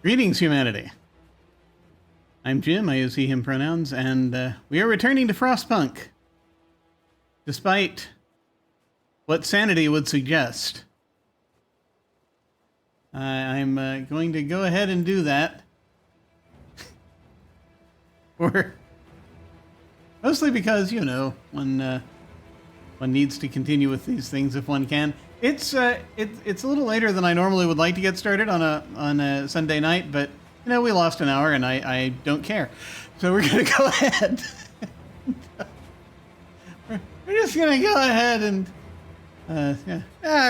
Greetings, humanity. I'm Jim, I use he, him pronouns, and we are returning to Frostpunk. Despite what sanity would suggest. I'm going to go ahead and do that. Mostly because, you know, one needs to continue with these things if one can. It's a little later than I normally would like to get started on a Sunday night, but you know, we lost an hour and I don't care. So we're gonna go ahead. we're just gonna go ahead and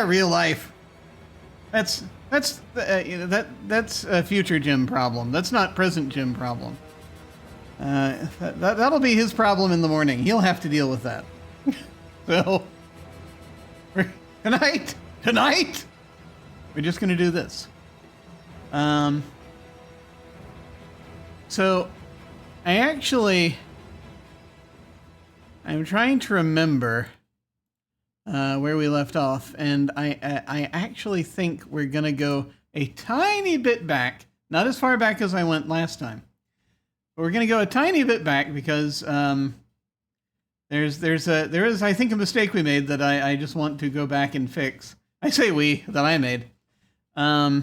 real life. That's a future Jim problem. That's not present Jim problem. That'll be his problem in the morning. He'll have to deal with that. So tonight, we're just gonna do this. So I'm trying to remember where we left off, and I actually think we're gonna go a tiny bit back, not as far back as I went last time, but we're gonna go a tiny bit back because there is I think a mistake we made that I just want to go back and fix. I say we, that I made. I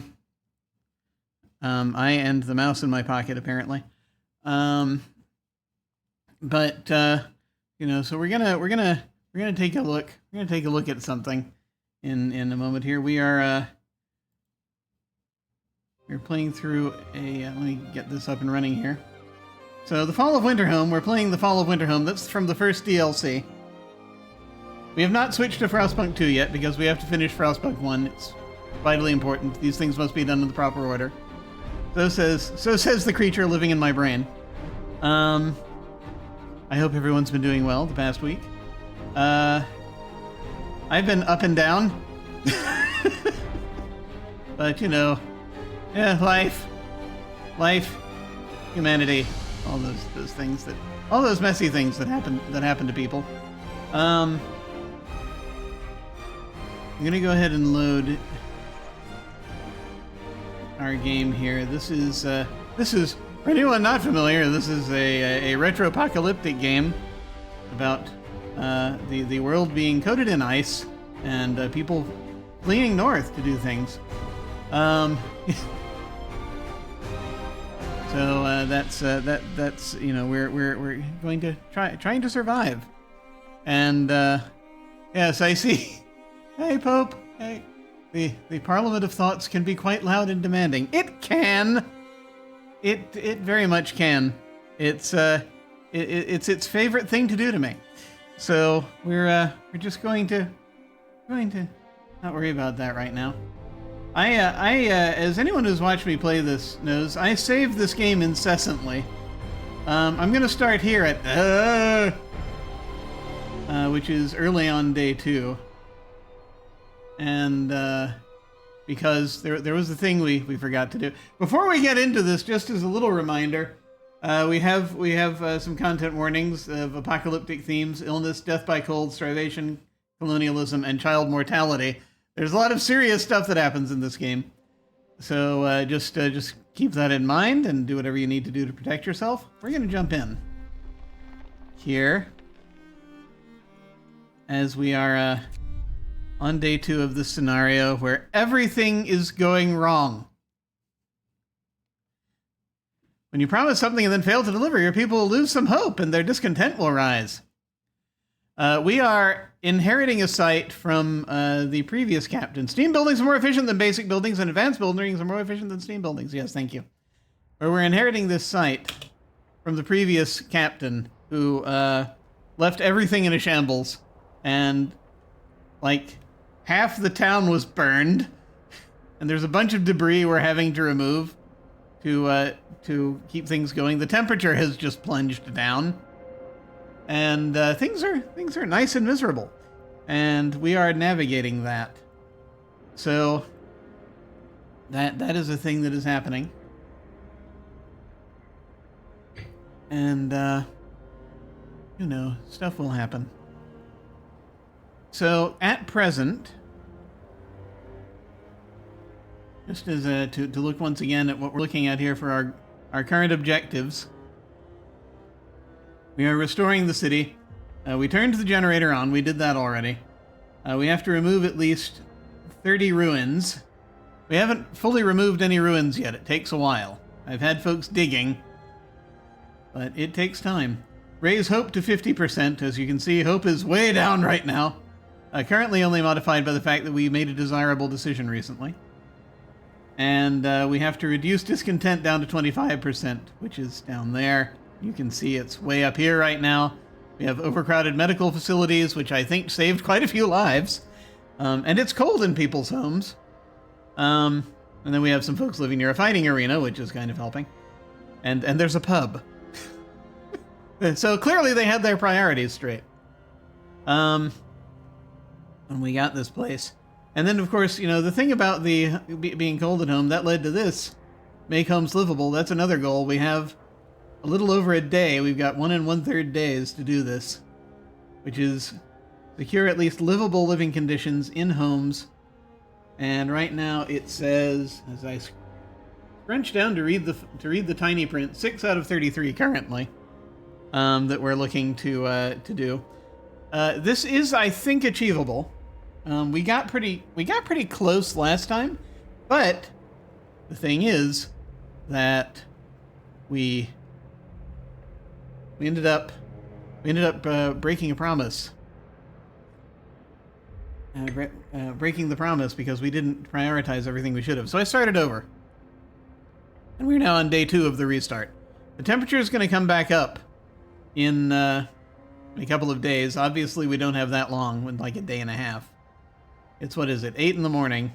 and the mouse in my pocket apparently. But you know, so we're gonna take a look. We're gonna take a look at something in a moment here. We're playing through a. Let me get this up and running here. So the Fall of Winterhome. We're playing the Fall of Winterhome. That's from the first DLC. We have not switched to Frostpunk 2 yet because we have to finish Frostpunk 1. It's vitally important. These things must be done in the proper order. So says the creature living in my brain. I hope everyone's been doing well the past week. I've been up and down. But you know, yeah, life, humanity, all those things all those messy things that happen to people. I'm gonna go ahead and load our game here. This is for anyone not familiar, this is a retro-apocalyptic game about the world being coated in ice and people fleeing north to do things. So that's you know, we're going to trying to survive. And yes, I see. Hey, Pope. Hey. The Parliament of Thoughts can be quite loud and demanding. It can. It very much can. It's its favorite thing to do to me. So we're just going to not worry about that right now. I as anyone who's watched me play this knows, I save this game incessantly. I'm gonna start here at which is early on day 2. And because there was a thing we forgot to do. Before we get into this, just as a little reminder, we have some content warnings of apocalyptic themes: illness, death by cold, starvation, colonialism, and child mortality. There's a lot of serious stuff that happens in this game, so just keep that in mind and do whatever you need to do to protect yourself. We're gonna jump in here as we are on day 2 of this scenario where everything is going wrong. When you promise something and then fail to deliver, your people will lose some hope and their discontent will rise. We are inheriting a site from the previous captain. Steam buildings are more efficient than basic buildings, and advanced buildings are more efficient than steam buildings. Yes, thank you. Where we're inheriting this site from the previous captain who left everything in a shambles, and like half the town was burned, and there's a bunch of debris we're having to remove to keep things going. The temperature has just plunged down, and things are nice and miserable, and we are navigating that. So that is a thing that is happening, and you know, stuff will happen. So at present, Just as to look once again at what we're looking at here for our current objectives. We are restoring the city. We turned the generator on. We did that already. We have to remove at least 30 ruins. We haven't fully removed any ruins yet. It takes a while. I've had folks digging, but it takes time. Raise hope to 50%. As you can see, hope is way down right now. Currently only modified by the fact that we made a desirable decision recently. And we have to reduce discontent down to 25%, which is down there. You can see it's way up here right now. We have overcrowded medical facilities, which I think saved quite a few lives. And it's cold in people's homes. And then we have some folks living near a fighting arena, which is kind of helping. And there's a pub. So clearly they had their priorities straight. And we got this place. And then, of course, you know, the thing about the being cold at home, that led to this. Make homes livable. That's another goal. We have a little over a day. We've got 1 1/3 days to do this, which is secure at least livable living conditions in homes. And right now it says, as I scrunch down to read the tiny print, 6 out of 33 currently that we're looking to do. This is, I think, achievable. We got pretty close last time, but the thing is that we ended up breaking a promise. Breaking the promise because we didn't prioritize everything we should have. So I started over. And we're now on day 2 of the restart. The temperature is going to come back up in a couple of days. Obviously, we don't have that long, in like a day and a half. It's, what is it, 8 in the morning.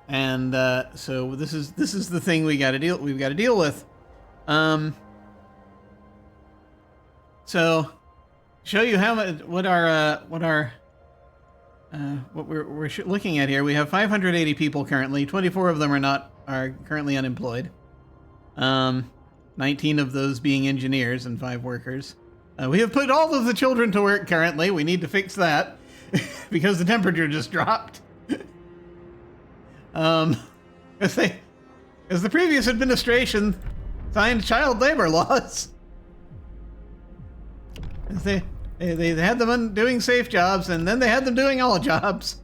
And so this is the thing we've got to deal with. So show you how much what we're looking at here. We have 580 people currently. 24 of them are currently unemployed. 19 of those being engineers and 5 workers. We have put all of the children to work currently. We need to fix that because the temperature just dropped. As the previous administration signed child labor laws. They had them doing safe jobs, and then they had them doing all jobs.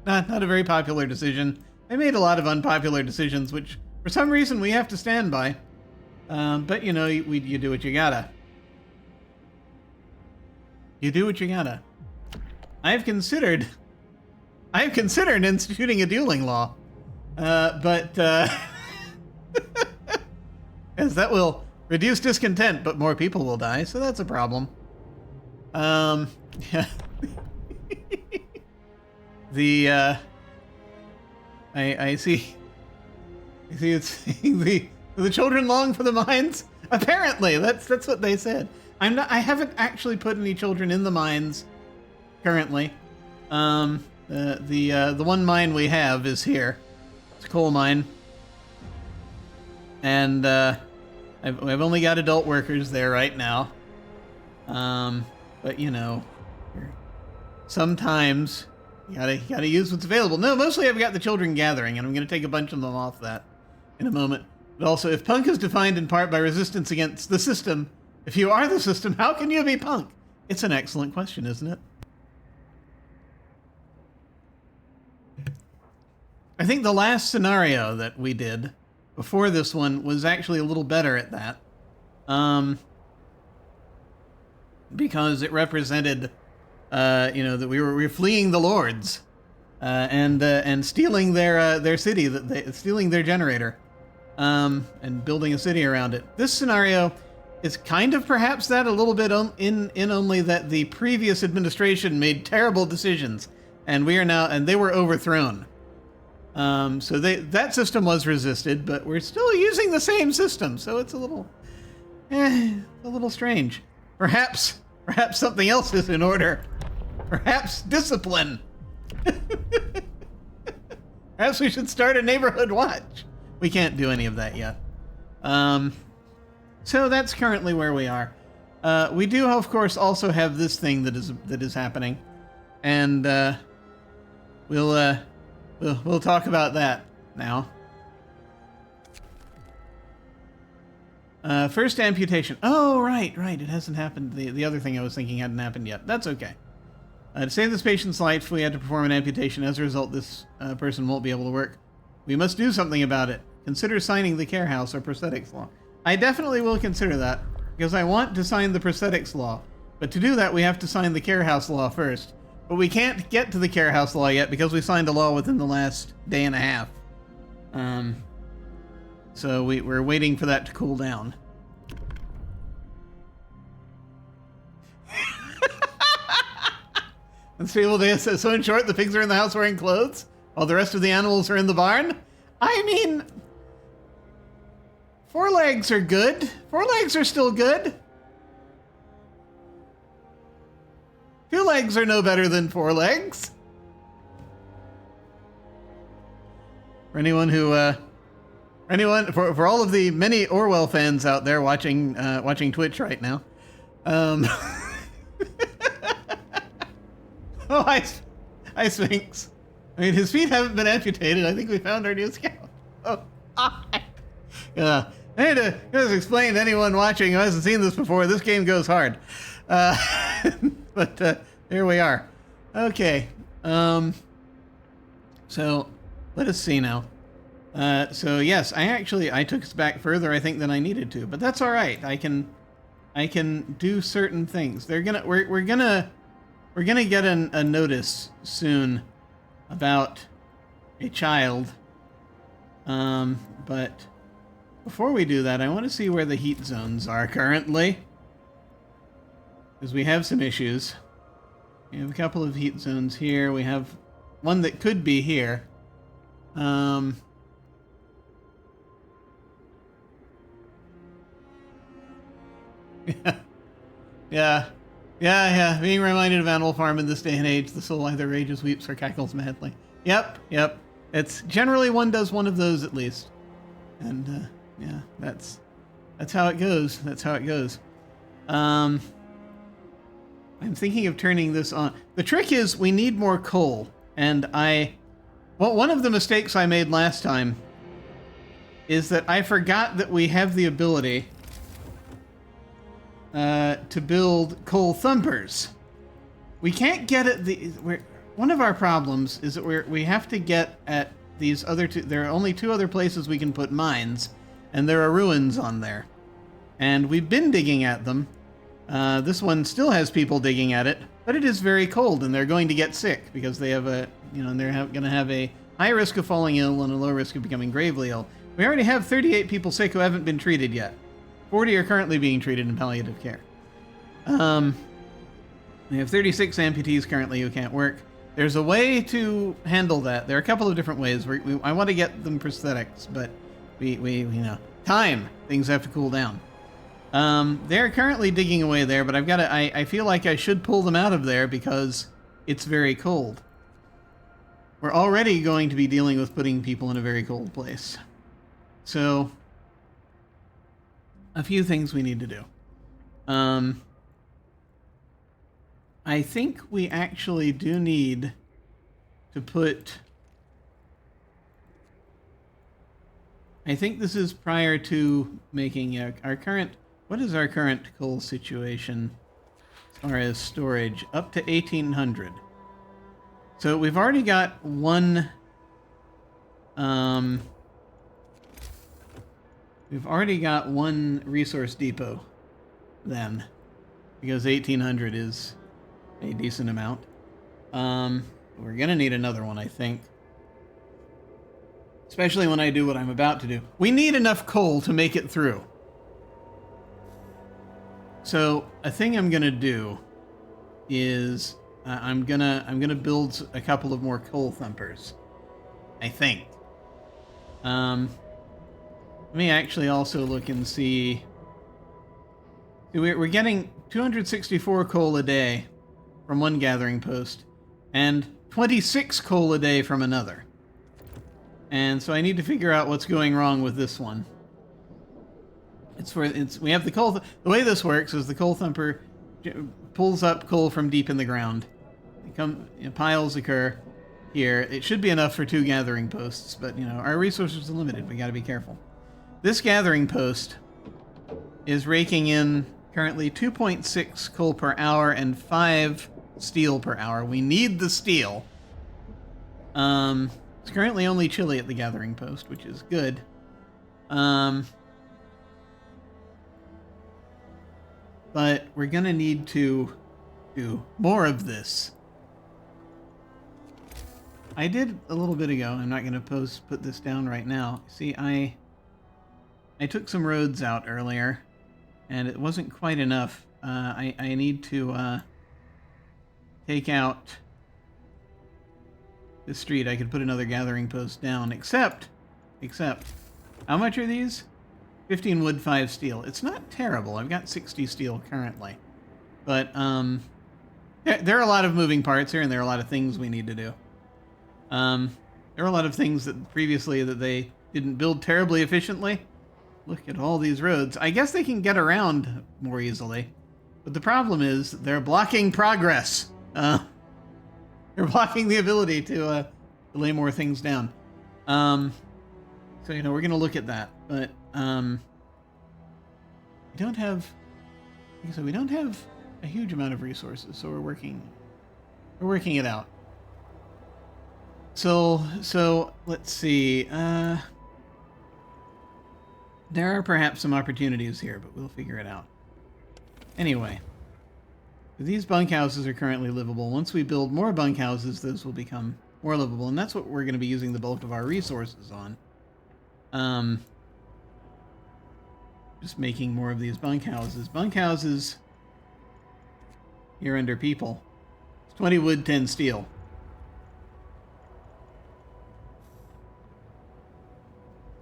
Not a very popular decision. They made a lot of unpopular decisions, which for some reason we have to stand by. But you know, you do what you gotta. You do what you gotta. I've considered instituting a dueling law, but as that will reduce discontent, but more people will die, so that's a problem. Yeah. I see it's the children long for the mines. Apparently, that's what they said. I haven't actually put any children in the mines currently. The one mine we have is here. It's a coal mine. And I've only got adult workers there right now. But you know, sometimes you gotta use what's available. No, mostly I've got the children gathering, and I'm gonna take a bunch of them off that in a moment. But also, if punk is defined in part by resistance against the system, if you are the system, how can you be punk? It's an excellent question, isn't it? I think the last scenario that we did before this one was actually a little better at that. Because it represented, you know, that we were fleeing the lords, and stealing their city, stealing their generator, and building a city around it. This scenario is kind of perhaps that a little bit in only that the previous administration made terrible decisions, and they were overthrown. So that system was resisted, but we're still using the same system, so it's a little strange. Perhaps something else is in order. Perhaps discipline. Perhaps we should start a neighborhood watch. We can't do any of that yet. So that's currently where we are. We do, of course, also have this thing that is happening, and we'll talk about that now. First amputation. Oh, right. It hasn't happened. The other thing I was thinking hadn't happened yet. That's okay. To save this patient's life, we had to perform an amputation. As a result, this person won't be able to work. We must do something about it. Consider signing the care house or prosthetics law. I definitely will consider that, because I want to sign the prosthetics law. But to do that, we have to sign the care house law first. But we can't get to the care house law yet, because we signed a law within the last day and a half. So we're waiting for that to cool down. And people say, so in short, the pigs are in the house wearing clothes, while the rest of the animals are in the barn? I mean, 4 legs are good. 4 legs are still good. 2 legs are no better than 4 legs. For anyone who, for all of the many Orwell fans out there watching Twitch right now, oh, hi, Sphinx. I mean, his feet haven't been amputated. I think we found our new scout. Oh, yeah. I had to just explain to anyone watching who hasn't seen this before, this game goes hard. But here we are. Okay. So let us see now. So yes, I took us back further, I think, than I needed to, but that's all right. I can do certain things. We're gonna get a notice soon about a child. But before we do that, I want to see where the heat zones are currently, because we have some issues. We have a couple of heat zones here. We have one that could be here. Yeah. Being reminded of Animal Farm in this day and age, the soul either rages, weeps, or cackles madly. Yep. It's generally one does one of those at least. And, yeah, that's how it goes. I'm thinking of turning this on. The trick is we need more coal. And one of the mistakes I made last time is that I forgot that we have the ability to build coal thumpers. We can't get at one of our problems is that we have to get at these other two. There are only 2 other places we can put mines, and there are ruins on there. And we've been digging at them. This one still has people digging at it, but it is very cold, and they're going to get sick because they have they're going to have a high risk of falling ill and a low risk of becoming gravely ill. We already have 38 people sick who haven't been treated yet. 40 are currently being treated in palliative care. We have 36 amputees currently who can't work. There's a way to handle that. There are a couple of different ways. I want to get them prosthetics, but time. Things have to cool down. They're currently digging away there, but I feel like I should pull them out of there because it's very cold. We're already going to be dealing with putting people in a very cold place. So, a few things we need to do. I think we actually do need to put... I think this is prior to making our current... What is our current coal situation as far as storage? Up to 1,800. So we've already got one... we've already got one resource depot then, because 1,800 is a decent amount. We're gonna need another one, I think. Especially when I do what I'm about to do. We need enough coal to make it through. So a thing I'm gonna do is I'm gonna build a couple of more coal thumpers, I think. Let me actually also look and see. We're getting 264 coal a day from one gathering post, and 26 coal a day from another. And so I need to figure out what's going wrong with this one. We have the coal. The way this works is the coal thumper pulls up coal from deep in the ground. Piles occur, here. It should be enough for 2 gathering posts, but, you know, our resources are limited. We gotta be careful. This gathering post is raking in currently 2.6 coal per hour and 5 steel per hour. We need the steel. It's currently only chilly at the gathering post, which is good. But we're gonna need to do more of this. I did a little bit ago. I'm not gonna put this down right now. See, I took some roads out earlier, and it wasn't quite enough. I need to take out the street. I could put another gathering post down, except, how much are these? 15 wood, 5 steel. It's not terrible. I've got 60 steel currently. But, there are a lot of moving parts here, and there are a lot of things we need to do. There are a lot of things that previously that they didn't build terribly efficiently. Look at all these roads. I guess they can get around more easily. But the problem is they're blocking progress. They're blocking the ability to lay more things down. So, you know, we're going to look at that. But we don't have... So we don't have a huge amount of resources, so we're working it out. So let's see. There are perhaps some opportunities here, but we'll figure it out. Anyway, these bunkhouses are currently livable. Once we build more bunkhouses, those will become more livable, and that's what we're going to be using the bulk of our resources on. Just making more of these bunkhouses. Bunkhouses here under people. It's 20 wood, 10 steel.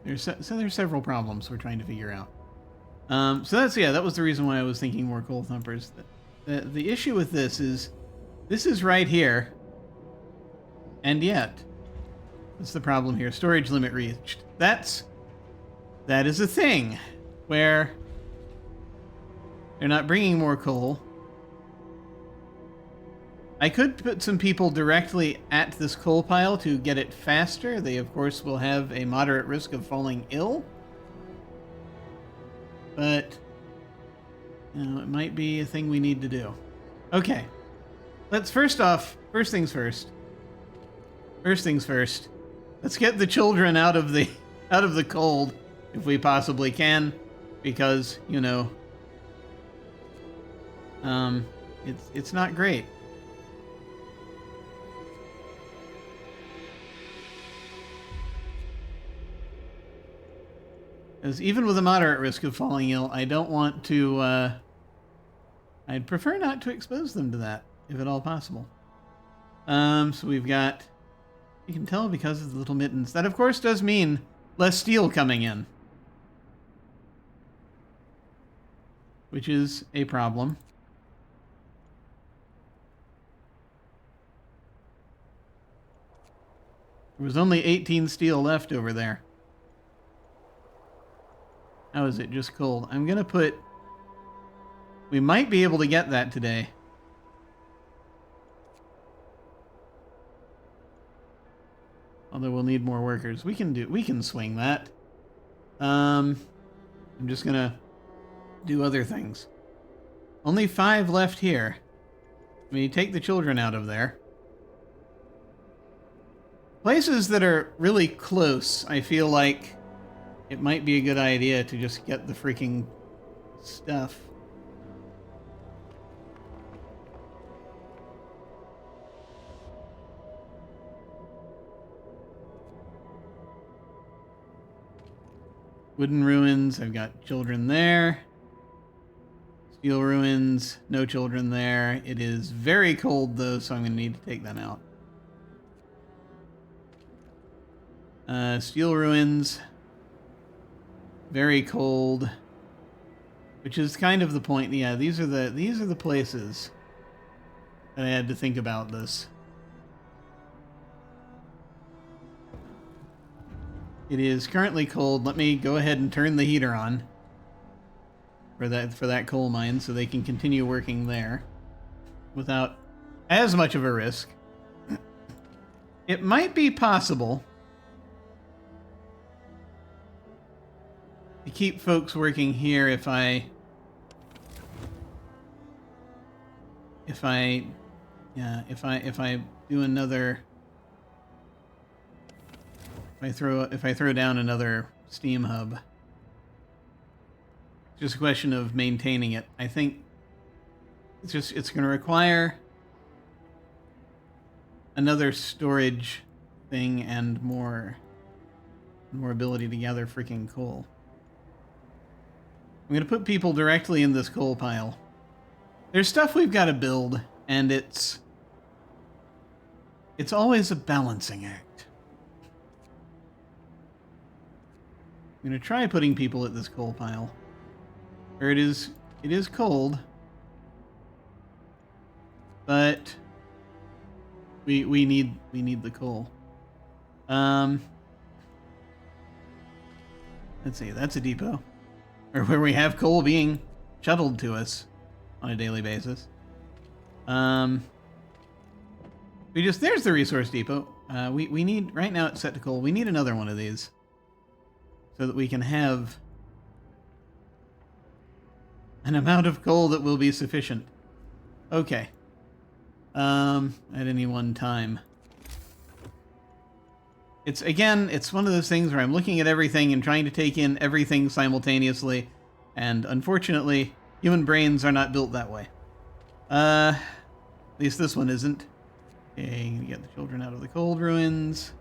There's several problems we're trying to figure out. So that was the reason why I was thinking more coal thumpers. The issue with this is right here, and yet that's the problem here. Storage limit reached. That is a thing where they're not bringing more coal. I could put some people directly at this coal pile to get it faster. They, of course, will have a moderate risk of falling ill. But, you know, it might be a thing we need to do. Okay. Let's first things first. Let's get the children out of the cold if we possibly can, because, you know, it's not great. As even with a moderate risk of falling ill, I don't want to, I'd prefer not to expose them to that, if at all possible. So we've got, you can tell because of the little mittens. That, of course, does mean less steel coming in, which is a problem. There was only 18 steel left over there. How is it just cold? I'm going to put... We might be able to get that today. Although we'll need more workers. We can swing that. I'm just going to do other things. Only 5 left here. When you take the children out of there. Places that are really close, I feel like it might be a good idea to just get the freaking stuff. Wooden ruins, I've got children there. Steel ruins, no children there. It is very cold though, so I'm going to need to take them out. Steel ruins. Very cold, which is kind of the point. Yeah, these are the places that I had to think about this. It is currently cold. Let me go ahead and turn the heater on for that coal mine so they can continue working there without as much of a risk. It might be possible to keep folks working here if I do another, if I throw down another Steam hub. It's just a question of maintaining it. I think it's going to require another storage thing and more ability to gather freaking coal. I'm going to put people directly in this coal pile. There's stuff we've got to build, and it's always a balancing act. I'm going to try putting people at this coal pile. Where it is cold, but we need the coal. Let's see, that's a depot, or where we have coal being shuttled to us on a daily basis. There's the resource depot. We need, right now it's set to coal. We need another one of these so that we can have an amount of coal that will be sufficient. Okay. At any one time. It's one of those things where I'm looking at everything and trying to take in everything simultaneously, and unfortunately, human brains are not built that way. At least this one isn't. Okay, gonna get the children out of the cold ruins.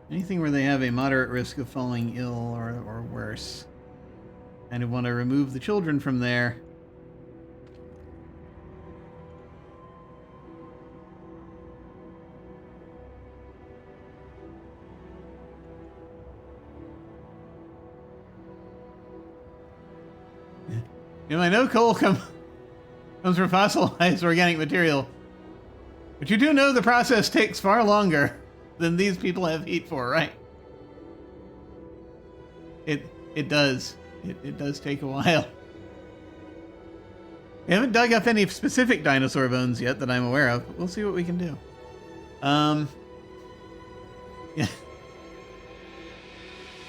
Anything where they have a moderate risk of falling ill or worse. Kind of want to remove the children from there. I know coal comes from fossilized organic material, but you do know the process takes far longer than these people have heat for, right? It does. It does take a while. We haven't dug up any specific dinosaur bones yet that I'm aware of, but we'll see what we can do. Yeah.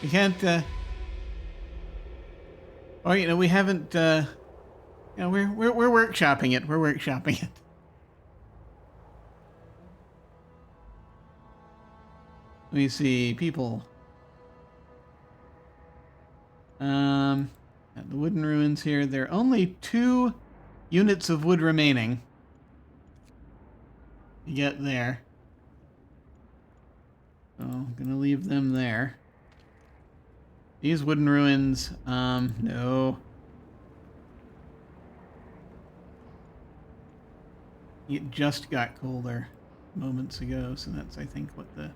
We can't, we haven't, we're workshopping it. We're workshopping it. Let me see, people. At the wooden ruins here, there are only 2 units of wood remaining. You get there. So I'm gonna leave them there. These wooden ruins, no. It just got colder moments ago, so that's, I think, what the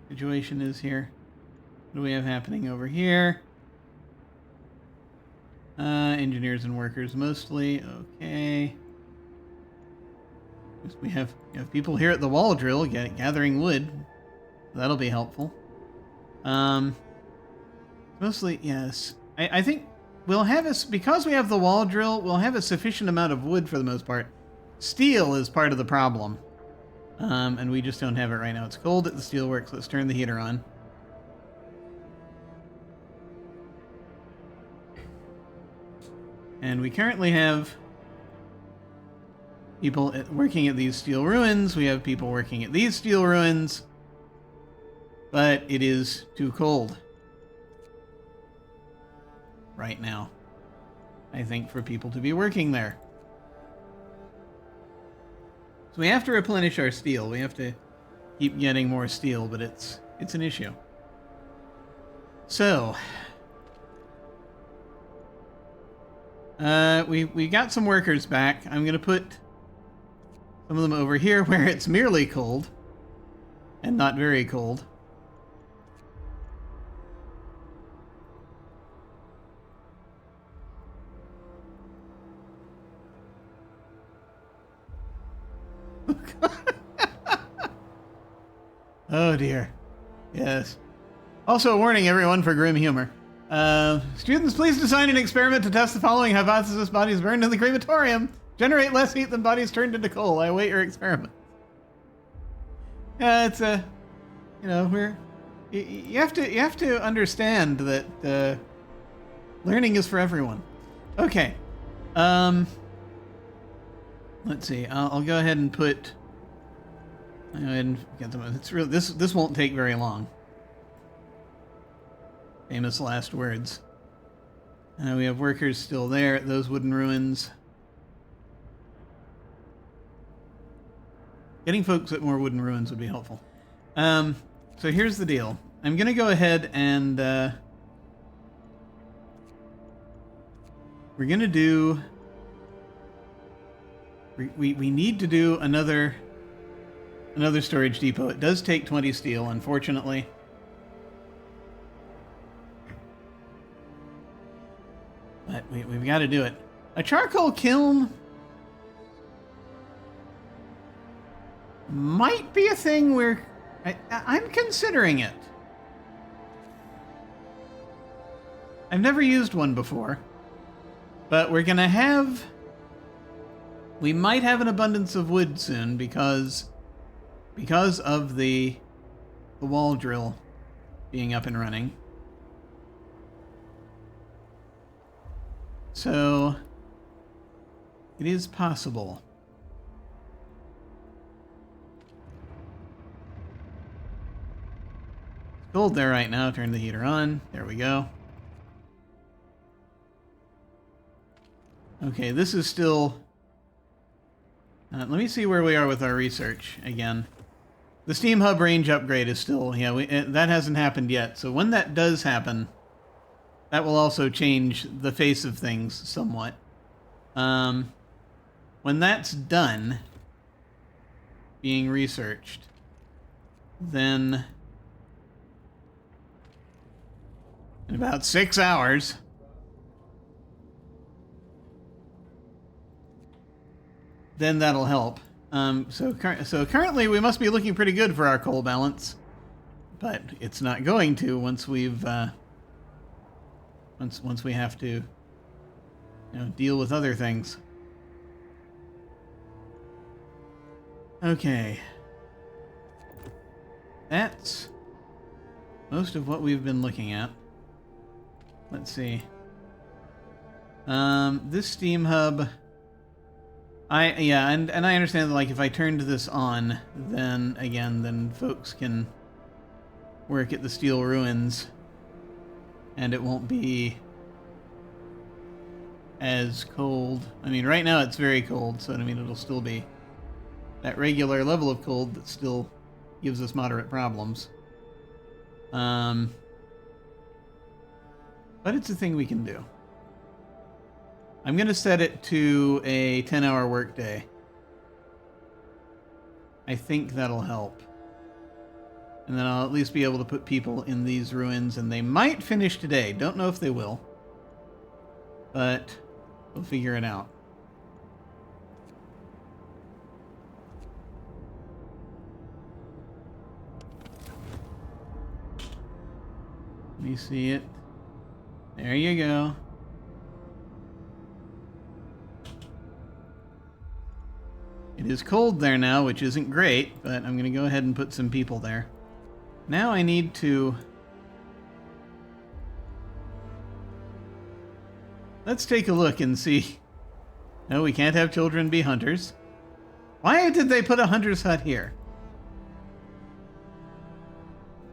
situation is here. What do we have happening over here? Engineers and workers mostly. Okay. We have people here at the wall drill gathering wood. That'll be helpful. Mostly, yes. I think we'll have because we have the wall drill, we'll have a sufficient amount of wood for the most part. Steel is part of the problem. And we just don't have it right now. It's cold at the steelworks. Let's turn the heater on. And we currently have people working at these steel ruins. We have people working at these steel ruins. But it is too cold right now, I think, for people to be working there. So we have to replenish our steel. We have to keep getting more steel, but it's an issue. So we got some workers back. I'm gonna put some of them over here where it's merely cold and not very cold. Oh dear. Yes. Also a warning everyone for grim humor. Students, please design an experiment to test the following hypothesis: bodies burned in the crematorium generate less heat than bodies turned into coal. I await your experiment. Yeah, it's a, you have to understand that learning is for everyone. Okay. Let's see. I'll go ahead and put. I'll go ahead and get them. It's real. This won't take very long. Famous last words. We have workers still there at those wooden ruins. Getting folks at more wooden ruins would be helpful. So here's the deal. I'm going to go ahead and we're going to do... We need to do another storage depot. It does take 20 steel, unfortunately. But we've got to do it. A charcoal kiln might be a thing where I'm considering it. I've never used one before, but we're gonna have... We might have an abundance of wood soon because of the wall drill being up and running. So it is possible. It's cold there right now. Turn the heater on. There we go. Okay, this is still... let me see where we are with our research again. The Steam Hub range upgrade is still... Yeah, that hasn't happened yet. So when that does happen, that will also change the face of things somewhat. When that's done, being researched, then in about 6 hours... then that'll help. So currently we must be looking pretty good for our coal balance, but it's not going to once we've once we have to deal with other things. Okay, that's most of what we've been looking at. Let's see. This Steam Hub. And I understand that, like, if I turned this on, then folks can work at the steel ruins, and it won't be as cold. I mean, right now it's very cold, so I mean it'll still be that regular level of cold that still gives us moderate problems. But it's a thing we can do. I'm going to set it to a 10-hour workday. I think that'll help. And then I'll at least be able to put people in these ruins, and they might finish today. Don't know if they will. But we'll figure it out. Let me see it. There you go. It is cold there now, which isn't great, but I'm going to go ahead and put some people there. Now I need to... Let's take a look and see. No, we can't have children be hunters. Why did they put a hunter's hut here?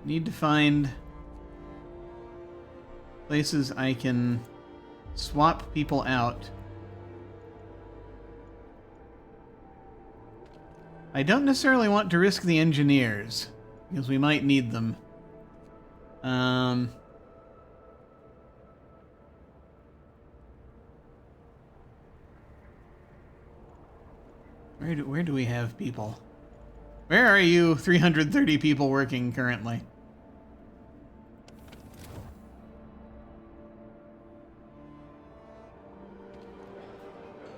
Need to find places I can swap people out. I don't necessarily want to risk the engineers, because we might need them. Where do we have people? Where are you 330 people working currently?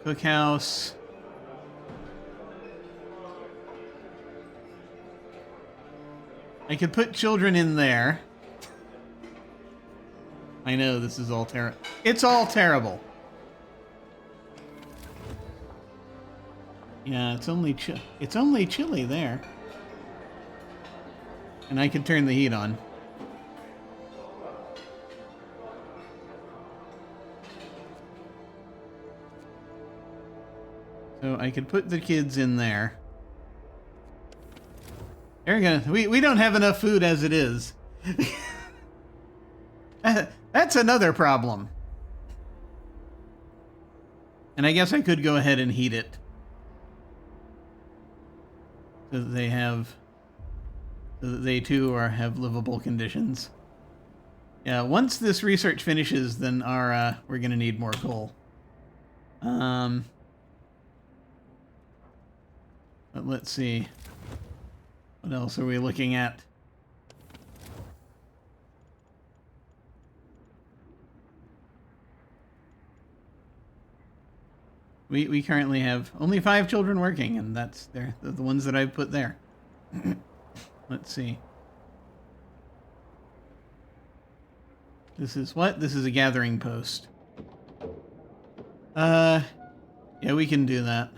Cookhouse. I could put children in there. I know this is all terrible. It's all terrible. Yeah, it's only chilly there. And I can turn the heat on. So I could put the kids in there. There we go. We don't have enough food as it is. That's another problem. And I guess I could go ahead and heat it. So that they have... So that they too have livable conditions. Yeah, once this research finishes, then we're gonna need more coal. But let's see. What else are we looking at? We currently have only 5 children working, and they're the ones that I've put there. Let's see. This is what? This is a gathering post. Yeah, we can do that.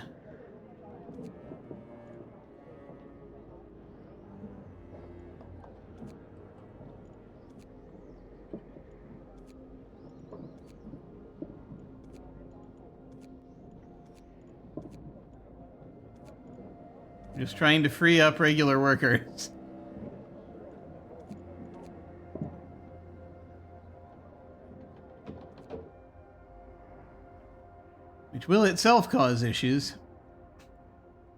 Just trying to free up regular workers. Which will itself cause issues.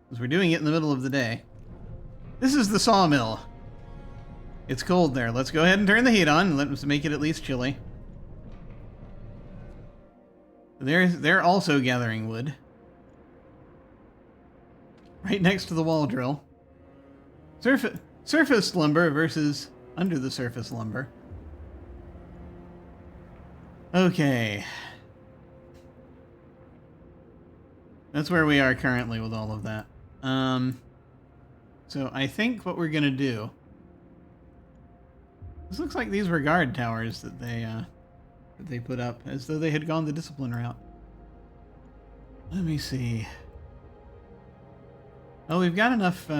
Because we're doing it in the middle of the day. This is the sawmill. It's cold there. Let's go ahead and turn the heat on and let's make it at least chilly. They're also gathering wood. Right next to the wall drill. Surface lumber versus under the surface lumber. Okay. That's where we are currently with all of that. So I think what we're gonna do... This looks like these were guard towers that they put up, as though they had gone the discipline route. Let me see. Oh, we've got enough,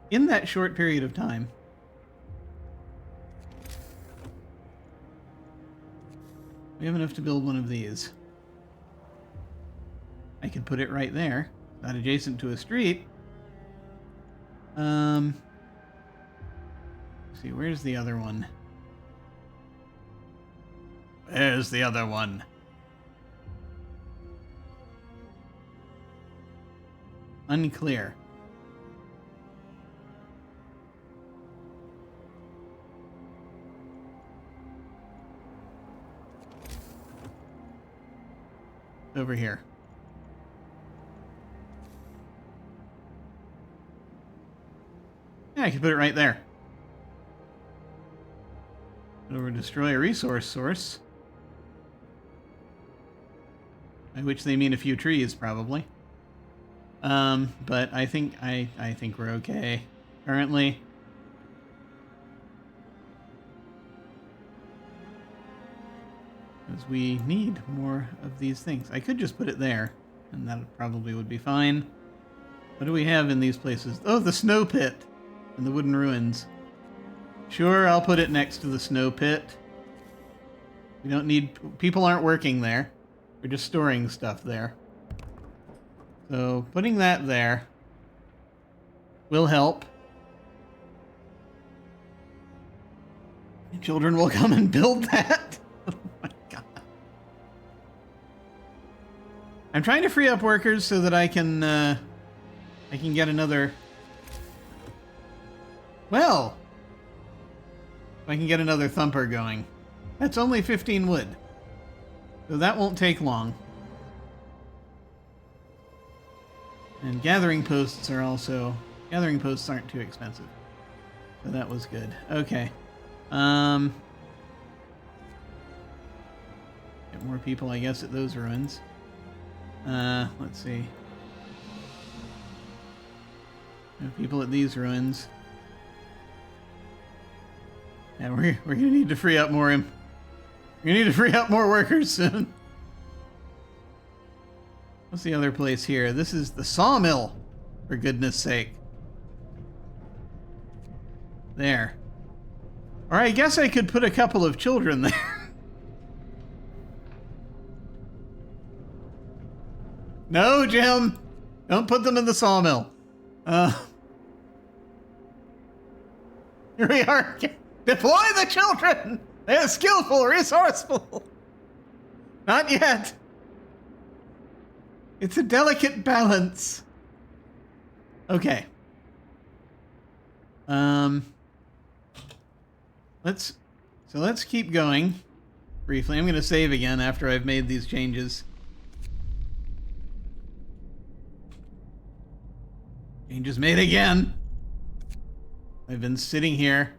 in that short period of time. We have enough to build one of these. I could put it right there, not adjacent to a street. Let's see, where's the other one? Where's the other one? Unclear. Over here. Yeah, I could put it right there. Over destroy a resource source. By which they mean a few trees, probably. But I think we're okay currently. Because we need more of these things. I could just put it there, and that probably would be fine. What do we have in these places? Oh, the snow pit and the wooden ruins. Sure, I'll put it next to the snow pit. We don't need... People aren't working there. We're just storing stuff there. So, putting that there will help. Children will come and build that. Oh my god. I'm trying to free up workers so that I can get another... Well, I can get another thumper going. That's only 15 wood. So that won't take long. And gathering posts are also... Gathering posts aren't too expensive. So that was good. Okay. Get more people, I guess, at those ruins. Let's see. People at these ruins. Yeah, we're gonna need to free up more We need to free up more workers soon. What's the other place here? This is the sawmill, for goodness sake. There. Or I guess I could put a couple of children there. No, Jim! Don't put them in the sawmill. Here we are. Deploy the children! They're skillful, resourceful. Not yet. It's a delicate balance. Okay. Let's keep going. Briefly, I'm going to save again after I've made these changes. Changes made again. I've been sitting here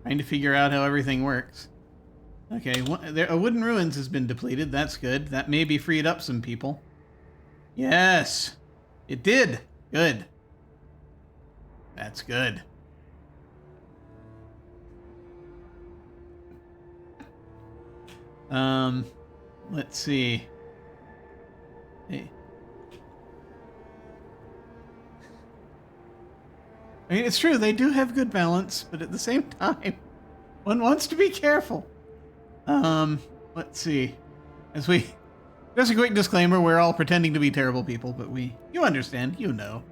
trying to figure out how everything works. Okay, a wooden ruins has been depleted. That's good. That maybe freed up some people. Yes, it did. Good. That's good. Let's see. Hey. I mean, it's true, they do have good balance, but at the same time, one wants to be careful. Let's see. Just a quick disclaimer, we're all pretending to be terrible people, but you understand, you know.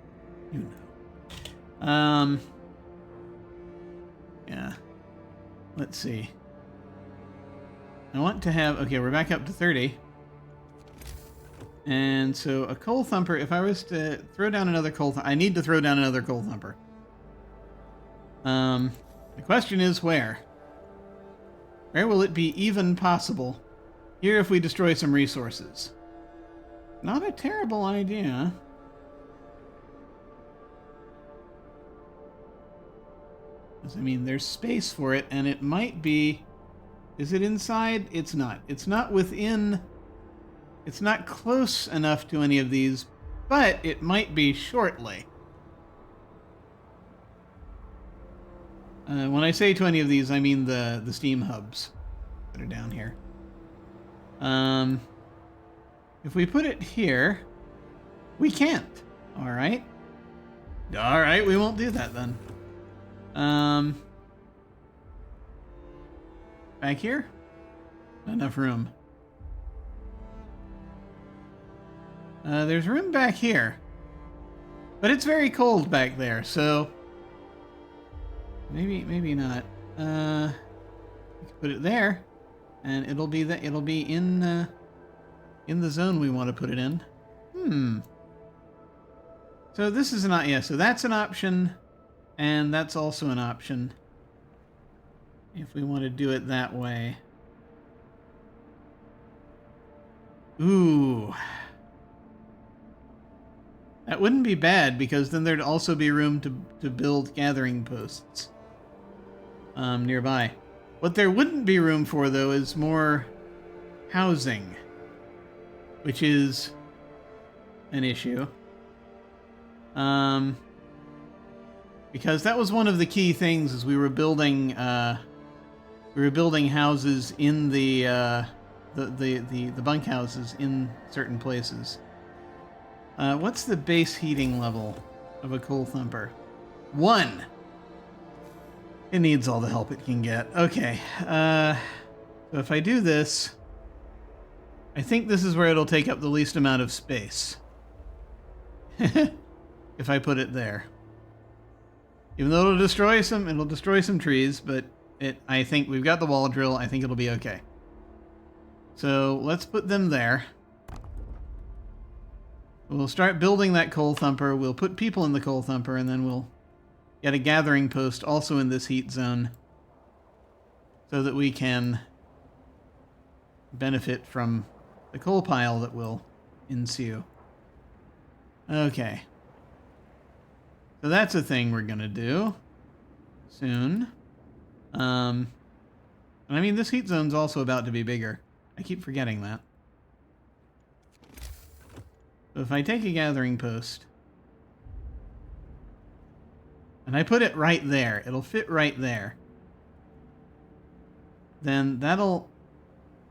Yeah. Let's see. I want to have, okay, we're back up to 30. And so a coal thumper, if I was to throw down another coal thumper, I need to throw down another coal thumper. The question is where? Where will it be even possible? Here if we destroy some resources. Not a terrible idea. I mean, there's space for it, and it might be... Is it inside? It's not. It's not within... It's not close enough to any of these, but it might be shortly. When I say to any of these, I mean the steam hubs that are down here. If we put it here, we can't. All right. All right, we won't do that then. Back here? Not enough room. There's room back here. But it's very cold back there, so... Maybe not. We can put it there, and it'll be in the zone we want to put it in. So this is not, yeah, so that's an option, and that's also an option. If we want to do it that way. Ooh. That wouldn't be bad, because then there'd also be room to build gathering posts nearby. What there wouldn't be room for, though, is more housing, which is an issue. Because that was one of the key things as we were building houses in the bunkhouses in certain places. What's the base heating level of a coal thumper? 1. It needs all the help it can get. Okay. So if I do this, I think this is where it'll take up the least amount of space. If I put it there. Even though it'll destroy some trees, but I think we've got the wall drill. I think it'll be okay. So let's put them there. We'll start building that coal thumper. We'll put people in the coal thumper, and then we'll get a gathering post also in this heat zone so that we can benefit from the coal pile that will ensue. Okay. So that's a thing we're going to do soon. And I mean, this heat zone's also about to be bigger. I keep forgetting that. So if I take a gathering post, and I put it right there, it'll fit right there. Then that'll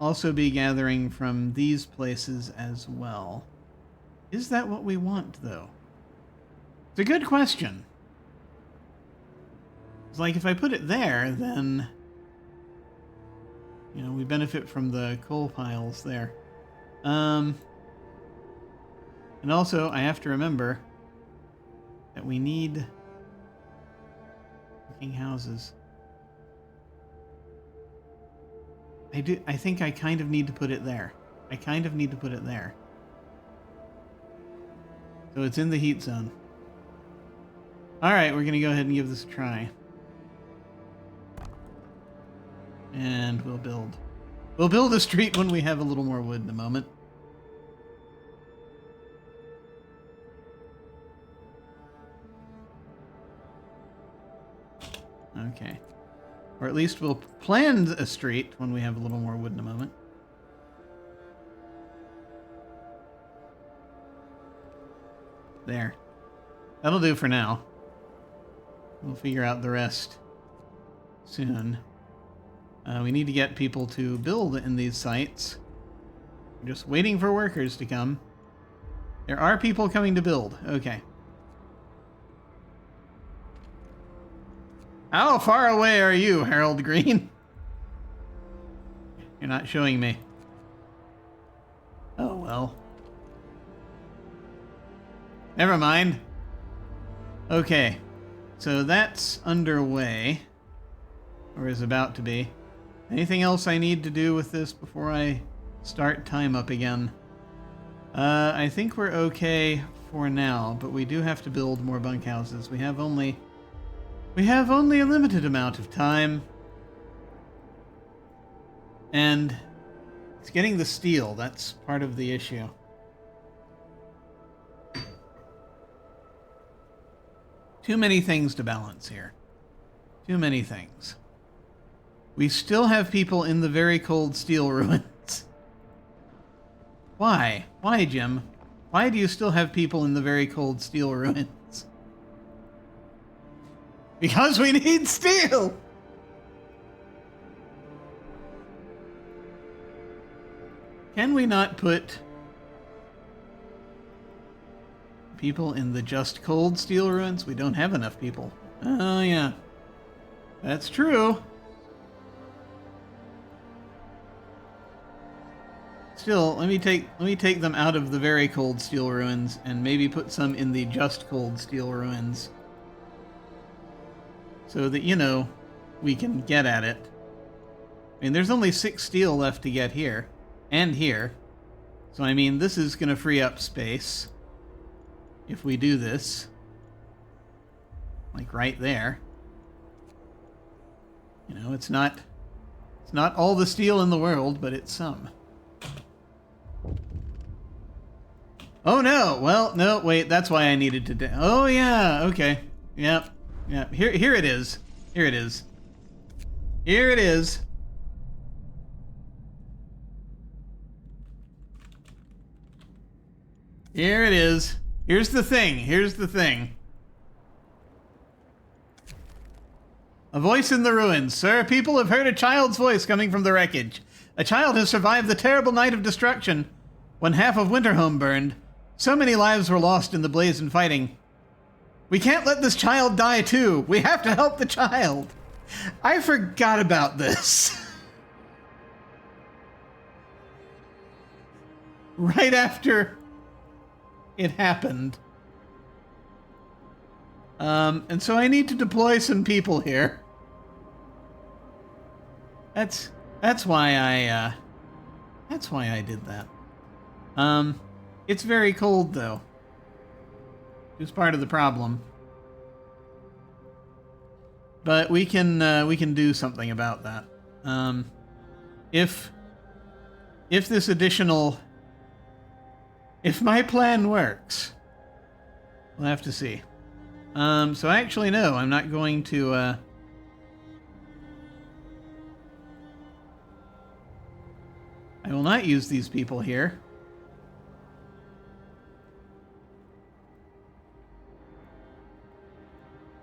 also be gathering from these places as well. Is that what we want, though? It's a good question. It's like, if I put it there, then, you know, we benefit from the coal piles there. And also, I have to remember that we need cooking houses. I think I kind of need to put it there. I kind of need to put it there. So it's in the heat zone. Alright, we're going to go ahead and give this a try. And we'll build. We'll build a street when we have a little more wood in a moment. Okay. Or at least we'll plan a street when we have a little more wood in a moment. There. That'll do for now. We'll figure out the rest soon. We need to get people to build in these sites. We're just waiting for workers to come. There are people coming to build. Okay. How far away are you, Harold Green? You're not showing me. Oh, well. Never mind. Okay. So that's underway. Or is about to be. Anything else I need to do with this before I start time up again? I think we're okay for now, but we do have to build more bunkhouses. We have only a limited amount of time. And it's getting the steel. That's part of the issue. Too many things to balance here. Too many things. We still have people in the very cold steel ruins. Why? Why, Jim? Why do you still have people in the very cold steel ruins? Because we need steel! Can we not put people in the just cold steel ruins? We don't have enough people. Oh, yeah. That's true. Still, let me take them out of the very cold steel ruins and maybe put some in the just cold steel ruins. So that, you know, we can get at it. I mean, there's only 6 steel left to get here. And here. So, I mean, this is going to free up space. If we do this. Like right there. You know, it's not all the steel in the world, but it's some. Oh no! Well, no, wait, that's why I needed to oh yeah, okay. Yep. Yep. Here it is. Here it is. Here it is. Here it is. Here's the thing. Here's the thing. A voice in the ruins. Sir, people have heard a child's voice coming from the wreckage. A child has survived the terrible night of destruction when half of Winterhome burned. So many lives were lost in the blaze and fighting. We can't let this child die too. We have to help the child. I forgot about this. Right after it happened. And so I need to deploy some people here. That's why I did that. It's very cold though. It's part of the problem. But we can do something about that. If this additional, if my plan works, we'll have to see. So actually, no, I'm not going to, I will not use these people here.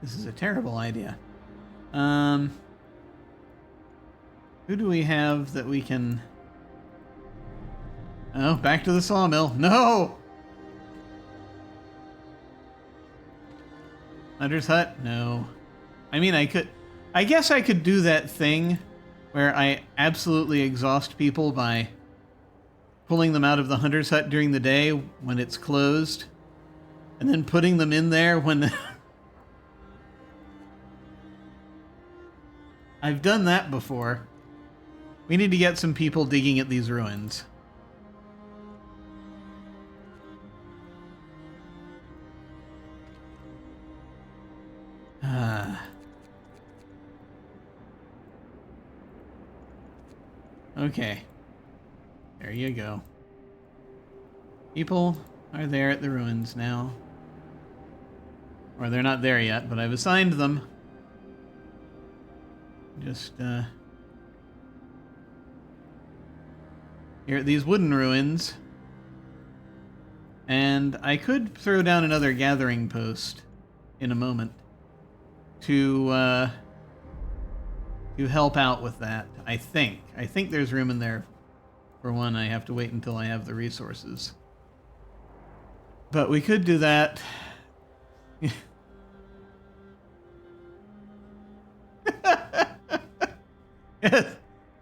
This is a terrible idea. Who do we have that we can Oh, back to the sawmill. No! Hunter's hut? No. I mean, I guess I could do that thing where I absolutely exhaust people by pulling them out of the hunter's hut during the day when it's closed, and then putting them in there when... I've done that before. We need to get some people digging at these ruins. Okay. There you go. People are there at the ruins now. Or they're not there yet, but I've assigned them. Just, here at these wooden ruins. And I could throw down another gathering post in a moment to help out with that, I think. I think there's room in there for one. I have to wait until I have the resources. But we could do that. Yes.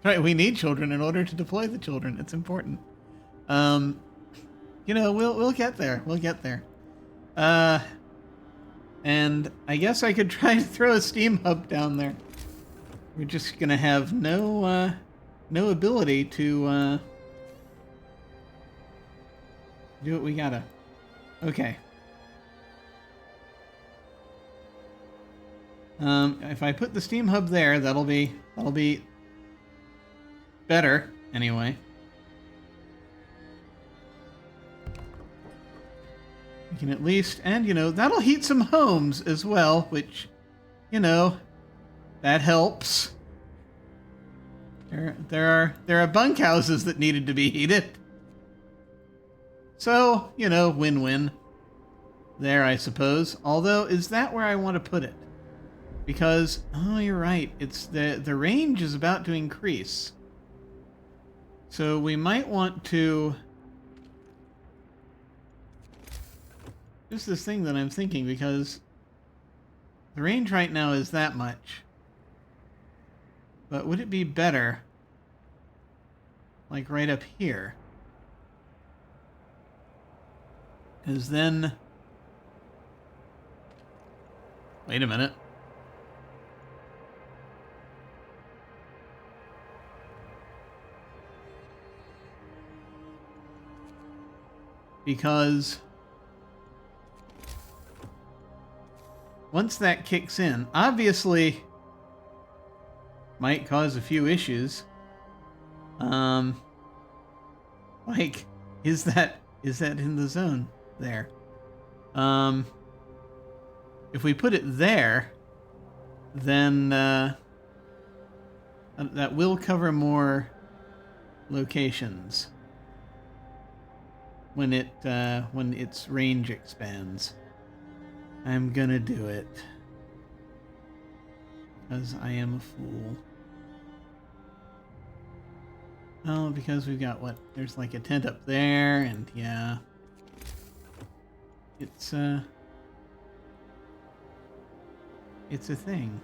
Right, we need children in order to deploy the children. It's important. You know, we'll get there. We'll get there. And I guess I could try to throw a steam hub down there. We're just gonna have no ability to do what we gotta. Okay. If I put the steam hub there, that'll be better anyway. We can at least, and you know, that'll heat some homes as well, which, you know, that helps. There are bunkhouses that needed to be heated. So, you know, win-win there, I suppose. Although, is that where I want to put it? Because, oh, you're right. It's the range is about to increase. So we might want to... Just this thing that I'm thinking, because the range right now is that much. But would it be better, like right up here? Because then... Wait a minute. Because once that kicks in, obviously might cause a few issues. Like, is that in the zone there? If we put it there, then that will cover more locations when its range expands. I'm gonna do it because I am a fool. Oh, because we've got what? There's like a tent up there, and yeah, it's a thing.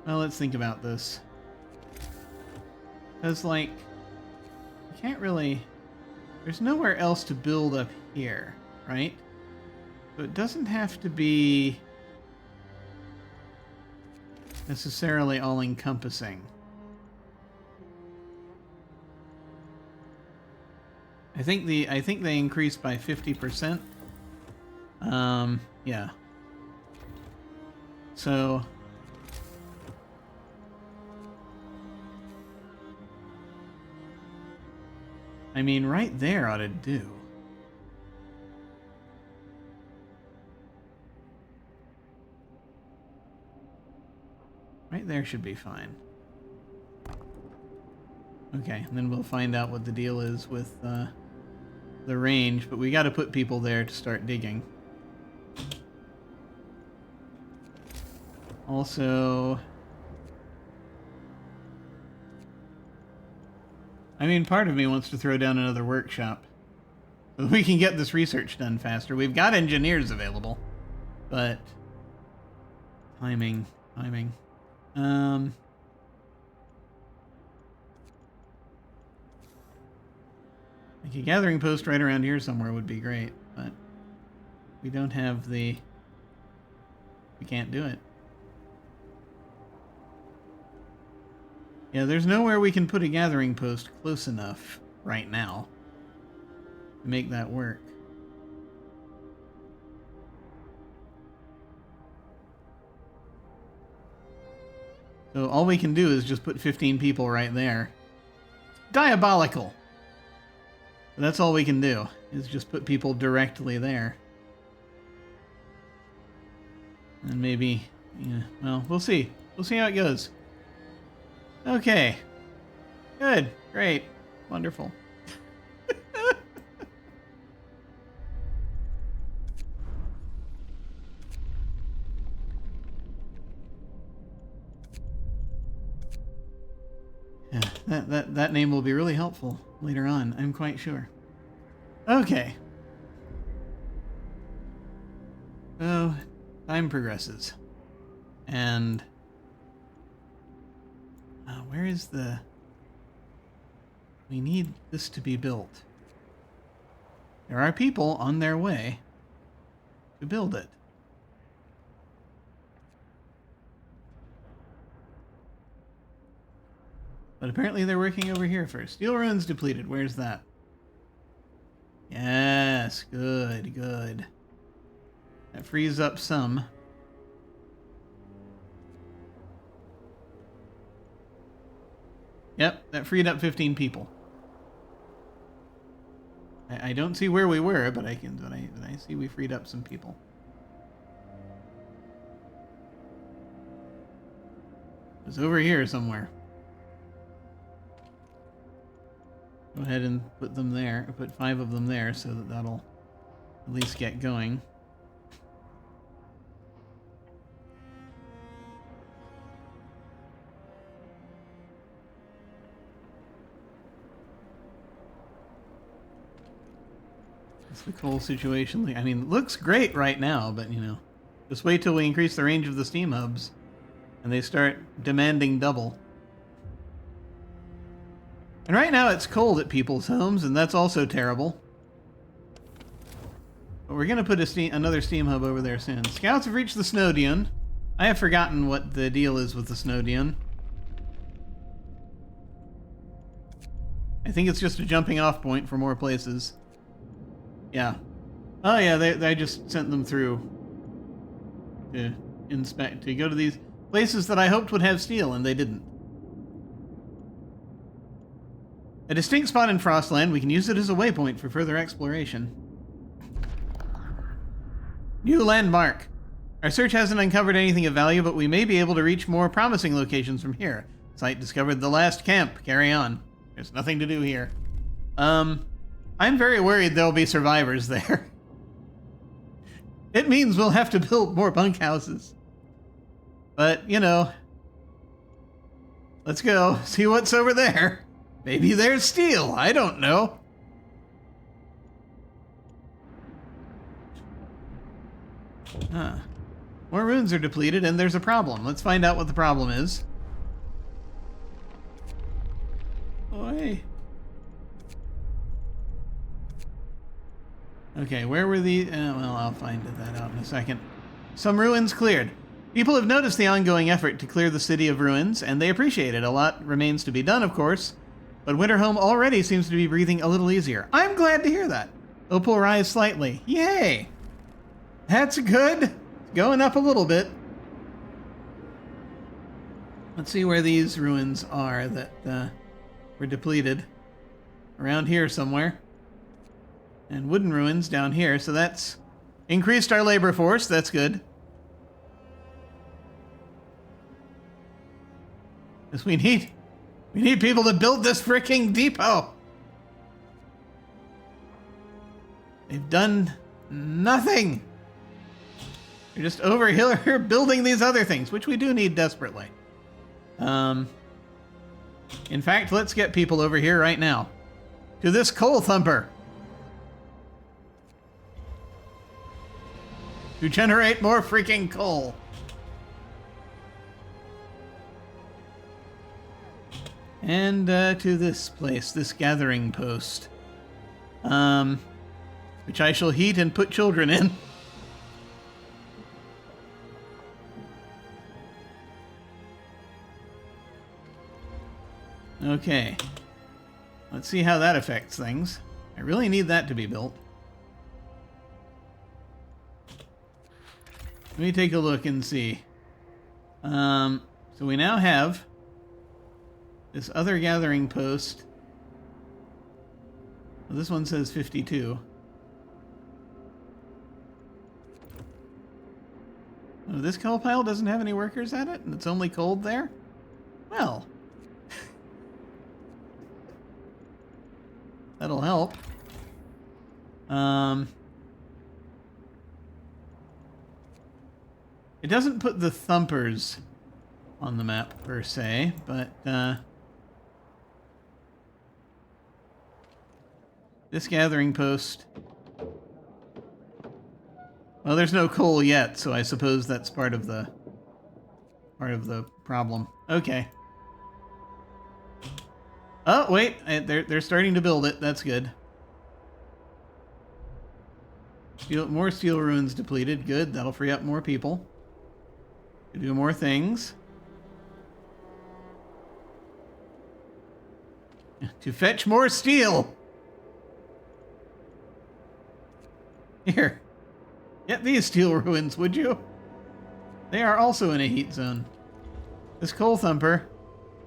Well, let's think about this. Because, like, you can't really... There's nowhere else to build up here, right? So it doesn't have to be necessarily all-encompassing. I think they increased by 50%. Yeah. So... I mean, right there ought to do. Right there should be fine. Okay, and then we'll find out what the deal is with the range, but we got to put people there to start digging. Also... I mean, part of me wants to throw down another workshop so we can get this research done faster. We've got engineers available, but timing. Like a gathering post right around here somewhere would be great, but we don't have the... We can't do it. Yeah, there's nowhere we can put a gathering post close enough right now to make that work. So all we can do is just put 15 people right there. Diabolical! But that's all we can do, is just put people directly there. And maybe, yeah, well, we'll see. We'll see how it goes. Okay. Good. Great. Wonderful. Yeah, that name will be really helpful later on, I'm quite sure. Okay. So, time progresses. And... where is the... We need this to be built. There are people on their way to build it. But apparently they're working over here first. Steel ruins depleted. Where's that? Yes, good, good. That frees up some. Yep, that freed up 15 people. I don't see where we were, but I see we freed up some people. It was over here somewhere. Go ahead and put them there, or put 5 of them there, so that that'll at least get going. It's the coal situation. I mean, it looks great right now, but, you know, just wait till we increase the range of the steam hubs, and they start demanding double. And right now it's cold at people's homes, and that's also terrible. But we're going to put another steam hub over there soon. Scouts have reached the snow dune. I have forgotten what the deal is with the snow dune. I think it's just a jumping off point for more places. Yeah. Oh yeah, they just sent them through to inspect, to go to these places that I hoped would have steel, and they didn't. A distinct spot in Frostland. We can use it as a waypoint for further exploration. New landmark. Our search hasn't uncovered anything of value, but we may be able to reach more promising locations from here. Site discovered the last camp. Carry on. There's nothing to do here. I'm very worried there'll be survivors there. It means we'll have to build more bunkhouses. But, you know, let's go see what's over there. Maybe there's steel. I don't know. Huh. More ruins are depleted, and there's a problem. Let's find out what the problem is. Oi. Okay, where were the... well, I'll find that out in a second. Some ruins cleared. People have noticed the ongoing effort to clear the city of ruins, and they appreciate it. A lot remains to be done, of course. But Winterhome already seems to be breathing a little easier. I'm glad to hear that. Opal rise slightly. Yay! That's good. It's going up a little bit. Let's see where these ruins are that were depleted. Around here somewhere. And wooden ruins down here, so that's increased our labor force. That's good. Because we need people to build this freaking depot. They've done nothing. They're just over here building these other things, which we do need desperately. In fact, let's get people over here right now. To this coal thumper. To generate more freaking coal. And to this place, this gathering post. Which I shall heat and put children in. Okay. Let's see how that affects things. I really need that to be built. Let me take a look and see. So we now have this other gathering post. Well, this one says 52. Oh, this coal pile doesn't have any workers at it, and it's only cold there? Well. That'll help. It doesn't put the thumpers on the map, per se, but, this gathering post... Well, there's no coal yet, so I suppose that's part of the problem. Okay. Oh, wait, they're starting to build it. That's good. More steel ruins depleted. Good, that'll free up more people to do more things. To fetch more steel! Here. Get these steel ruins, would you? They are also in a heat zone. This coal thumper,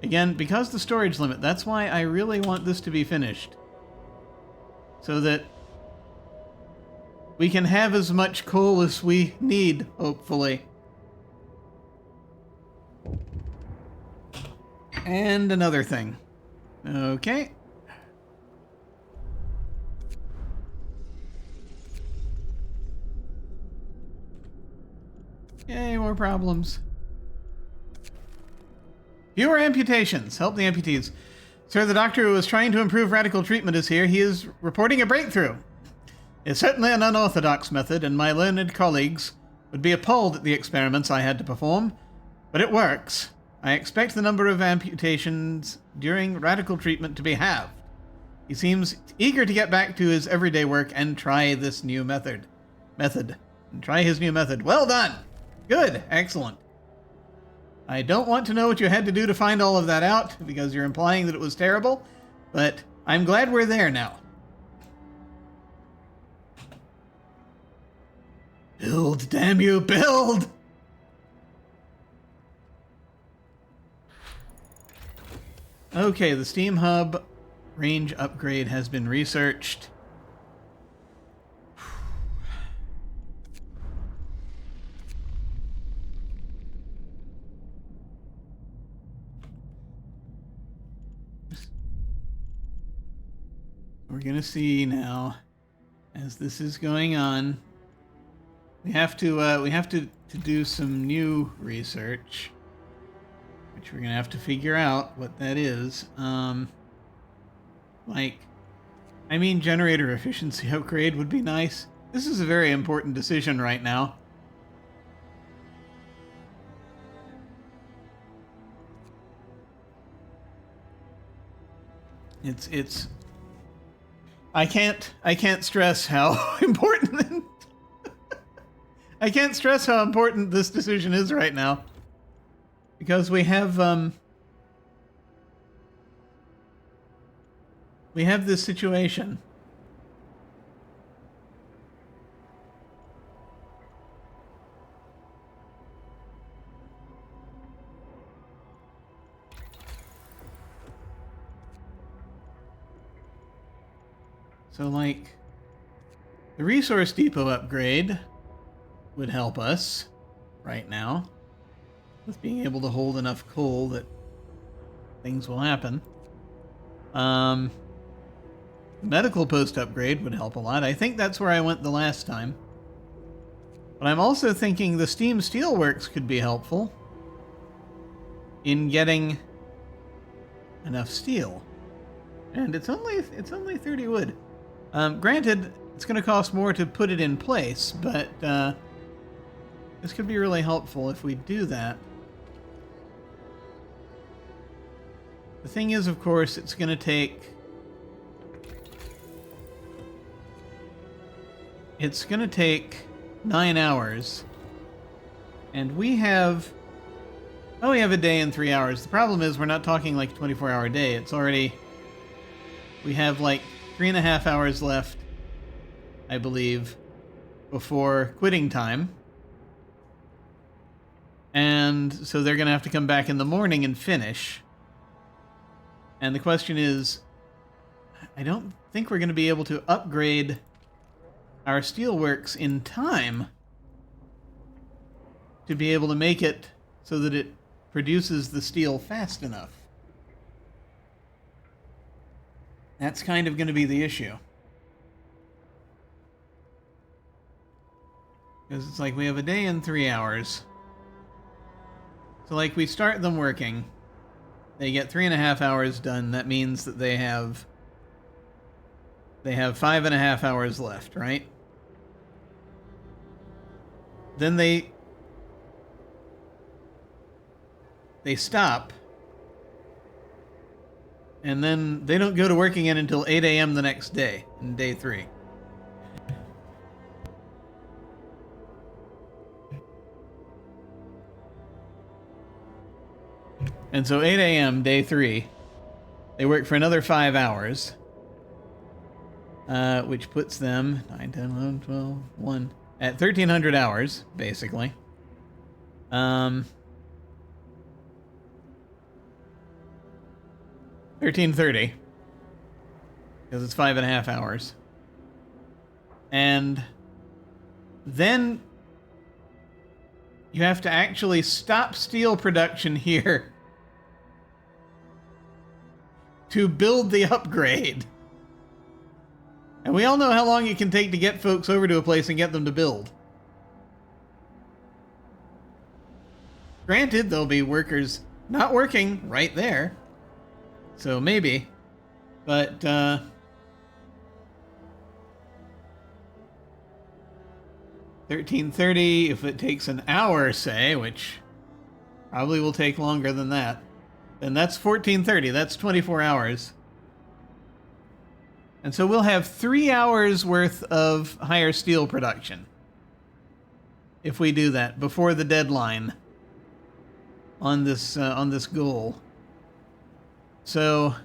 again, because the storage limit, that's why I really want this to be finished. So that we can have as much coal as we need, hopefully. And another thing. Okay. Yay, more problems. Fewer amputations. Help the amputees. Sir, the doctor who was trying to improve radical treatment is here. He is reporting a breakthrough. It's certainly an unorthodox method, and my learned colleagues would be appalled at the experiments I had to perform, but it works. I expect the number of amputations during radical treatment to be halved. He seems eager to get back to his everyday work and try this new method. Try his new method. Well done! Good. Excellent. I don't want to know what you had to do to find all of that out, because you're implying that it was terrible, but I'm glad we're there now. Build, damn you, build! Okay, the Steam Hub range upgrade has been researched. We're gonna see now, as this is going on, we have to do some new research, which we're gonna have to figure out what that is. Generator efficiency upgrade would be nice. This is a very important decision right now. It's I can't stress how important I can't stress how important this decision is right now. Because we have this situation. So, like, the resource depot upgrade would help us right now with being able to hold enough coal that things will happen. The medical post upgrade would help a lot. I think that's where I went the last time. But I'm also thinking the Steam Steelworks could be helpful in getting enough steel. And it's only 30 wood. Granted, it's going to cost more to put it in place, but this could be really helpful if we do that. The thing is, of course, it's going to take... It's going to take 9 hours. And we have... Oh, we have a day and 3 hours. The problem is we're not talking like a 24-hour day. It's already... We have like 3.5 hours left, I believe, before quitting time. And so they're going to have to come back in the morning and finish. And the question is, I don't think we're going to be able to upgrade our steelworks in time to be able to make it so that it produces the steel fast enough. That's kind of going to be the issue. Because it's like we have a day and 3 hours. So like we start them working. They get 3.5 hours done. That means that they have 5.5 hours left, right? Then they stop. And then they don't go to work again until 8 a.m. the next day, in day 3. And so 8 a.m., day 3, they work for another 5 hours, which puts them 9, 10, 11, 12, 1, at 1,300 hours, basically. 1330, because it's 5.5 hours. And then you have to actually stop steel production here to build the upgrade. And we all know how long it can take to get folks over to a place and get them to build. Granted, there'll be workers not working right there. So maybe. But, 1330, if it takes an hour, say, which probably will take longer than that, then that's 1430. That's 24 hours. And so we'll have 3 hours worth of higher steel production if we do that before the deadline on this goal. So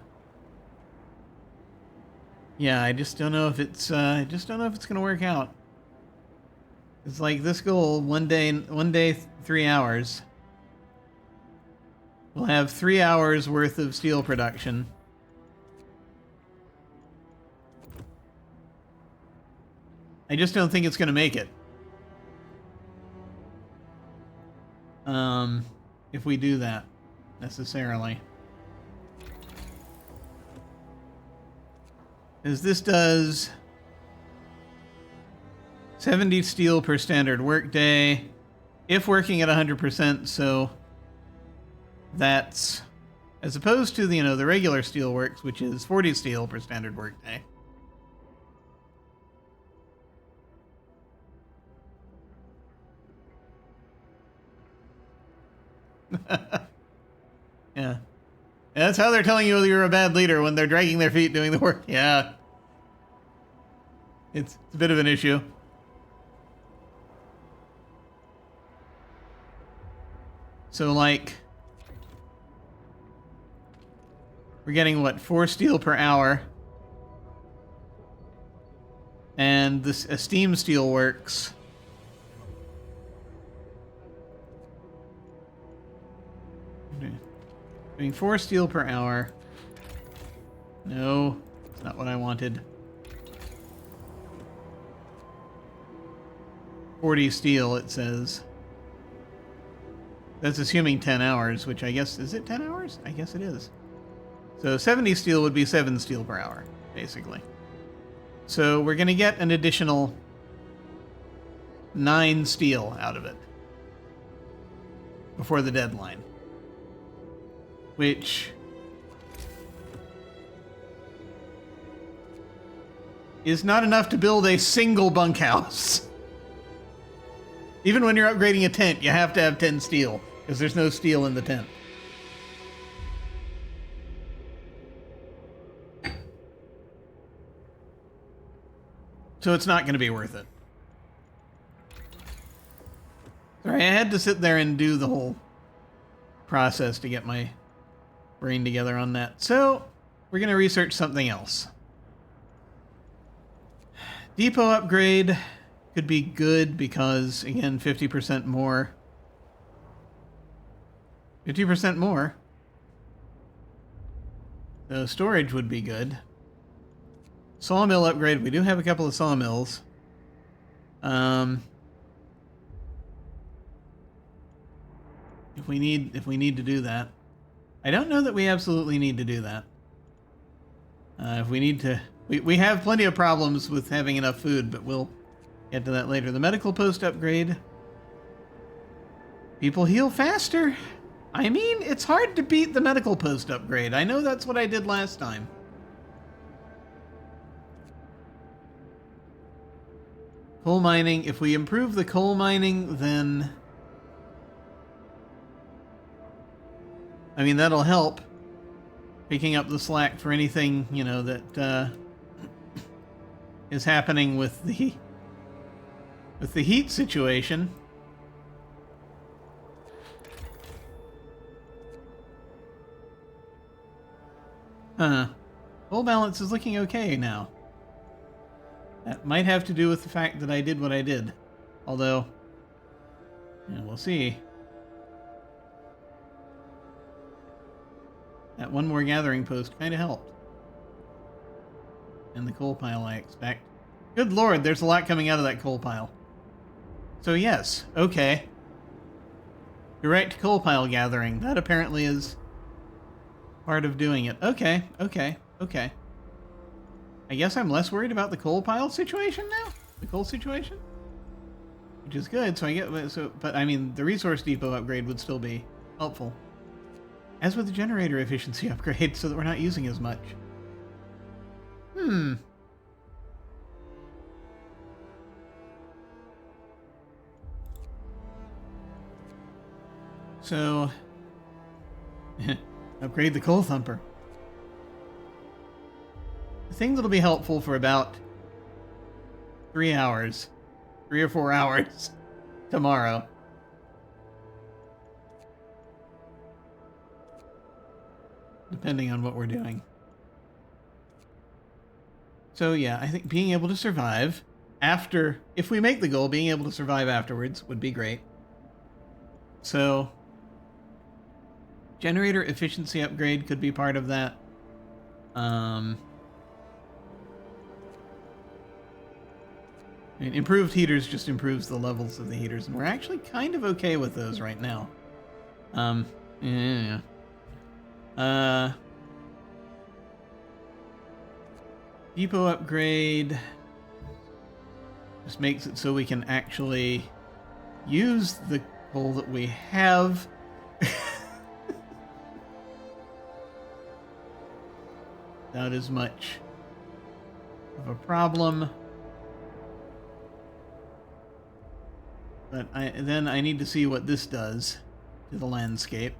yeah, I just don't know if it's going to work out. It's like this goal, one day 3 hours. We'll have 3 hours worth of steel production. I just don't think it's going to make it. If we do that, necessarily. As this does 70 steel per standard workday, if working at 100%, so that's, as opposed to the regular steel works, which is 40 steel per standard workday. Yeah. That's how they're telling you you're a bad leader, when they're dragging their feet doing the work. Yeah. It's a bit of an issue. So, like, we're getting, what, 4 steel per hour. And this steam steel works. Doing 4 steel per hour. No, that's not what I wanted. 40 steel, it says. That's assuming 10 hours, which I guess, is it 10 hours? I guess it is. So 70 steel would be 7 steel per hour, basically. So we're going to get an additional 9 steel out of it before the deadline. Which is not enough to build a single bunkhouse. Even when you're upgrading a tent, you have to have 10 steel, because there's no steel in the tent. So it's not going to be worth it. Sorry, I had to sit there and do the whole process to get my brain together on that. So we're going to research something else. Depot upgrade could be good because, again, 50% more. 50% more. So storage would be good. Sawmill upgrade. We do have a couple of sawmills. If we need to do that. I don't know that we absolutely need to do that. If we need to... We have plenty of problems with having enough food, but we'll get to that later. The medical post upgrade. People heal faster. I mean, it's hard to beat the medical post upgrade. I know that's what I did last time. Coal mining. If we improve the coal mining, then... I mean, that'll help. Picking up the slack for anything, you know, that is happening with the heat situation. Coal balance is looking okay now. That might have to do with the fact that I did what I did. Although, yeah, we'll see. That one more gathering post kind of helped. And the coal pile, I expect. Good lord, there's a lot coming out of that coal pile. So yes, okay. Direct coal pile gathering. That apparently is part of doing it. Okay, okay, okay. I guess I'm less worried about the coal pile situation now? The coal situation? Which is good, so I get... So, but, I mean, the resource depot upgrade would still be helpful. As with the generator efficiency upgrade, so that we're not using as much. So... upgrade the coal thumper. The thing that'll be helpful for about 3 hours. 3 or 4 hours tomorrow. Depending on what we're doing. So yeah, I think being able to survive after, if we make the goal, being able to survive afterwards would be great. So, generator efficiency upgrade could be part of that. I mean, improved heaters just improves the levels of the heaters, and we're actually kind of okay with those right now. Yeah. Depot upgrade just makes it so we can actually use the coal that we have. Without as much of a problem. But then I need to see what this does to the landscape.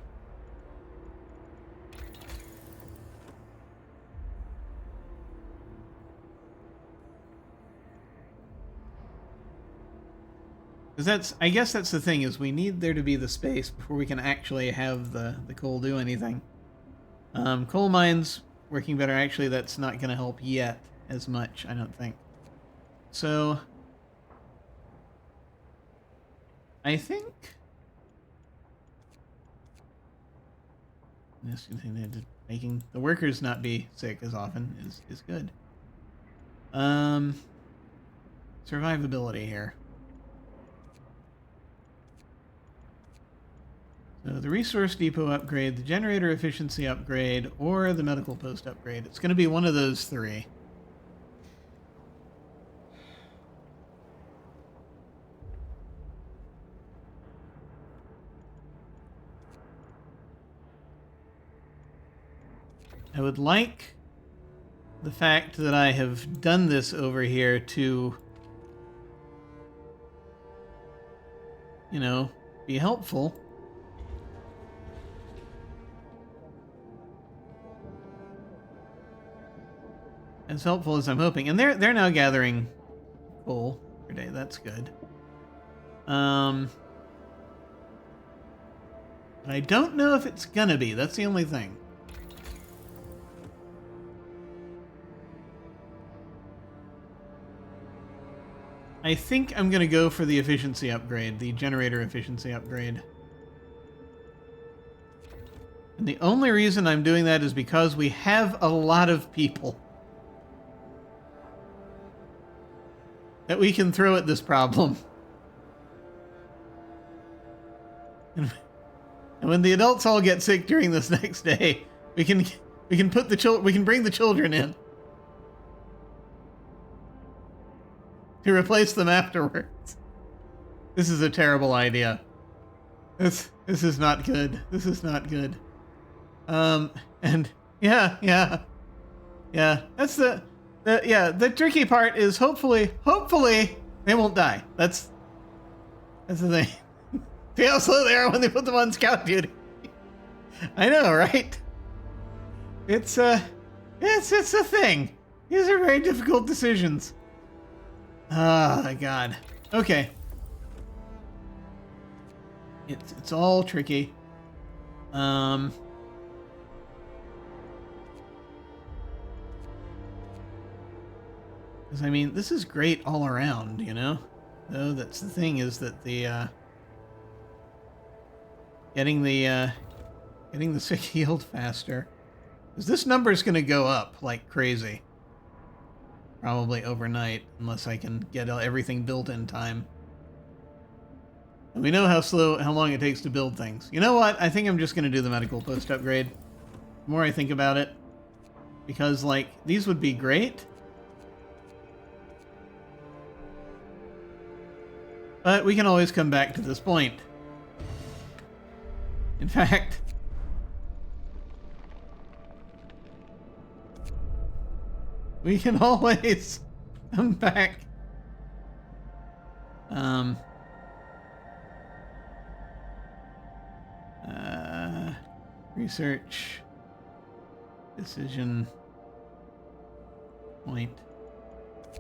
Because I guess that's the thing, is we need there to be the space before we can actually have the coal do anything. Coal mines working better. Actually, that's not going to help yet as much, I don't think. So, I think making the workers not be sick as often is good. Survivability here. So the resource depot upgrade, the generator efficiency upgrade, or the medical post upgrade. It's going to be one of those three. I would like the fact that I have done this over here to, you know, be helpful. As helpful as I'm hoping. And they're now gathering coal per day. That's good. But I don't know if it's gonna be. That's the only thing. I think I'm gonna go for the efficiency upgrade, the generator efficiency upgrade. And the only reason I'm doing that is because we have a lot of people that we can throw at this problem. And when the adults all get sick during this next day, we can put we can bring the children in to replace them afterwards. This is a terrible idea. This is not good. This is not good. And yeah. That's the tricky part is hopefully they won't die. That's the thing. See how slow they are when they put them on scout duty. I know, right? It's a thing. These are very difficult decisions. Oh God. Okay. It's all tricky. Because I mean, this is great all around, you know? Though that's the thing is that the getting the sick healed faster. Because this number is going to go up like crazy. Probably overnight, unless I can get everything built in time. And we know how long it takes to build things. You know what? I think I'm just going to do the medical post upgrade. The more I think about it. Because, like, these would be great. But we can always come back to this point. In fact, we can always come back. Research. Decision. Point.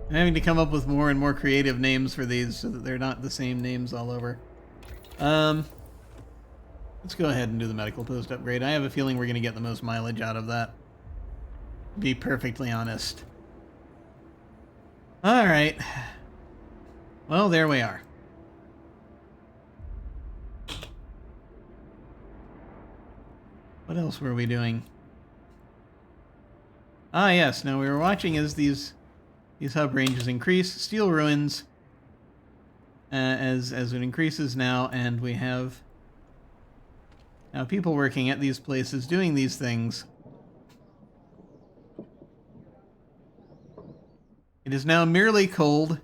I'm having to come up with more and more creative names for these so that they're not the same names all over. Let's go ahead and do the medical post upgrade. I have a feeling we're going to get the most mileage out of that. To be perfectly honest. Alright. Well, there we are. What else were we doing? Ah, yes. Now we were watching as these hub ranges increase. Steel ruins as it increases now, and we have now people working at these places doing these things. It is now merely cold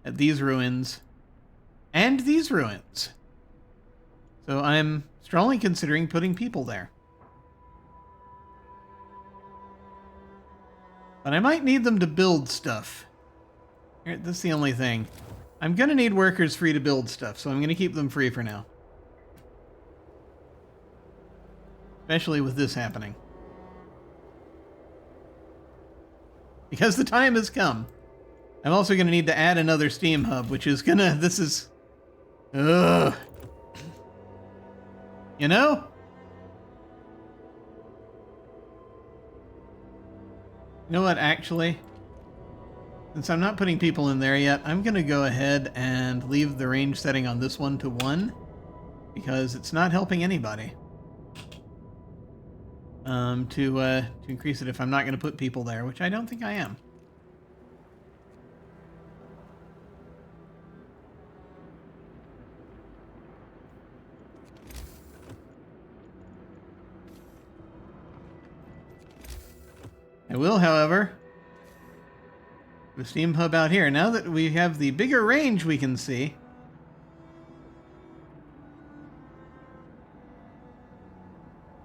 at these ruins and these ruins. So I'm strongly considering putting people there. But I might need them to build stuff. Here, that's the only thing. I'm going to need workers free to build stuff, so I'm going to keep them free for now. Especially with this happening. Because the time has come. I'm also going to need to add another steam hub, which is going to... This is... Ugh. You know? You know what, actually? Since I'm not putting people in there yet, I'm going to go ahead and leave the range setting on this one to 1. Because it's not helping anybody. To increase it if I'm not going to put people there, which I don't think I am. I will, however, the steam hub out here. Now that we have the bigger range we can see.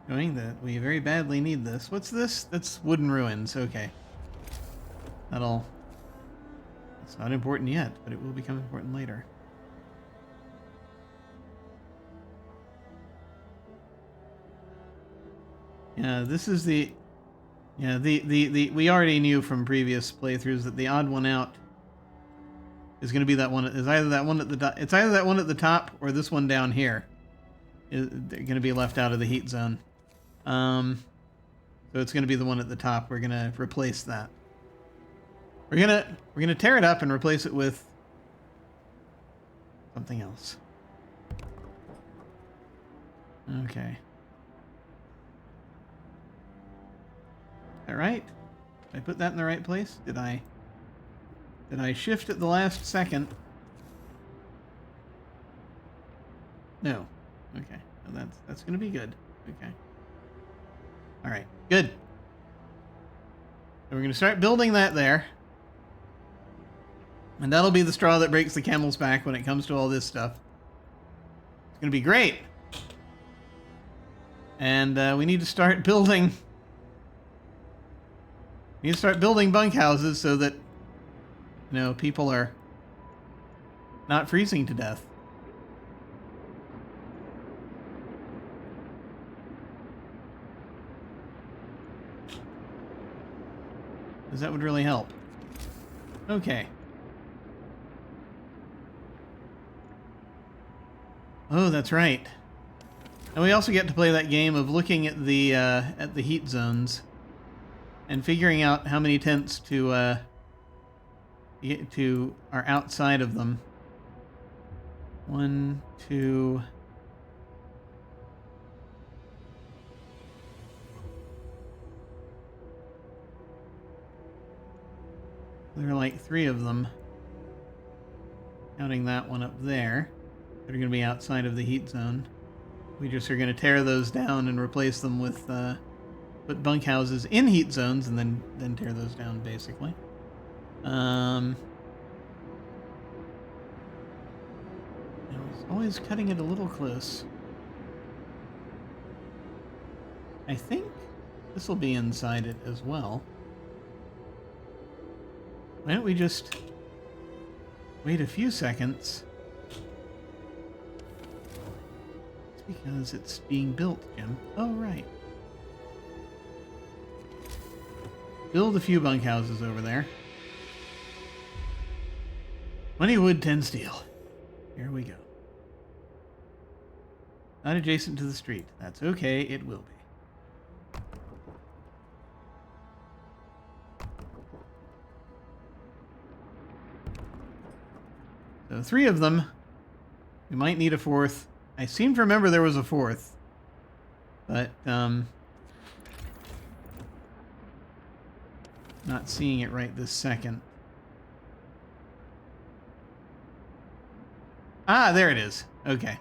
Showing that we very badly need this. What's this? That's wooden ruins. Okay. It's not important yet, but it will become important later. Yeah, this is the we already knew from previous playthroughs that the odd one out is going to be that one. Is either that one at the top. It's either that one at the top or this one down here. They're going to be left out of the heat zone. So it's going to be the one at the top. We're going to replace that. We're gonna tear it up and replace it with something else. Okay. Is that right? Did I put that in the right place? Did I shift at the last second? No. Okay. Well, that's gonna be good. Okay. All right. Good. So we're gonna start building that there. And that'll be the straw that breaks the camel's back when it comes to all this stuff. It's going to be great. And we need to start building... We need to start building bunkhouses so that, people are not freezing to death. Because that would really help. Okay. Oh, that's right. And we also get to play that game of looking at the heat zones and figuring out how many tents to are outside of them. 1, 2. There are like 3 of them. Counting that one up there. That are going to be outside of the heat zone. We just are going to tear those down and replace them with put bunkhouses in heat zones and then tear those down basically. I was always cutting it a little close. I think this will be inside it as well. Why don't we just wait a few seconds? Because it's being built, Jim. Oh, right. Build a few bunkhouses over there. 20 wood, 10 steel. Here we go. Not adjacent to the street. That's okay, it will be. So 3 of them. We might need a 4th. I seem to remember there was a 4th, but not seeing it right this second. Ah, there it is. Okay.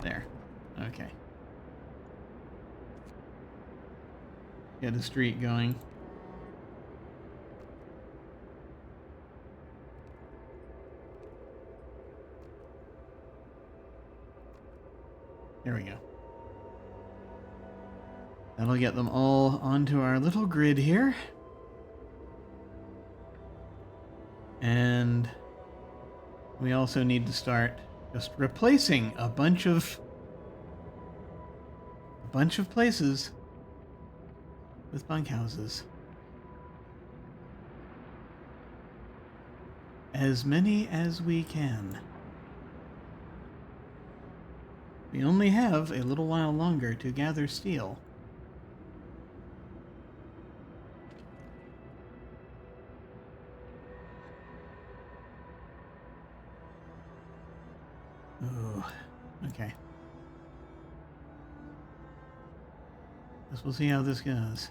There. Okay. Get a street going. There we go. That'll get them all onto our little grid here. And we also need to start just replacing a bunch of places with bunkhouses. As many as we can. We only have a little while longer to gather steel. Ooh, okay. Guess we'll see how this goes.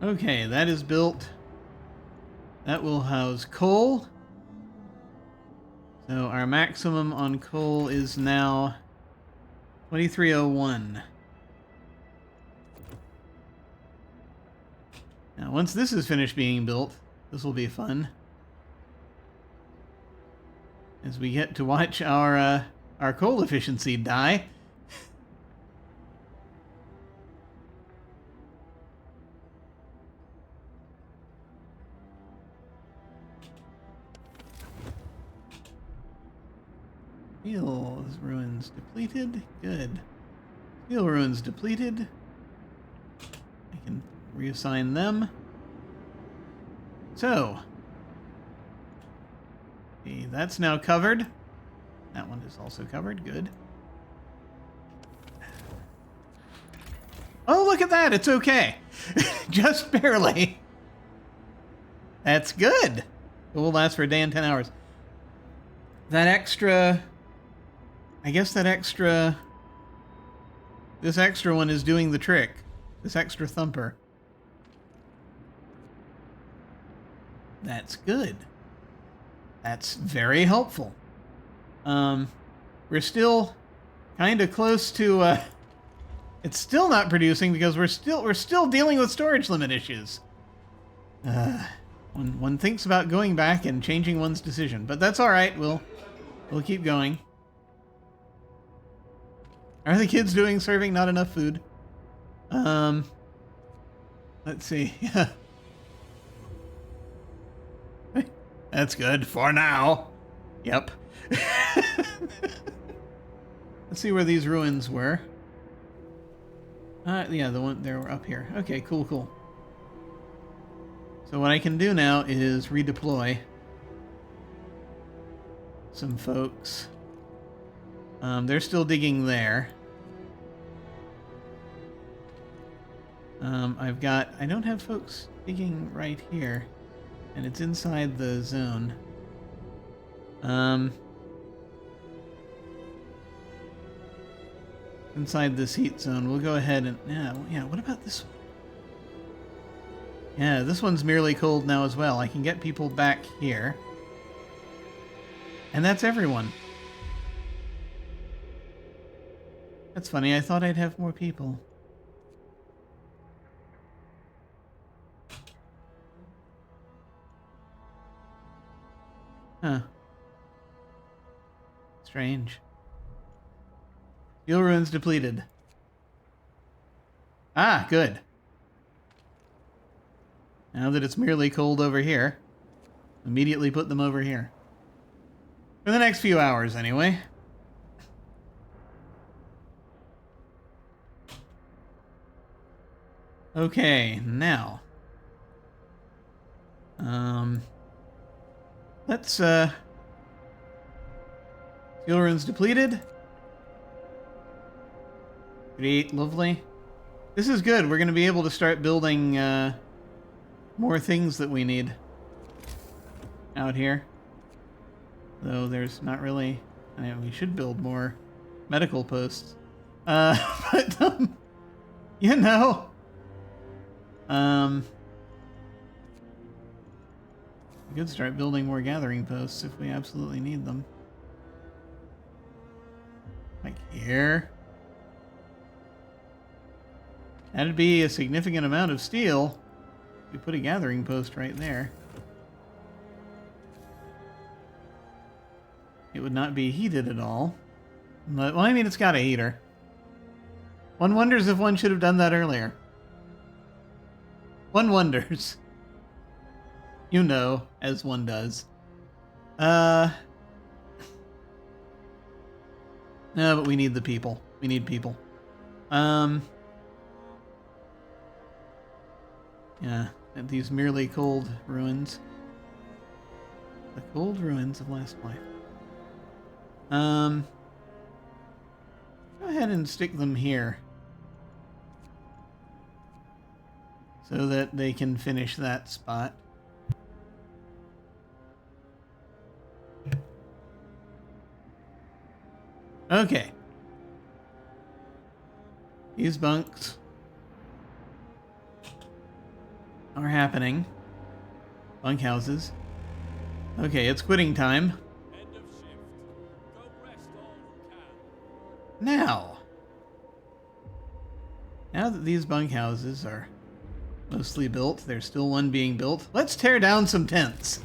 Okay, that is built. That will house coal. So our maximum on coal is now 2301. Now, once this is finished being built, this will be fun. As we get to watch our coal efficiency die. Steel ruins depleted. Good. Steel ruins depleted. I can reassign them. So. See, that's now covered. That one is also covered. Good. Oh, look at that. It's okay. Just barely. That's good. It will last for a day and 10 hours. That extra... I guess that extra... This extra one is doing the trick. This extra thumper. That's good. That's very helpful. We're still kind of close to... it's still not producing because we're still dealing with storage limit issues. One thinks about going back and changing one's decision, but that's all right. We'll keep going. Are the kids doing serving not enough food? Let's see. That's good for now. Yep. Let's see where these ruins were. Yeah, the one they were up here. Okay, cool. So what I can do now is redeploy some folks. They're still digging there. I don't have folks digging right here, and it's inside the zone. Inside this heat zone, we'll go ahead and yeah. What about this one? Yeah, this one's merely cold now as well. I can get people back here, and that's everyone. That's funny. I thought I'd have more people. Huh. Strange. Steel ruins depleted. Ah, good. Now that it's merely cold over here, immediately put them over here. For the next few hours, anyway. Okay, now. Let's, steel ruins depleted. Create, lovely. This is good. We're going to be able to start building, more things that we need out here. Though there's not really... I mean, we should build more medical posts. But, you know... we could start building more gathering posts if we absolutely need them. Like here. That'd be a significant amount of steel. We put a gathering post right there. It would not be heated at all. But, well, I mean, it's got a heater. One wonders if one should have done that earlier. One wonders. You know, as one does. No, but we need the people. We need people. Yeah, these merely cold ruins. The cold ruins of last life. Go ahead and stick them here. So that they can finish that spot. Okay. These bunks are happening. Bunkhouses. Okay, it's quitting time. End of shift. Go rest all who can. Now, Now that these bunkhouses are mostly built, there's still one being built. Let's tear down some tents.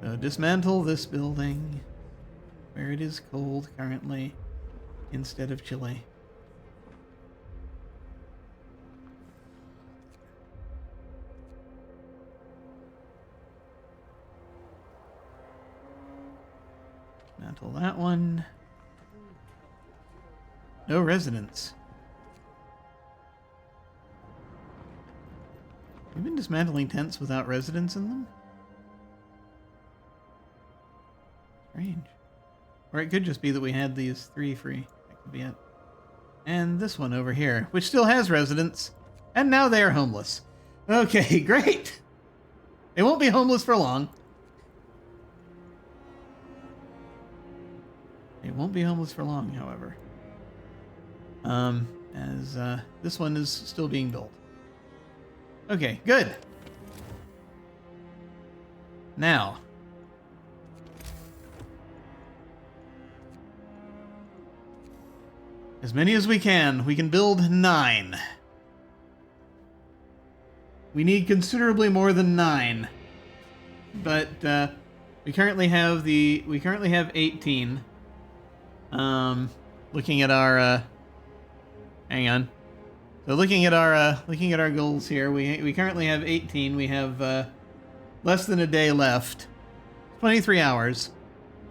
So dismantle this building where it is cold currently instead of chilly. Dismantle that one. No residents. We've been dismantling tents without residents in them? Strange. Or it could just be that we had these 3 free. That could be it. And this one over here, which still has residents. And now they are homeless. Okay, great! They won't be homeless for long. They won't be homeless for long, however. As this one is still being built. Okay, good. Now. As many as we can. We can build 9. We need considerably more than 9. But we currently have 18. Looking at our hang on. So looking at our goals here, we currently have 18. We have less than a day left. 23 hours.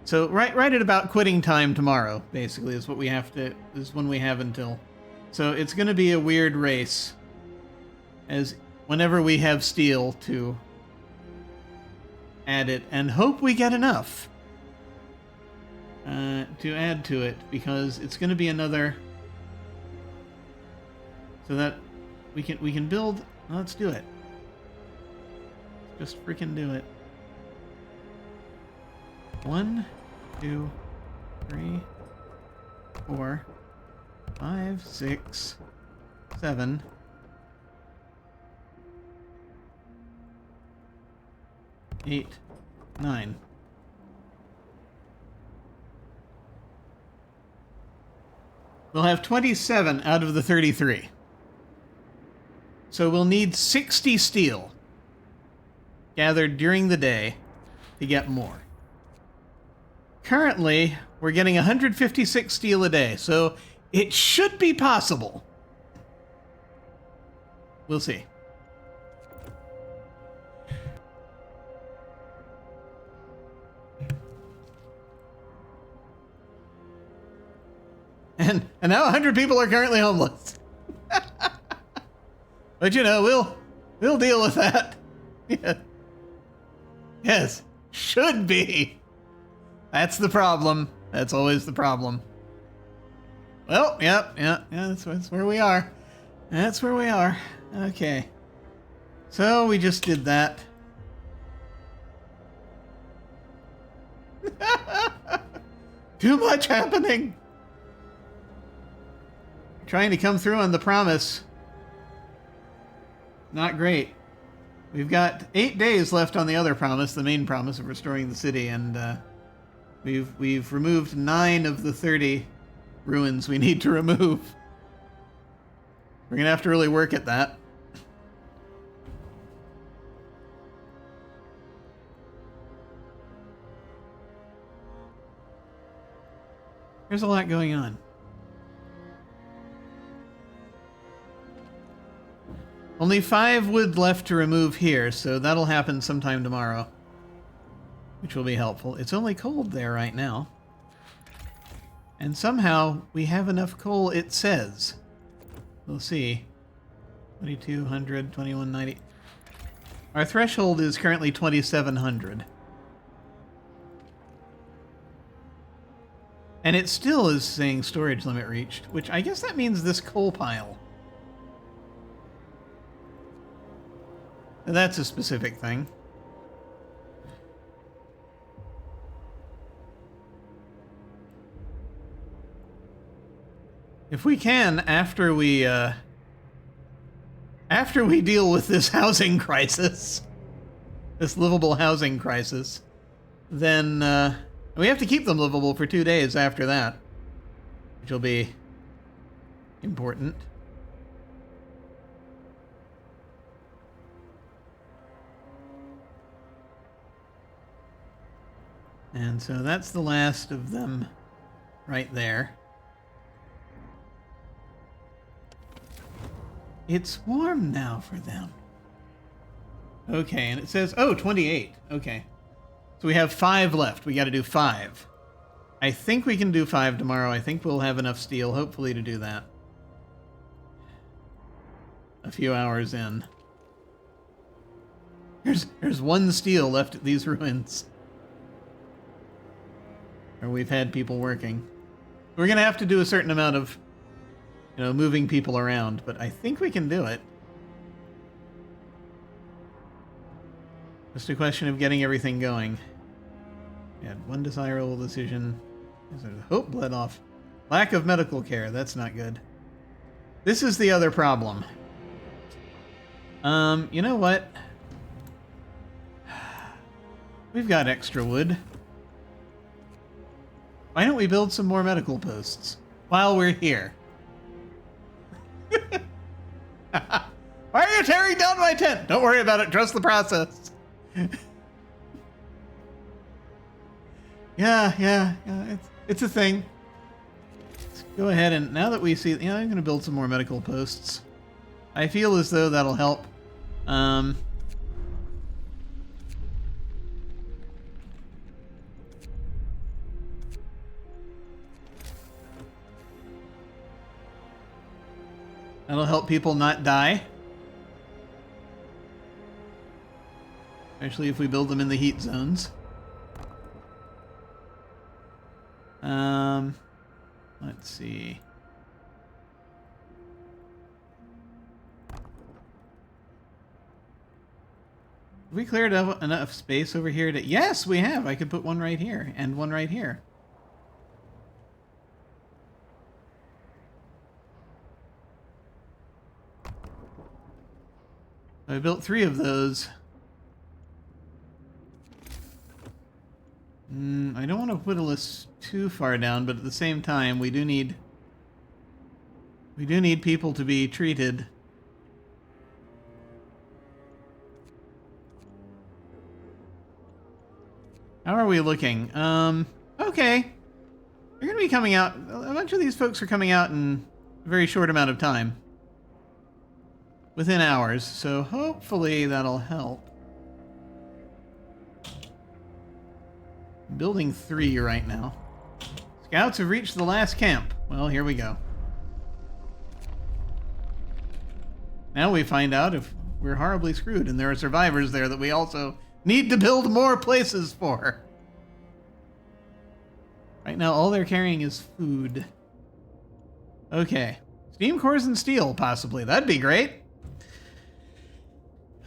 So right at about quitting time tomorrow, basically, is what we have to is when we have until. So it's going to be a weird race. As whenever we have steel to add it, and hope we get enough to add to it, because it's going to be another. So that we can build. Let's do it. Just freaking do it. 1, 2, 3, 4, 5, 6, 7, 8, 9. We'll have 27 out of the 33. So we'll need 60 steel gathered during the day to get more. Currently, we're getting 156 steel a day, so it should be possible. We'll see. And now 100 people are currently homeless. But you know, we'll deal with that. Yeah. Yes, should be. That's the problem. That's always the problem. Well, yeah, that's where we are. That's where we are. Okay. So we just did that. Too much happening. Trying to come through on the promise. Not great. We've got 8 days left on the other promise, the main promise of restoring the city, and we've removed 9 of the 30 ruins we need to remove. We're gonna have to really work at that. There's a lot going on. Only 5 wood left to remove here, so that'll happen sometime tomorrow, which will be helpful. It's only cold there right now. And somehow we have enough coal, it says. We'll see. 2200, 2190. Our threshold is currently 2700. And it still is saying storage limit reached, which I guess that means this coal pile. That's a specific thing. If we can, after we deal with this housing crisis, this livable housing crisis, then we have to keep them livable for 2 days after that. which will be important. And so that's the last of them right there. It's warm now for them. Okay, and it says, oh, 28. Okay. So we have 5 left. We got to do 5. I think we can do 5 tomorrow. I think we'll have enough steel, hopefully, to do that. A few hours in. There's 1 steel left at these ruins. Or we've had people working. We're going to have to do a certain amount of, moving people around, but I think we can do it. Just a question of getting everything going. We had 1 desirable decision. Hope bled off. Lack of medical care. That's not good. This is the other problem. You know what? We've got extra wood. Why don't we build some more medical posts while we're here? Why are you tearing down my tent? Don't worry about it. Trust the process. Yeah. It's a thing. Let's go ahead and now that we see, I'm going to build some more medical posts. I feel as though that'll help. That'll help people not die. Especially if we build them in the heat zones. Let's see. Have we cleared enough space over here to... Yes, we have! I could put 1 right here and 1 right here. I built 3 of those. I don't want to put a list too far down, but at the same time, we do need people to be treated. How are we looking? Okay. They're going to be coming out. A bunch of these folks are coming out in a very short amount of time. Within hours, so hopefully that'll help. I'm building 3 right now. Scouts have reached the last camp. Well, here we go. Now we find out if we're horribly screwed, and there are survivors there that we also need to build more places for. Right now, all they're carrying is food. Okay. Steam cores and steel, possibly. That'd be great.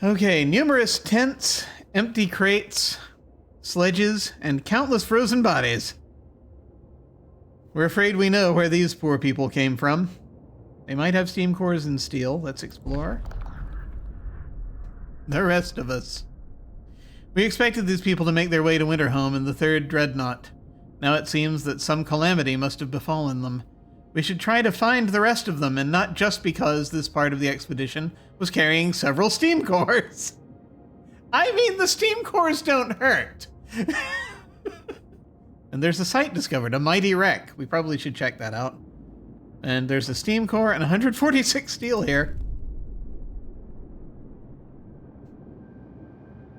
Okay, numerous tents, empty crates, sledges, and countless frozen bodies. We're afraid we know where these poor people came from. They might have steam cores and steel. Let's explore. The rest of us. We expected these people to make their way to Winterhome in the 3rd Dreadnought. Now it seems that some calamity must have befallen them. We should try to find the rest of them, and not just because this part of the expedition was carrying several steam cores. I mean, the steam cores don't hurt. And there's a site discovered, a mighty wreck. We probably should check that out. And there's a steam core and 146 steel here.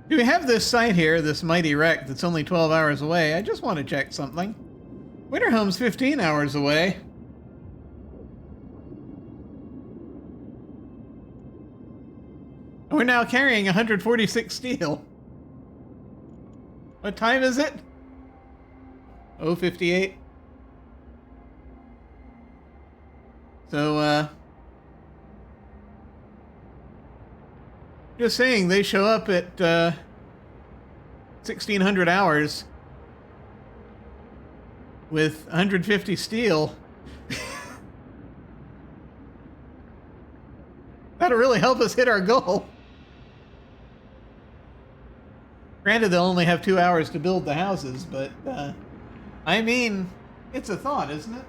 Do we have this site here, this mighty wreck that's only 12 hours away? I just want to check something. Winterhome's 15 hours away. We're now carrying 146 steel. What time is it? 0:58. So, just saying, they show up at 1600 hours with 150 steel. That'll really help us hit our goal. Granted, they'll only have 2 hours to build the houses, but, I mean, it's a thought, isn't it?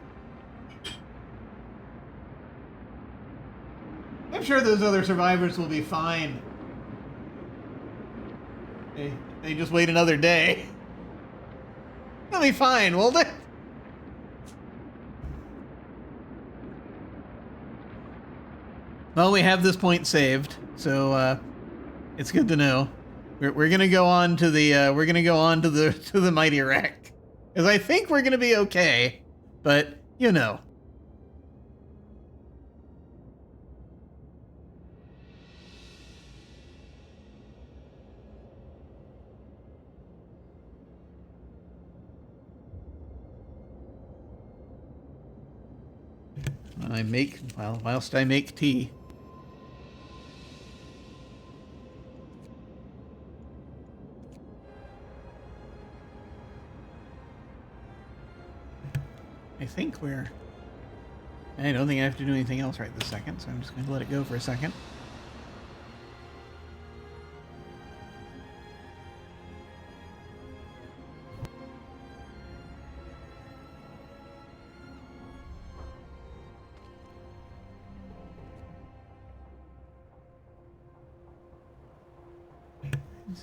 I'm sure those other survivors will be fine. They just wait another day. They'll be fine, won't they? Well, we have this point saved, so it's good to know. We're gonna go on to the to the mighty wreck, because I think we're gonna be okay, but you know. Whilst I make tea. I don't think I have to do anything else right this second, so I'm just going to let it go for a second.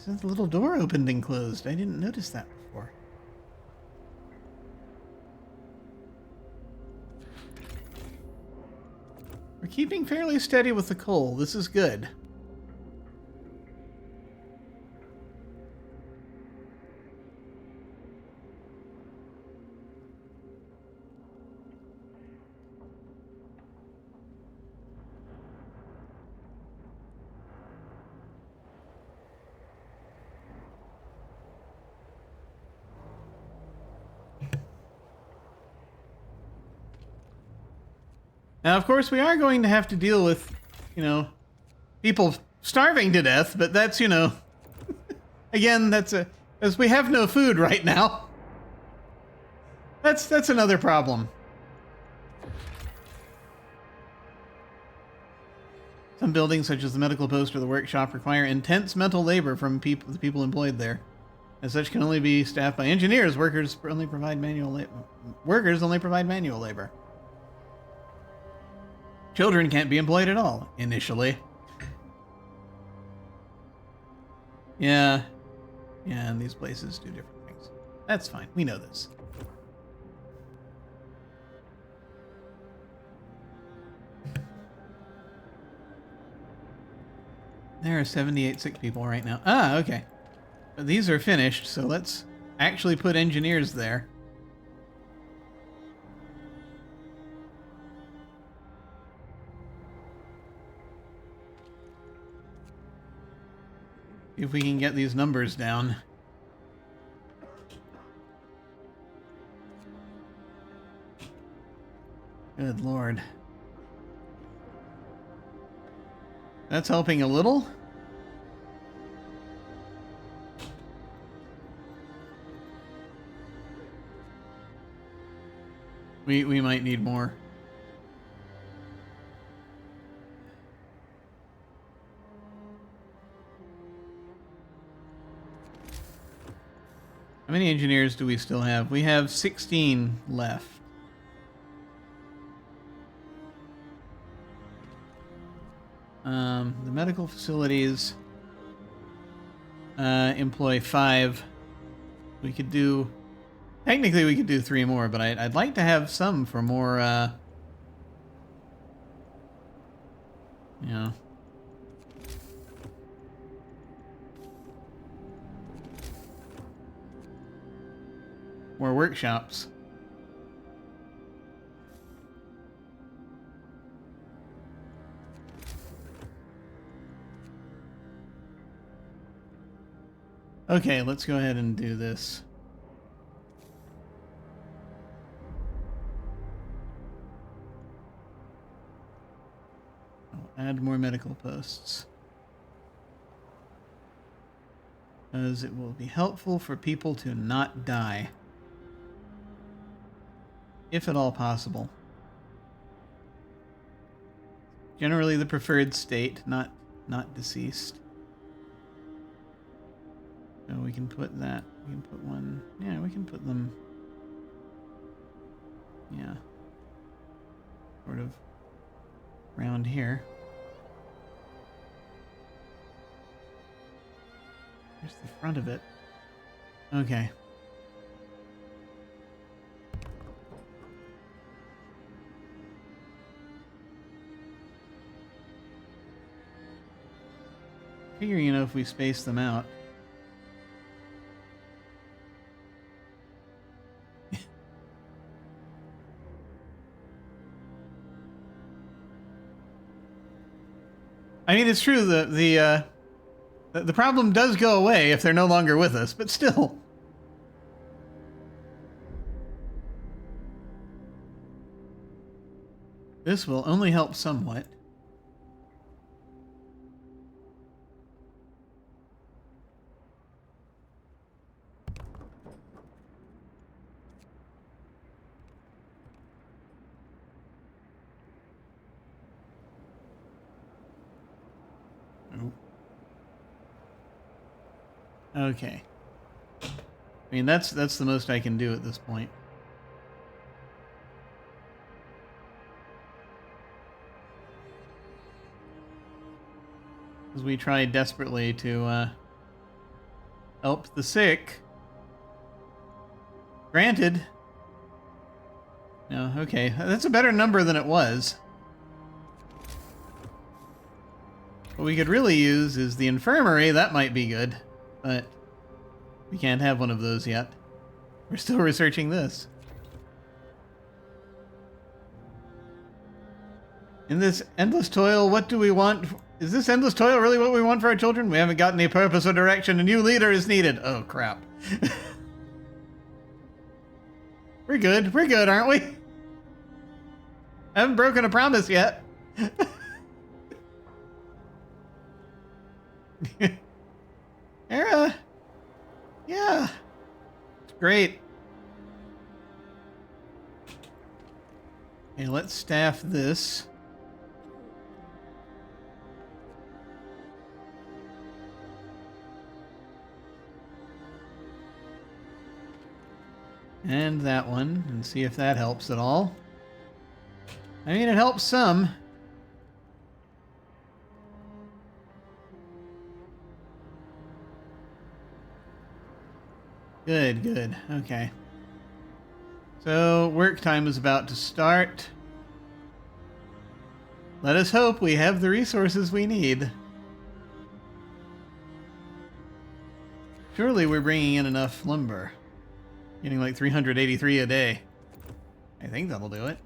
The little door opened and closed. I didn't notice that before. We're keeping fairly steady with the coal. This is good. Now, of course, we are going to have to deal with, people starving to death, but that's, again, as we have no food right now. That's another problem. Some buildings, such as the medical post or the workshop, require intense mental labor from the people employed there. As such, can only be staffed by engineers. Workers only provide manual labor. Children can't be employed at all, initially. Yeah, and these places do different things. That's fine. We know this. There are 78 sick people right now. Ah, okay. But these are finished, so let's actually put engineers there. If we can get these numbers down. Good Lord. That's helping a little. We might need more. How many engineers do we still have? We have 16 left. The medical facilities employ 5. We could do... Technically, we could do 3 more, but I'd like to have some for more, more workshops. Okay, let's go ahead and do this. I'll add more medical posts, because it will be helpful for people to not die, if at all possible. Generally the preferred state, not deceased. So we can put that, we can put one, yeah, we can put them, yeah, sort of around here. Here's the front of it. Okay. Figuring, if we space them out. I mean, it's true that the problem does go away if they're no longer with us, but still. This will only help somewhat. Okay. I mean, that's the most I can do at this point. As we try desperately to help the sick. Granted. No, okay. That's a better number than it was. What we could really use is the infirmary. That might be good. But we can't have one of those yet. We're still researching this. In this endless toil, what do we want? Is this endless toil really what we want for our children? We haven't got any purpose or direction. A new leader is needed. Oh, crap. We're good. We're good, aren't we? I haven't broken a promise yet. Era. Yeah. It's great. Okay, let's staff this. And that one, and see if that helps at all. I mean, it helps some. Good, good. Okay. So, work time is about to start. Let us hope we have the resources we need. Surely we're bringing in enough lumber. Getting like 383 a day. I think that'll do it.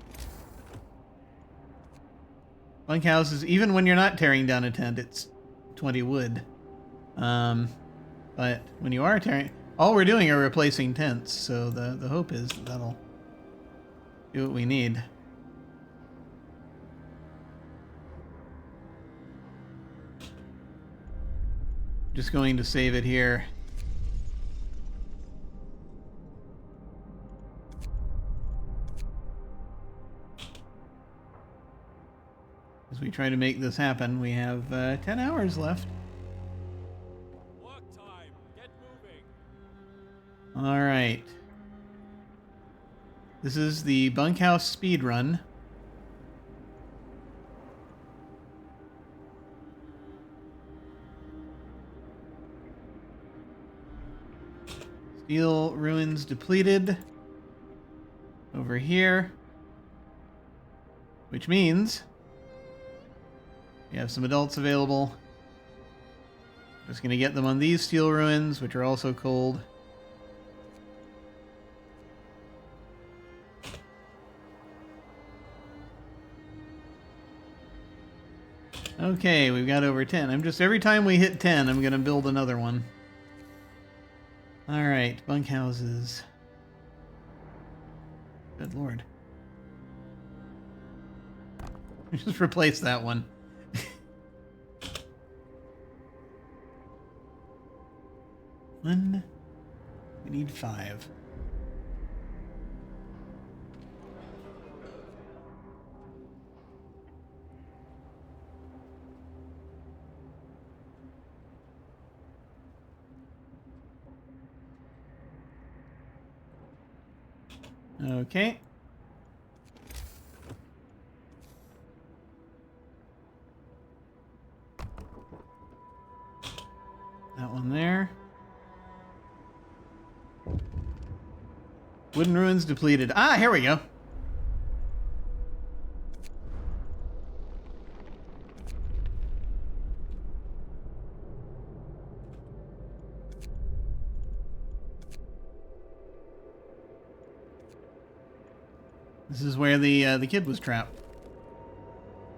Bunkhouses, even when you're not tearing down a tent, it's 20 wood. But when you are tearing... All we're doing are replacing tents, so the hope is that that'll do what we need. Just going to save it here. As we try to make this happen, we have 10 hours left. Work time. Get moving. All right. This is the bunkhouse speed run. Steel ruins depleted. Over here. Which means we have some adults available. Just going to get them on these steel ruins, which are also cold. Okay, we've got over 10. Every time we hit 10, I'm going to build another one. Alright, bunkhouses. Good lord. Just replace that one. One. We need 5. Okay. That one there. Wooden ruins depleted. Ah, here we go. This is where the kid was trapped.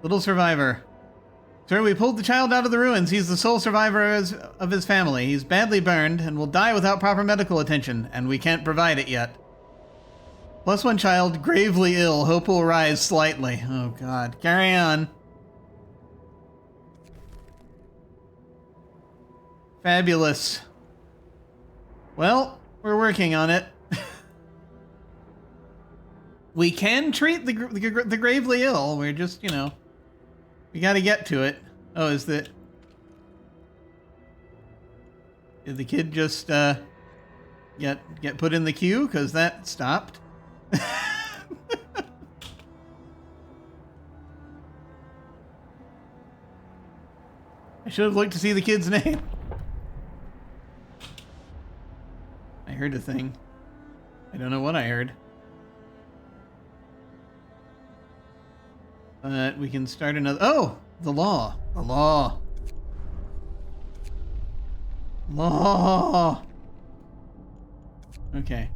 Little survivor. Sir, we pulled the child out of the ruins. He's the sole survivor of his family. He's badly burned and will die without proper medical attention, and we can't provide it yet. +1 child, gravely ill. Hope will rise slightly. Oh, God. Carry on. Fabulous. Well, we're working on it. We can treat the gravely ill. We're just, you know, we got to get to it. Oh, did the kid just get put in the queue? Because that stopped. I should have looked to see the kid's name. I heard a thing. I don't know what I heard. But we can start another... Oh! The law. The law. Law! Okay.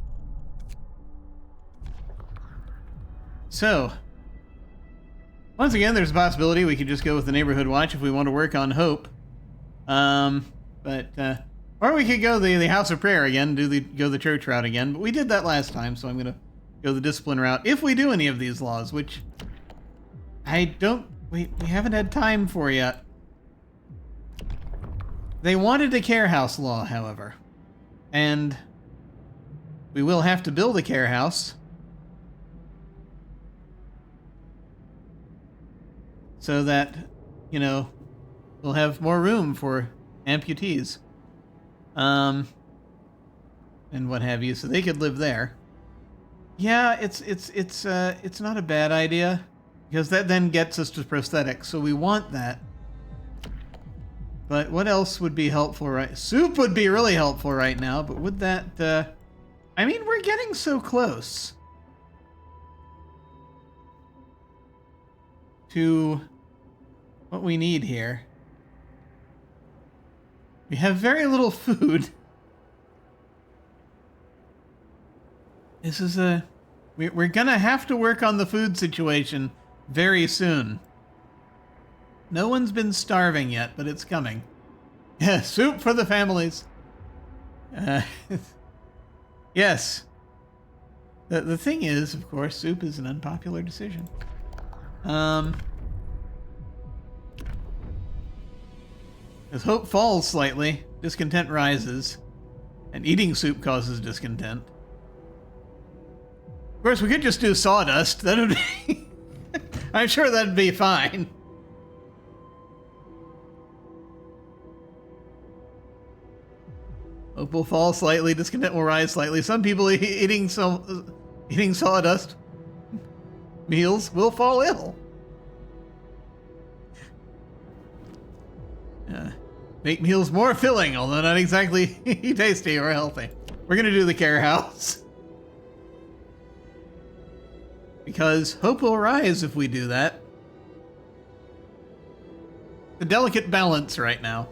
So, once again, there's a possibility we could just go with the neighborhood watch if we want to work on hope. Or we could go the House of Prayer again, go the church route again. But we did that last time, so I'm going to go the discipline route if we do any of these laws, which we haven't had time for yet. They wanted a care house law, however, and we will have to build a care house. So that, you know, we'll have more room for amputees. And what have you, so they could live there. Yeah, it's not a bad idea, because that then gets us to prosthetics, so we want that. But what else would be helpful, right? Soup would be really helpful right now, but would that, I mean, we're getting so close to what we need here. We have very little food. This is we're gonna have to work on the food situation very soon. No one's been starving yet, but it's coming. Yeah, soup for the families. Yes. The thing is, of course, soup is an unpopular decision. As hope falls slightly, discontent rises, and eating soup causes discontent. Of course, we could just do sawdust. That would be... I'm sure that'd be fine. Hope will fall slightly, discontent will rise slightly. Some people eating sawdust meals will fall ill. Make meals more filling, although not exactly tasty or healthy. We're gonna do the care house. Because hope will rise if we do that. The delicate balance right now.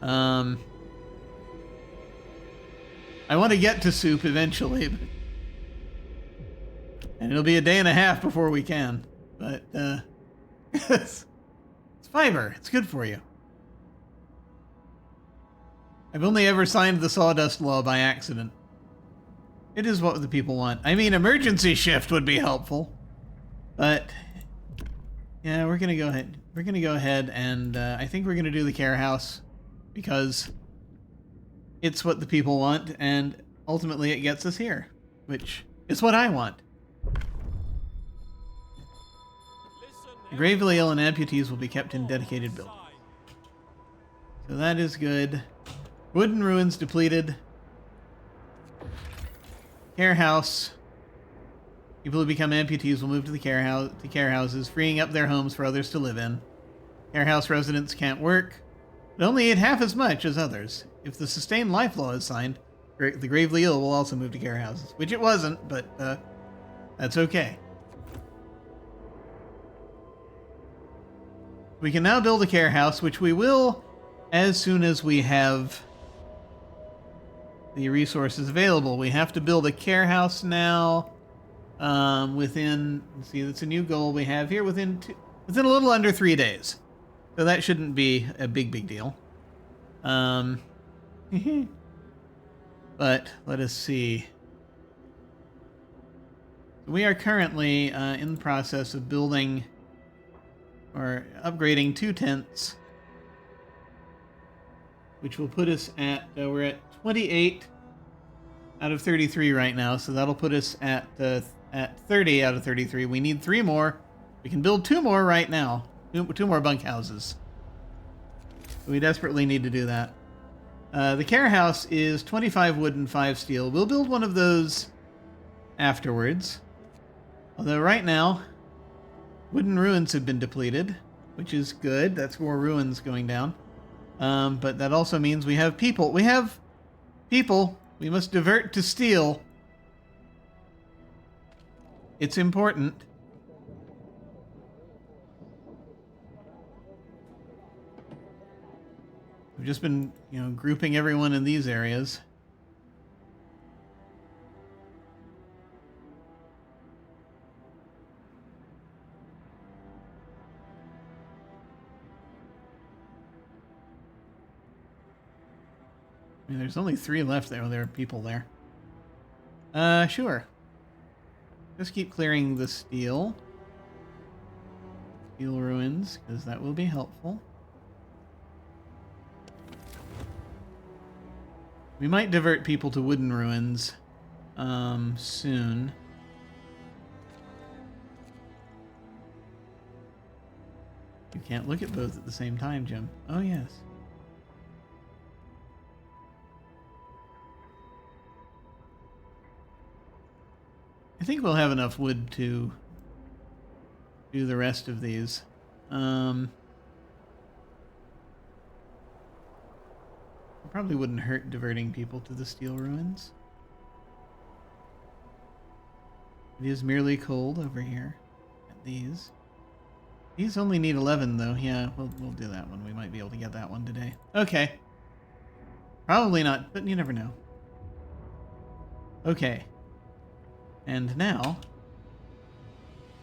I want to get to soup eventually, and it'll be a day and a half before we can. But it's fiber. It's good for you. I've only ever signed the sawdust law by accident. It is what the people want. I mean, emergency shift would be helpful, but yeah, we're gonna go ahead. We're gonna go ahead, and I think we're gonna do the care house because it's what the people want, and ultimately it gets us here, which is what I want. The gravely ill and amputees will be kept in dedicated buildings. So that is good. Wooden ruins depleted. Care house. People who become amputees will move to the care houses, freeing up their homes for others to live in. Care house residents can't work, but only eat half as much as others. If the sustained life law is signed, The gravely ill will also move to care houses, which it wasn't, but that's okay. We can now build a care house, which we will as soon as we have the resources available. We have to build a care house now within, let's see, that's a new goal we have here, within a little under 3 days. So that shouldn't be a big deal. But let us see. We are currently in the process of building or upgrading 2 tents, which will put us at, we're at 28 out of 33 right now, so that'll put us at 30 out of 33. We need 3 more. We can build 2 more right now. 2 more bunkhouses. We desperately need to do that. The care house is 25 wood and 5 steel. We'll build one of those afterwards. Although right now, wooden ruins have been depleted, which is good. That's more ruins going down. But that also means we have people. We have people. We must divert to steel. It's important. We've just been, grouping everyone in these areas. I mean, there's only 3 left there. There are people there. Sure. Just keep clearing the steel. Steel ruins, because that will be helpful. We might divert people to wooden ruins soon. You can't look at both at the same time, Jim. Oh, yes. I think we'll have enough wood to do the rest of these. It probably wouldn't hurt diverting people to the steel ruins. It is merely cold over here at these. These only need 11 though. Yeah, we'll do that one. We might be able to get that one today. Okay. Probably not, but you never know. Okay. And now,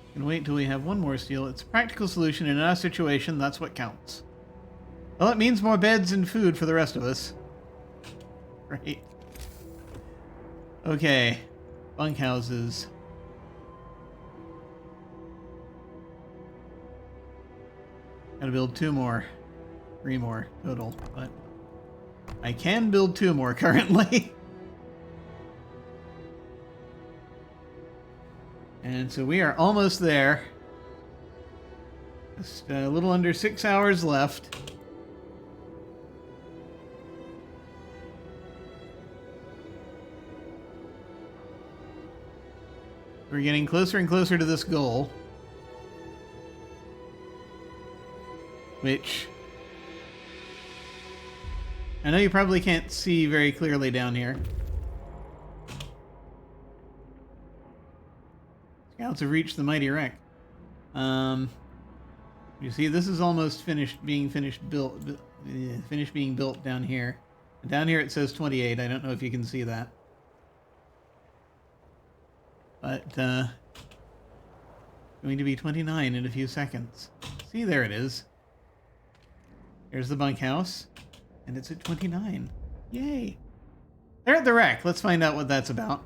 we can wait until we have 1 more steel. It's a practical solution in our situation. That's what counts. Well, it means more beds and food for the rest of us. Great. Okay. Bunkhouses. Gotta build 2 more. 3 more total, but I can build 2 more currently. And so we are almost there. Just a little under 6 hours left. We're getting closer and closer to this goal. Which I know you probably can't see very clearly down here. Scouts have reached the mighty wreck. You see, this is almost finished being built down here. And down here it says 28. I don't know if you can see that. But going to be 29 in a few seconds. See, there it is. There's the bunkhouse, and it's at 29. Yay! They're at the wreck. Let's find out what that's about.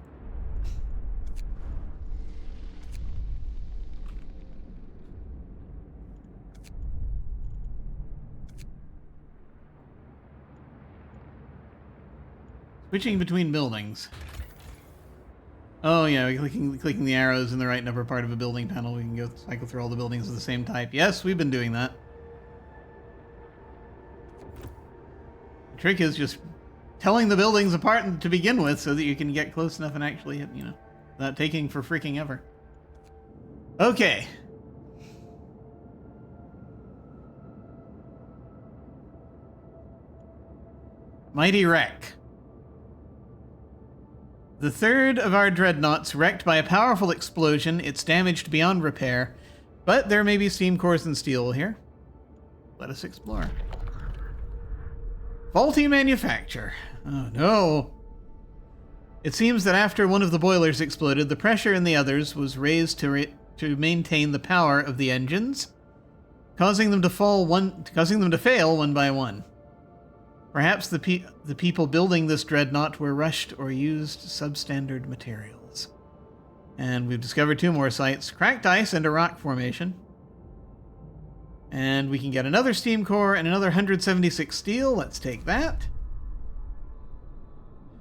Switching between buildings. Oh yeah, clicking the arrows in the right and upper part of a building panel, we can go cycle through all the buildings of the same type. Yes, we've been doing that. The trick is just telling the buildings apart to begin with so that you can get close enough and actually hit, without taking for freaking ever. Okay. Mighty wreck. The third of our dreadnoughts wrecked by a powerful explosion. It's damaged beyond repair, but there may be steam cores and steel here. Let us explore. Faulty manufacture. Oh no. It seems that after one of the boilers exploded, the pressure in the others was raised to maintain the power of the engines, causing them to fail one by one. Perhaps the people building this dreadnought were rushed or used substandard materials. And we've discovered 2 more sites, cracked ice and a rock formation. And we can get another steam core and another 176 steel. Let's take that.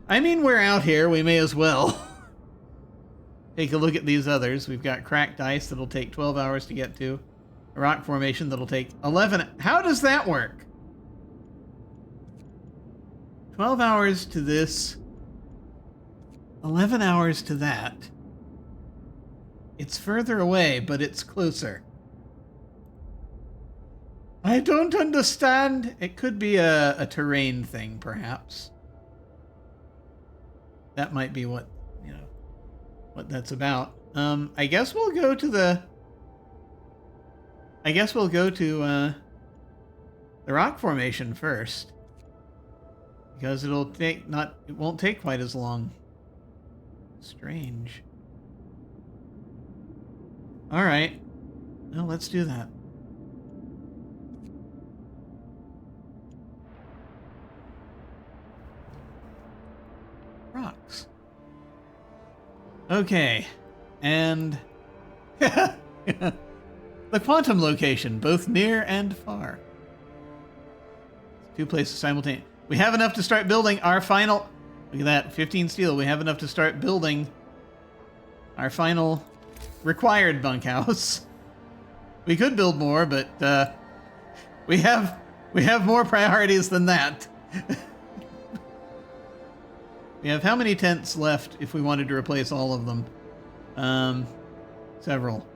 I mean, we're out here. We may as well take a look at these others. We've got cracked ice that'll take 12 hours to get to. A rock formation that'll take 11. How does that work? 12 hours to this. 11 hours to that. It's further away, but it's closer. I don't understand. It could be a terrain thing, perhaps. That might be what, what that's about. I guess we'll go to the rock formation first. Because it won't take quite as long. Strange. Alright. Well, let's do that. Rocks. Okay. And the quantum location, both near and far. 2 places simultaneously. We have enough to start building our final... Look at that, 15 steel. We have enough to start building our final required bunkhouse. We could build more, but we have more priorities than that. We have how many tents left if we wanted to replace all of them? Several.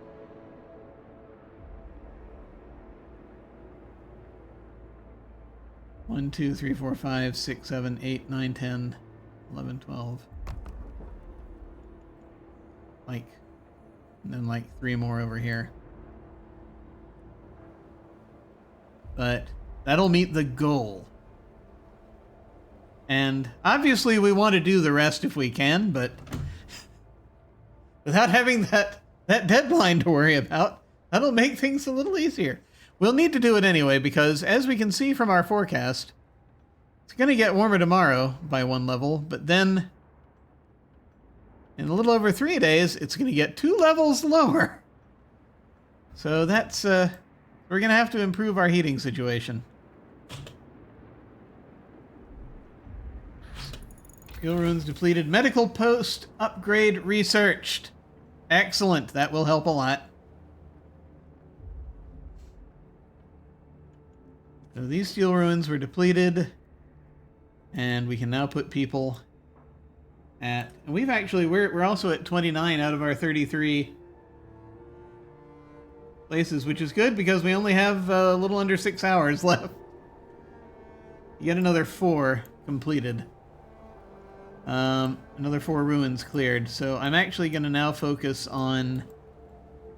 One, 2, 3, 4, 5, 6, 7, 8, 9, 10, 11, 12. And then 3 more over here. But that'll meet the goal. And obviously we want to do the rest if we can, but without having that deadline to worry about, that'll make things a little easier. We'll need to do it anyway, because as we can see from our forecast, it's going to get warmer tomorrow by 1 level, but then in a little over 3 days, it's going to get 2 levels lower. So that's, we're going to have to improve our heating situation. Skill runes depleted. Medical post upgrade researched. Excellent. That will help a lot. So these steel ruins were depleted, and we can now put people at... And we're also at 29 out of our 33 places, which is good because we only have a little under 6 hours left. Yet another 4 completed. Another 4 ruins cleared. So I'm actually going to now focus on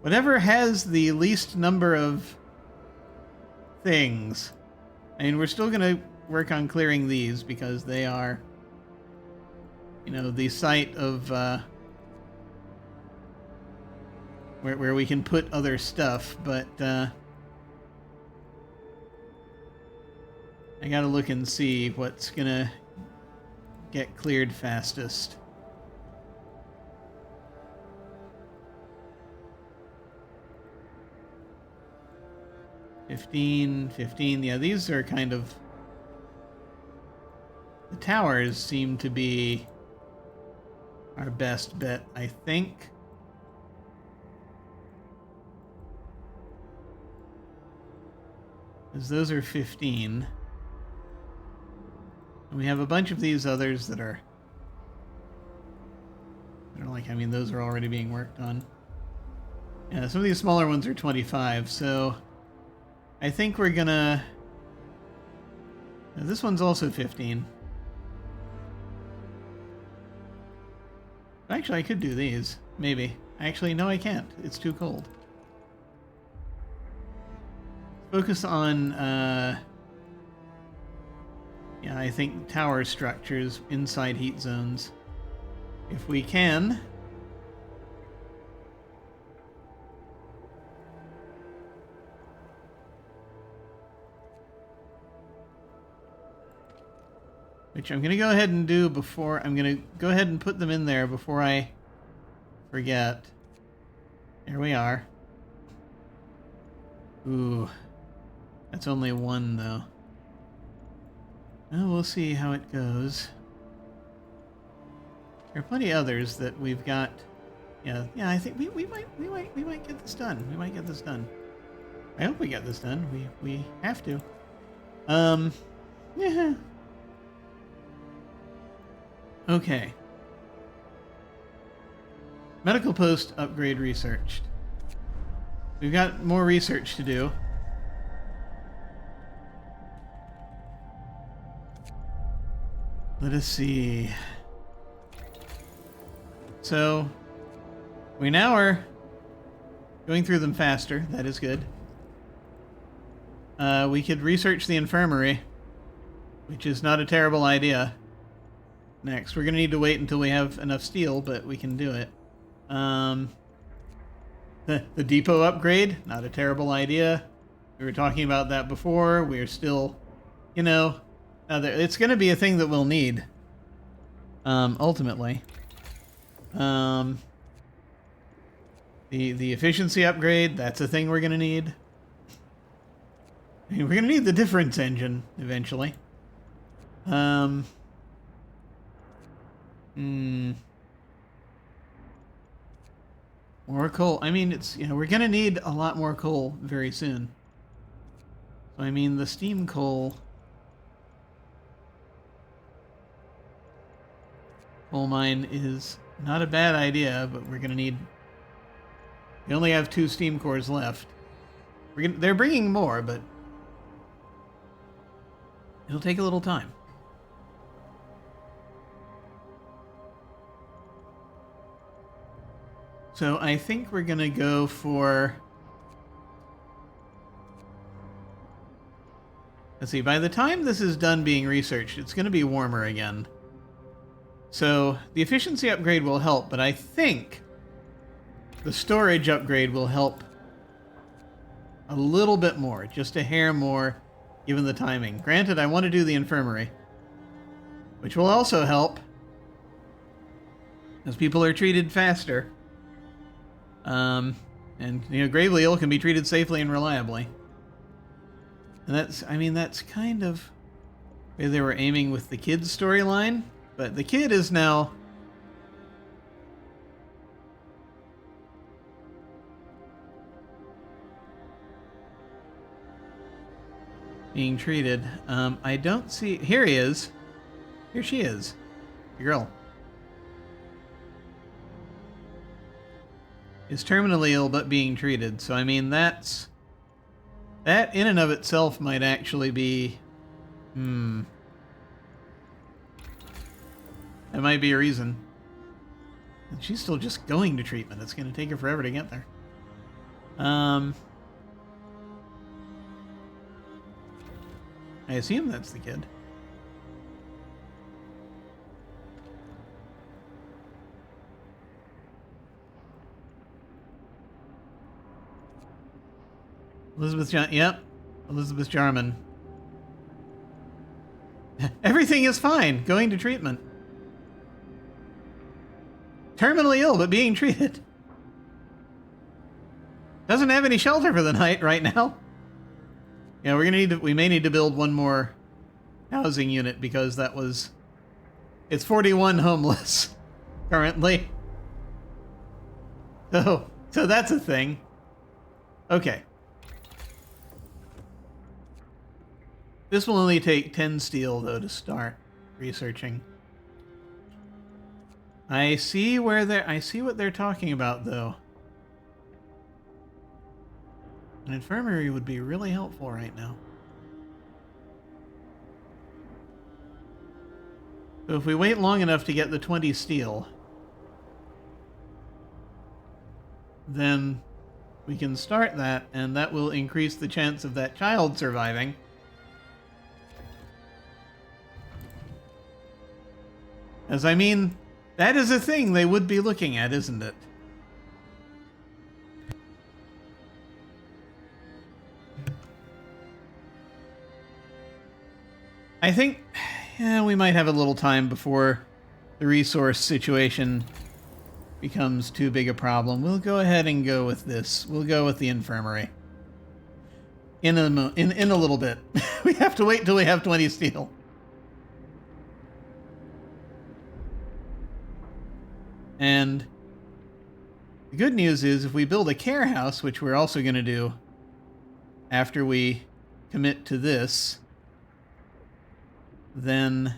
whatever has the least number of things. I mean, we're still going to work on clearing these because they are, the site of where we can put other stuff, but I gotta look and see what's gonna get cleared fastest. $15, yeah, these are kind of... The towers seem to be our best bet, I think. Because those are 15. And we have a bunch of these others that are... those are already being worked on. Yeah, some of these smaller ones are 25, so... I think we're gonna... This one's also 15. Actually, I could do these. Maybe. Actually, no, I can't. It's too cold. Focus on, yeah, I think tower structures inside heat zones. If we can. Which I'm going to go ahead and do before... I'm going to go ahead and put them in there before I forget. There we are. Ooh. That's only one, though. Well, we'll see how it goes. There are plenty others that we've got. Yeah, I think we might get this done. We might get this done. I hope we get this done. We have to. Yeah. Okay. Medical post upgrade researched. We've got more research to do. Let us see. So, we now are going through them faster. That is good. We could research the infirmary, which is not a terrible idea. Next, we're going to need to wait until we have enough steel, but we can do it. The depot upgrade, not a terrible idea. We were talking about that before. We're still, you know, it's going to be a thing that we'll need, ultimately. The efficiency upgrade, that's a thing we're going to need. I mean, we're going to need the difference engine eventually. More coal. I mean, it's, you know, we're going to need a lot more coal very soon. So, I mean, the steam coal mine is not a bad idea, but we're going to need... We only have 2 steam cores left. They're bringing more, but it'll take a little time. So I think we're going to go for... Let's see, by the time this is done being researched, it's going to be warmer again. So the efficiency upgrade will help, but I think the storage upgrade will help a little bit more, just a hair more, given the timing. Granted, I want to do the infirmary, which will also help, as people are treated faster. And, you know, gravely ill can be treated safely and reliably. And that's, I mean, that's kind of where they were aiming with the kid's storyline. But the kid is now... being treated. I don't see... Here he is. Here she is. The girl. Is terminally ill but being treated. So, I mean, that's... That in and of itself might actually be... That might be a reason. And she's still just going to treatment. It's going to take her forever to get there. I assume that's the kid. Yep. Elizabeth Jarman. Everything is fine. Going to treatment. Terminally ill, but being treated. Doesn't have any shelter for the night right now. Yeah, we're gonna need to, we may need to build one more housing unit because that was... It's 41 homeless currently. So that's a thing. Okay. This will only take 10 steel, though, to start researching. I see what they're talking about, though. An infirmary would be really helpful right now. So if we wait long enough to get the 20 steel, then we can start that, and that will increase the chance of that child surviving. As I mean, that is a thing they would be looking at, isn't it? I think we might have a little time before the resource situation becomes too big a problem. We'll go ahead and go with this. We'll go with the infirmary. In a little bit. We have to wait till we have 20 steel. And the good news is if we build a care house, which we're also going to do after we commit to this, then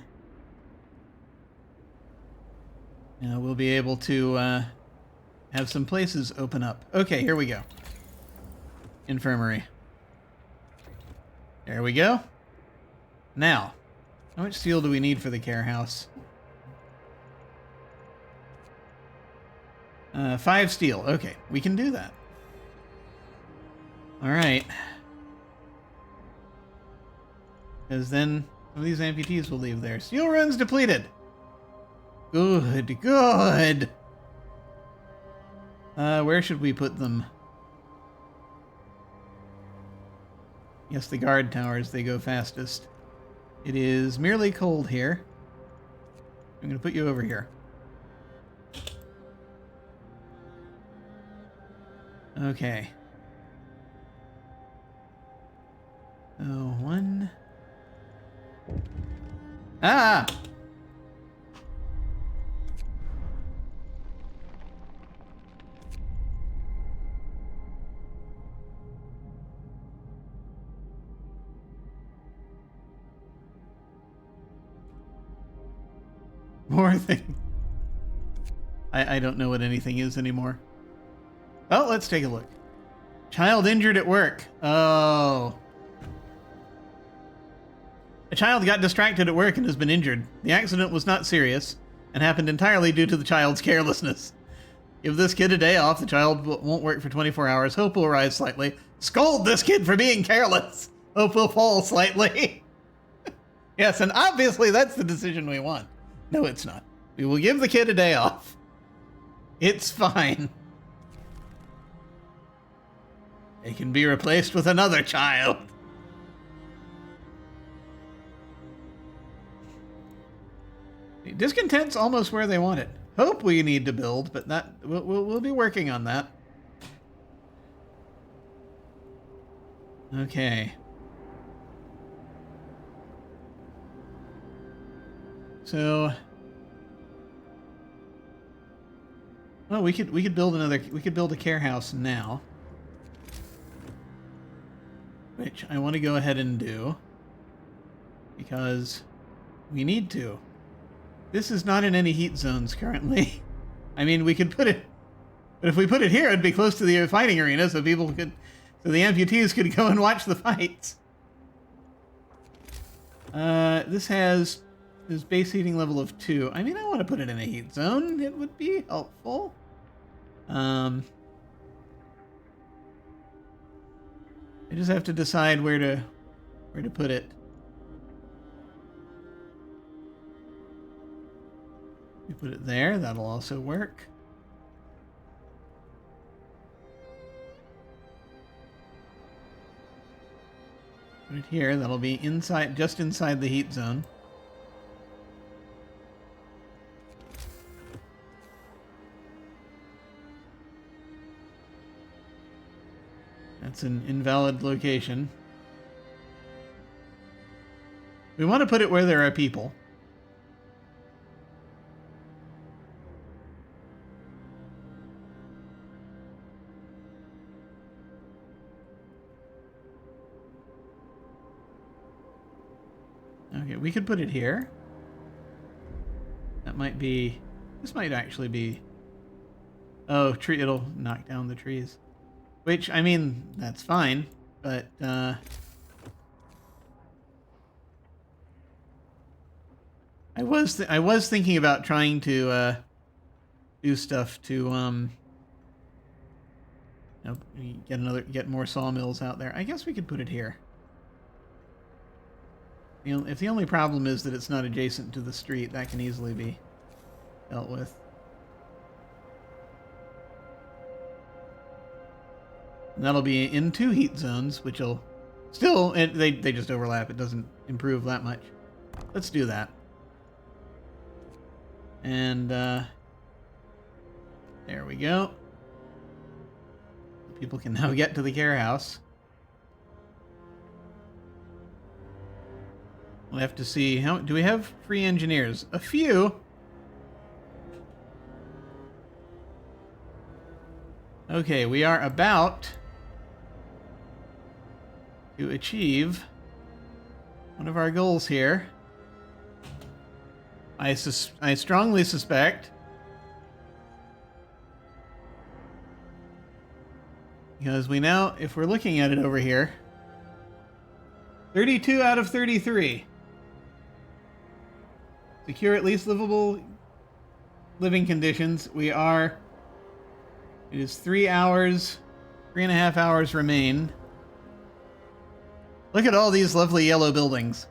we'll be able to have some places open up. Okay, here we go. Infirmary. There we go. Now, how much steel do we need for the care house? 5 steel. Okay, we can do that. All right. Because then some of these amputees will leave there. Steel runs depleted. Good, good. Where should we put them? Yes, the guard towers, they go fastest. It is merely cold here. I'm going to put you over here. Okay. So, 1. Ah! More thing. I don't know what anything is anymore. Oh, let's take a look. Child injured at work. Oh. A child got distracted at work and has been injured. The accident was not serious and happened entirely due to the child's carelessness. Give this kid a day off. The child won't work for 24 hours. Hope will rise slightly. Scold this kid for being careless. Hope will fall slightly. Yes, and obviously that's the decision we want. No, it's not. We will give the kid a day off. It's fine. They can be replaced with another child. Discontent's almost where they want it. Hope we need to build, but that we'll be working on that. Okay. So, well, we could build a care house now, which I want to go ahead and do because we need to. This is not in any heat zones currently. I mean, we could put it, but if we put it here, it'd be close to the fighting arena, so the amputees could go and watch the fights. This has this base heating level of 2. I mean, I want to put it in a heat zone. It would be helpful. I just have to decide where to put it. We put it there. That'll also work. Put it here. That'll be inside, just inside the heat zone. That's an invalid location. We want to put it where there are people. Okay, we could put it here. That might be... This might actually be... Oh, tree, it'll knock down the trees. Which, I mean, that's fine, but, I was thinking about trying to, do stuff to, Nope. We get more sawmills out there. I guess we could put it here. If the only problem is that it's not adjacent to the street, that can easily be dealt with. And that'll be in 2 heat zones, which will still, they just overlap. It doesn't improve that much. Let's do that. And there we go. People can now get to the care house. We'll have to see how do we have free engineers? A few. Okay, we are about to achieve one of our goals here. I strongly suspect, because we now, if we're looking at it over here, 32 out of 33. Secure at least livable living conditions. It is 3 hours, 3.5 hours remain. Look at all these lovely yellow buildings.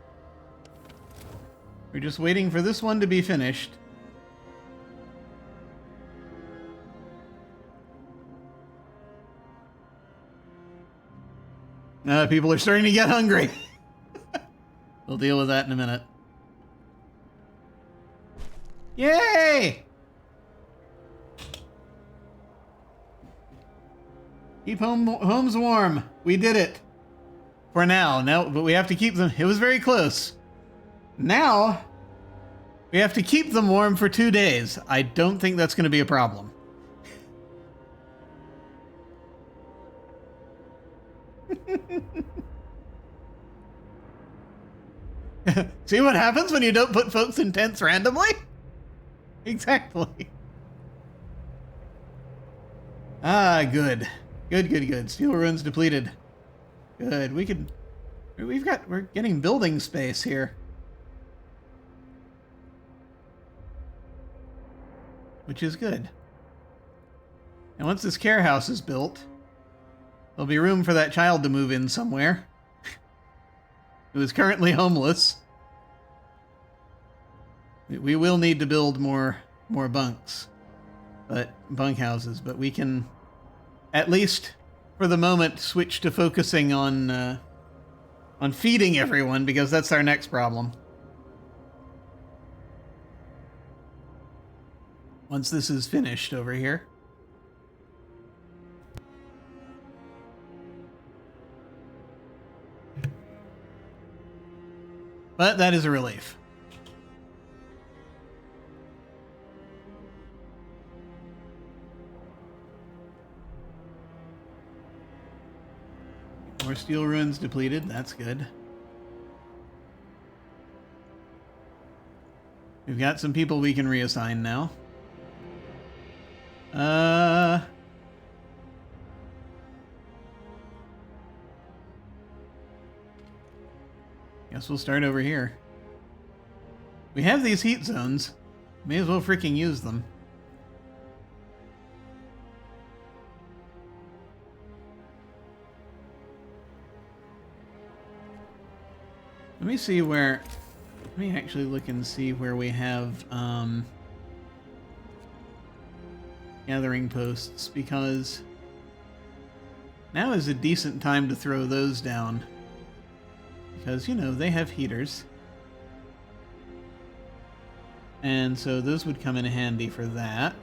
We're just waiting for this one to be finished. People are starting to get hungry. We'll deal with that in a minute. Yay! Keep homes warm. We did it. For now. But we have to keep them. It was very close. Now, we have to keep them warm for 2 days. I don't think that's going to be a problem. See what happens when you don't put folks in tents randomly? Exactly. Ah, good. Good. Steel ruins depleted. Good. We're getting building space here. Which is good. And once this care house is built, there'll be room for that child to move in somewhere. Who is currently homeless. We will need to build more bunkhouses, but we can, at least for the moment, switch to focusing on feeding everyone, because that's our next problem. Once this is finished over here. But that is a relief. More steel ruins depleted. That's good. We've got some people we can reassign now. Guess we'll start over here. We have these heat zones. May as well freaking use them. Let me see where... Let me actually look and see where we have gathering posts, because now is a decent time to throw those down. Because, you know, they have heaters. And so those would come in handy for that.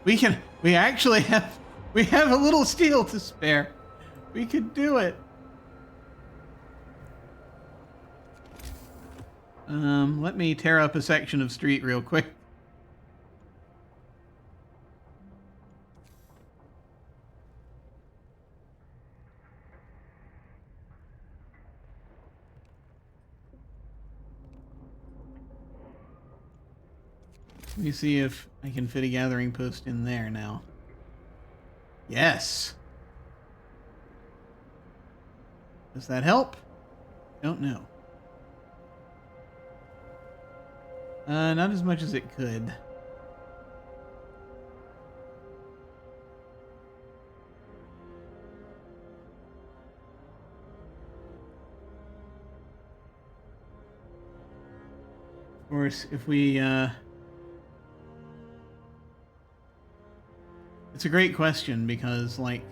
We actually have... We have a little steel to spare. We could do it. Let me tear up a section of street real quick. Let me see if I can fit a gathering post in there now. Yes! Does that help? Don't know. Not as much as it could. Of course, if we... It's a great question because, like...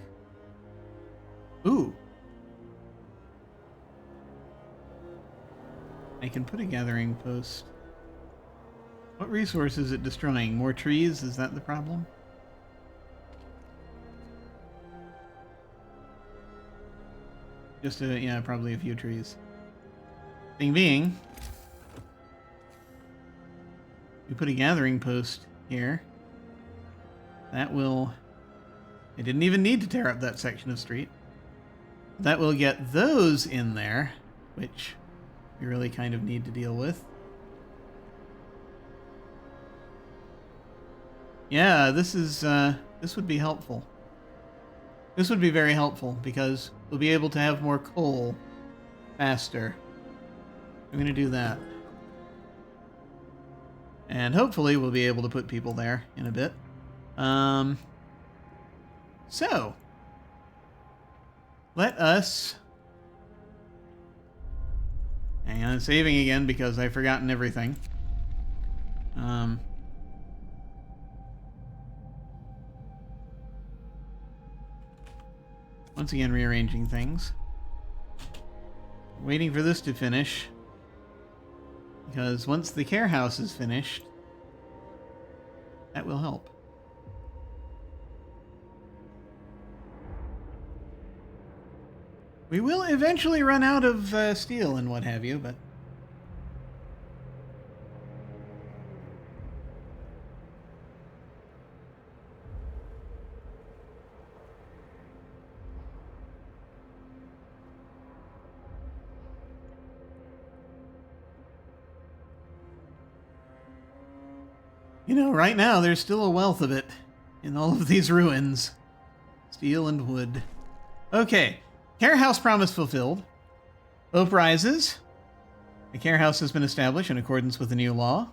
Ooh. I can put a gathering post. What resource is it destroying? More trees? Is that the problem? Just a, yeah, probably a few trees. Thing being, we put a gathering post here. That will... I didn't even need to tear up that section of street. That will get those in there, which we really kind of need to deal with. Yeah, this is, this would be helpful. This would be very helpful because we'll be able to have more coal faster. I'm going to do that. And hopefully we'll be able to put people there in a bit. So, let us... Hang on, saving again because I've forgotten everything. Once again, rearranging things. Waiting for this to finish. Because once the care house is finished, that will help. We will eventually run out of steel and what have you, but... You know, right now there's still a wealth of it in all of these ruins. Steel and wood. Okay. Care house promise fulfilled. Hope rises. The care house has been established in accordance with the new law.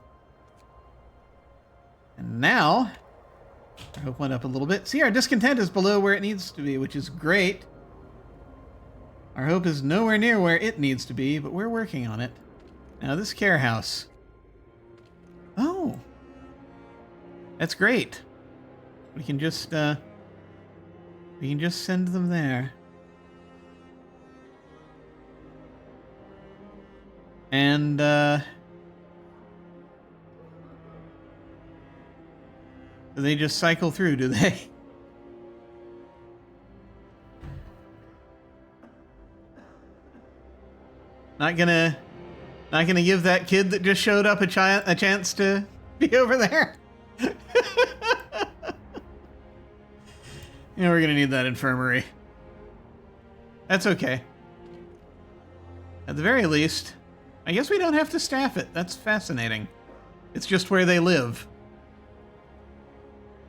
And now, our hope went up a little bit. See, our discontent is below where it needs to be, which is great. Our hope is nowhere near where it needs to be, but we're working on it. Now, this care house. Oh. That's great. We can just send them there. And, they just cycle through, do they? Not gonna give that kid that just showed up a chance to be over there? Yeah, we're gonna need that infirmary. That's okay. At the very least, I guess we don't have to staff it. That's fascinating. It's just where they live.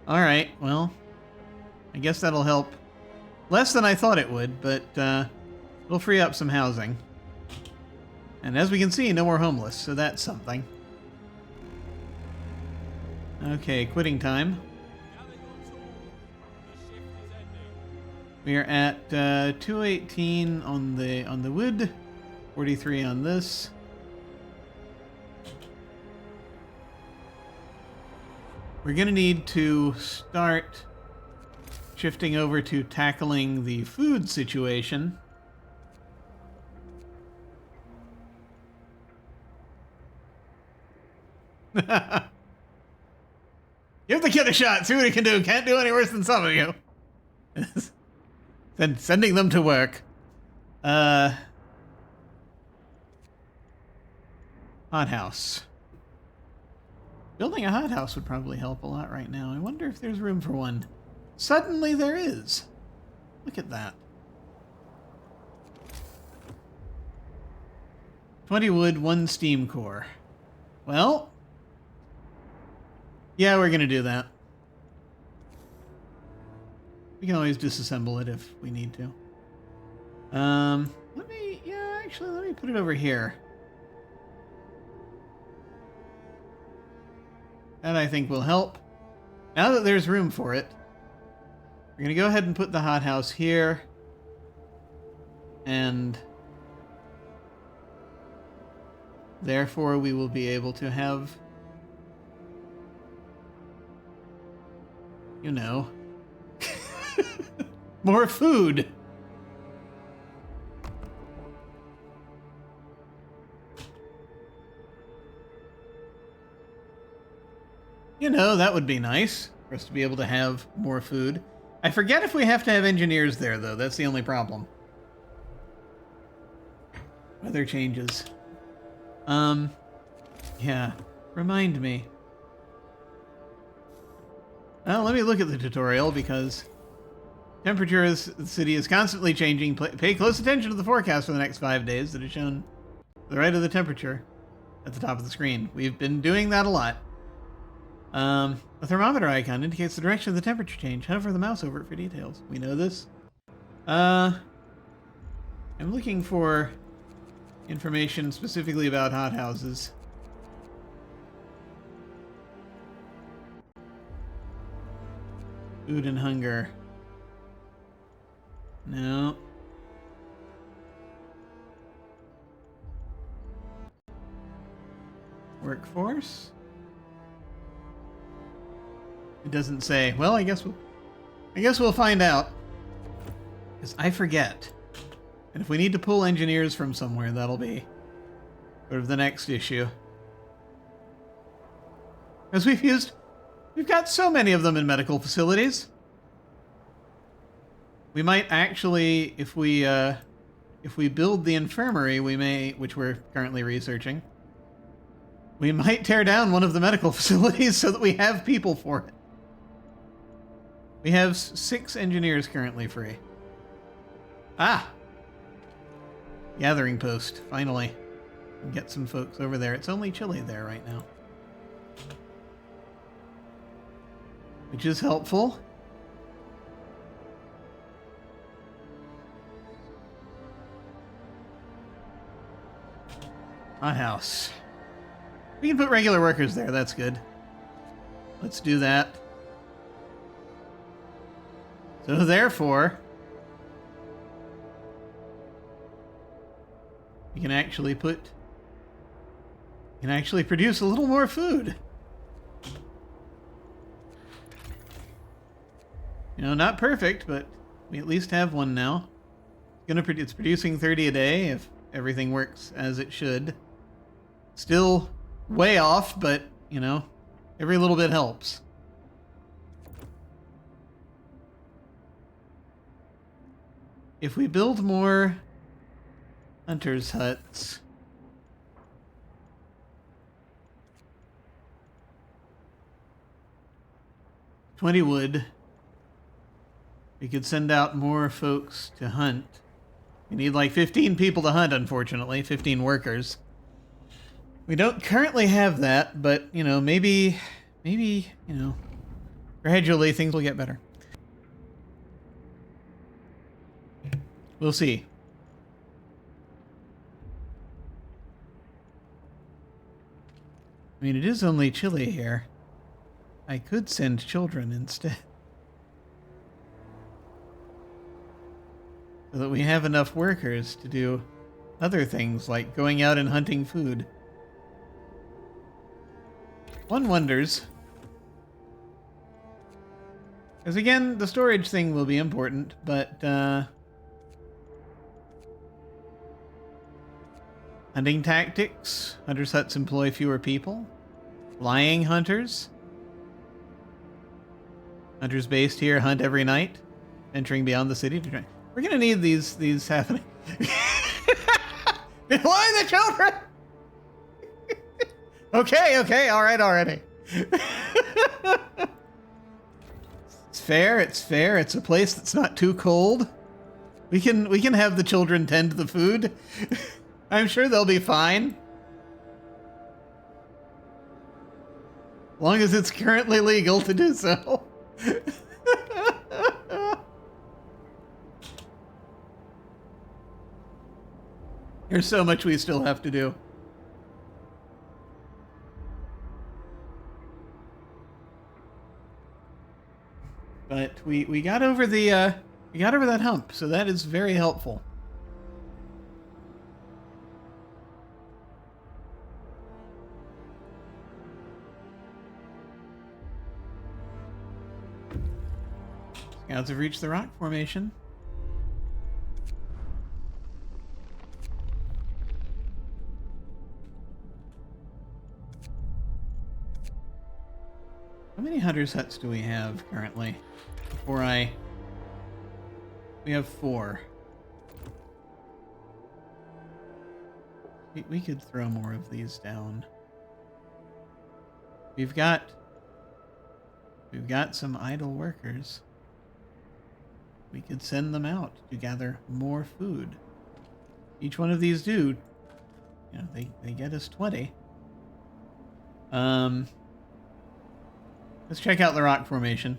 Alright, well, I guess that'll help. Less than I thought it would, but it'll free up some housing. And as we can see, no more homeless, so that's something. Okay, quitting time. We are at 218 on the wood, 43 on this. We're gonna need to start shifting over to tackling the food situation. Give the kid a shot, see what he can do. Can't do any worse than some of you. Sending them to work. Hothouse. Building a hothouse would probably help a lot right now. I wonder if there's room for one. Suddenly there is. Look at that. 20 wood, 1 steam core. Well, yeah, we're gonna do that. We can always disassemble it if we need to. Let me put it over here. That I think will help. Now that there's room for it, we're gonna go ahead and put the hothouse here. And Therefore, we will be able to have, you know, more food. You know, that would be nice for us to be able to have more food. I forget if we have to have engineers there, though. That's the only problem. Weather changes. Yeah. Remind me. Well, let me look at the tutorial, because temperature of the city is constantly changing. Pay close attention to the forecast for the next 5 days that is shown to the right of the temperature at the top of the screen. We've been doing that a lot. A thermometer icon indicates the direction of the temperature change. Hover the mouse over it for details. We know this. I'm looking for information specifically about hothouses. Food and hunger. No. Workforce? It doesn't say. Well, I guess we'll find out. Because I forget. And if we need to pull engineers from somewhere, that'll be sort of the next issue. Because we've got so many of them in medical facilities. We might actually, if we build the infirmary, we may, which we're currently researching, we might tear down one of the medical facilities so that we have people for it. We have 6 engineers currently free. Ah! Gathering post, finally. Get some folks over there. It's only chilly there right now. Which is helpful. Hothouse. We can put regular workers there, that's good. Let's do that. So therefore, we can actually produce a little more food. You know, not perfect, but we at least have one now. It's producing 30 a day if everything works as it should. Still way off, but, you know, every little bit helps. If we build more hunters' huts, $20 wood, we could send out more folks to hunt. We need like 15 people to hunt, unfortunately, 15 workers. We don't currently have that, but, you know, maybe, you know, gradually things will get better. We'll see. I mean, it is only chilly here. I could send children instead. So that we have enough workers to do other things like going out and hunting food. One wonders. Because again, the storage thing will be important, but hunting tactics. Hunters' huts employ fewer people. Flying hunters. Hunters based here hunt every night, venturing beyond the city to try. We're gonna need these happening. Fly the children! Okay, alright already. It's fair, it's a place that's not too cold. We can have the children tend to the food. I'm sure they'll be fine. As long as it's currently legal to do so. There's so much we still have to do. But we got over the we got over that hump, so that is very helpful. Scouts have reached the rock formation. How many hunters' huts do we have currently? We have 4. We could throw more of these down. We've got some idle workers. We could send them out to gather more food. Each one of these do, you know, they get us 20. Let's check out the rock formation.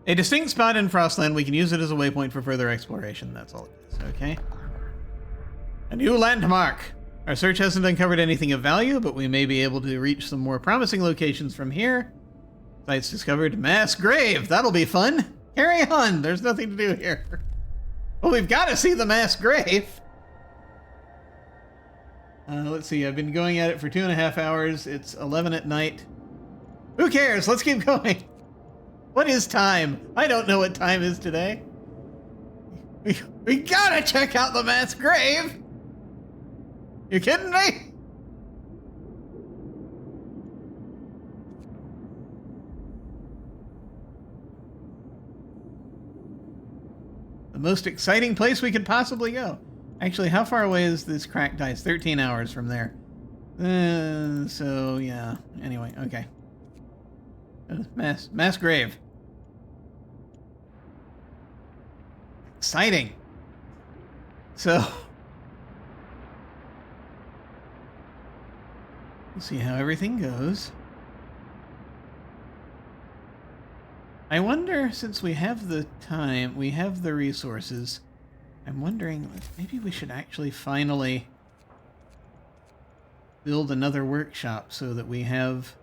A distinct spot in Frostland. We can use it as a waypoint for further exploration. That's all it is. Okay. A new landmark. Our search hasn't uncovered anything of value, but we may be able to reach some more promising locations from here. Sites discovered. Mass grave. That'll be fun. Carry on. There's nothing to do here. Well, we've got to see the mass grave. Let's see. I've been going at it for 2.5 hours. It's 11 at night. Who cares? Let's keep going. What is time? I don't know what time is today. We gotta check out the mass grave. You kidding me? The most exciting place we could possibly go. Actually, how far away is this cracked ice? 13 hours from there. So, yeah. Anyway, okay. Mass grave. Exciting. So, we'll see how everything goes. I wonder, since we have the time, we have the resources, I'm wondering, maybe we should actually finally build another workshop so that we have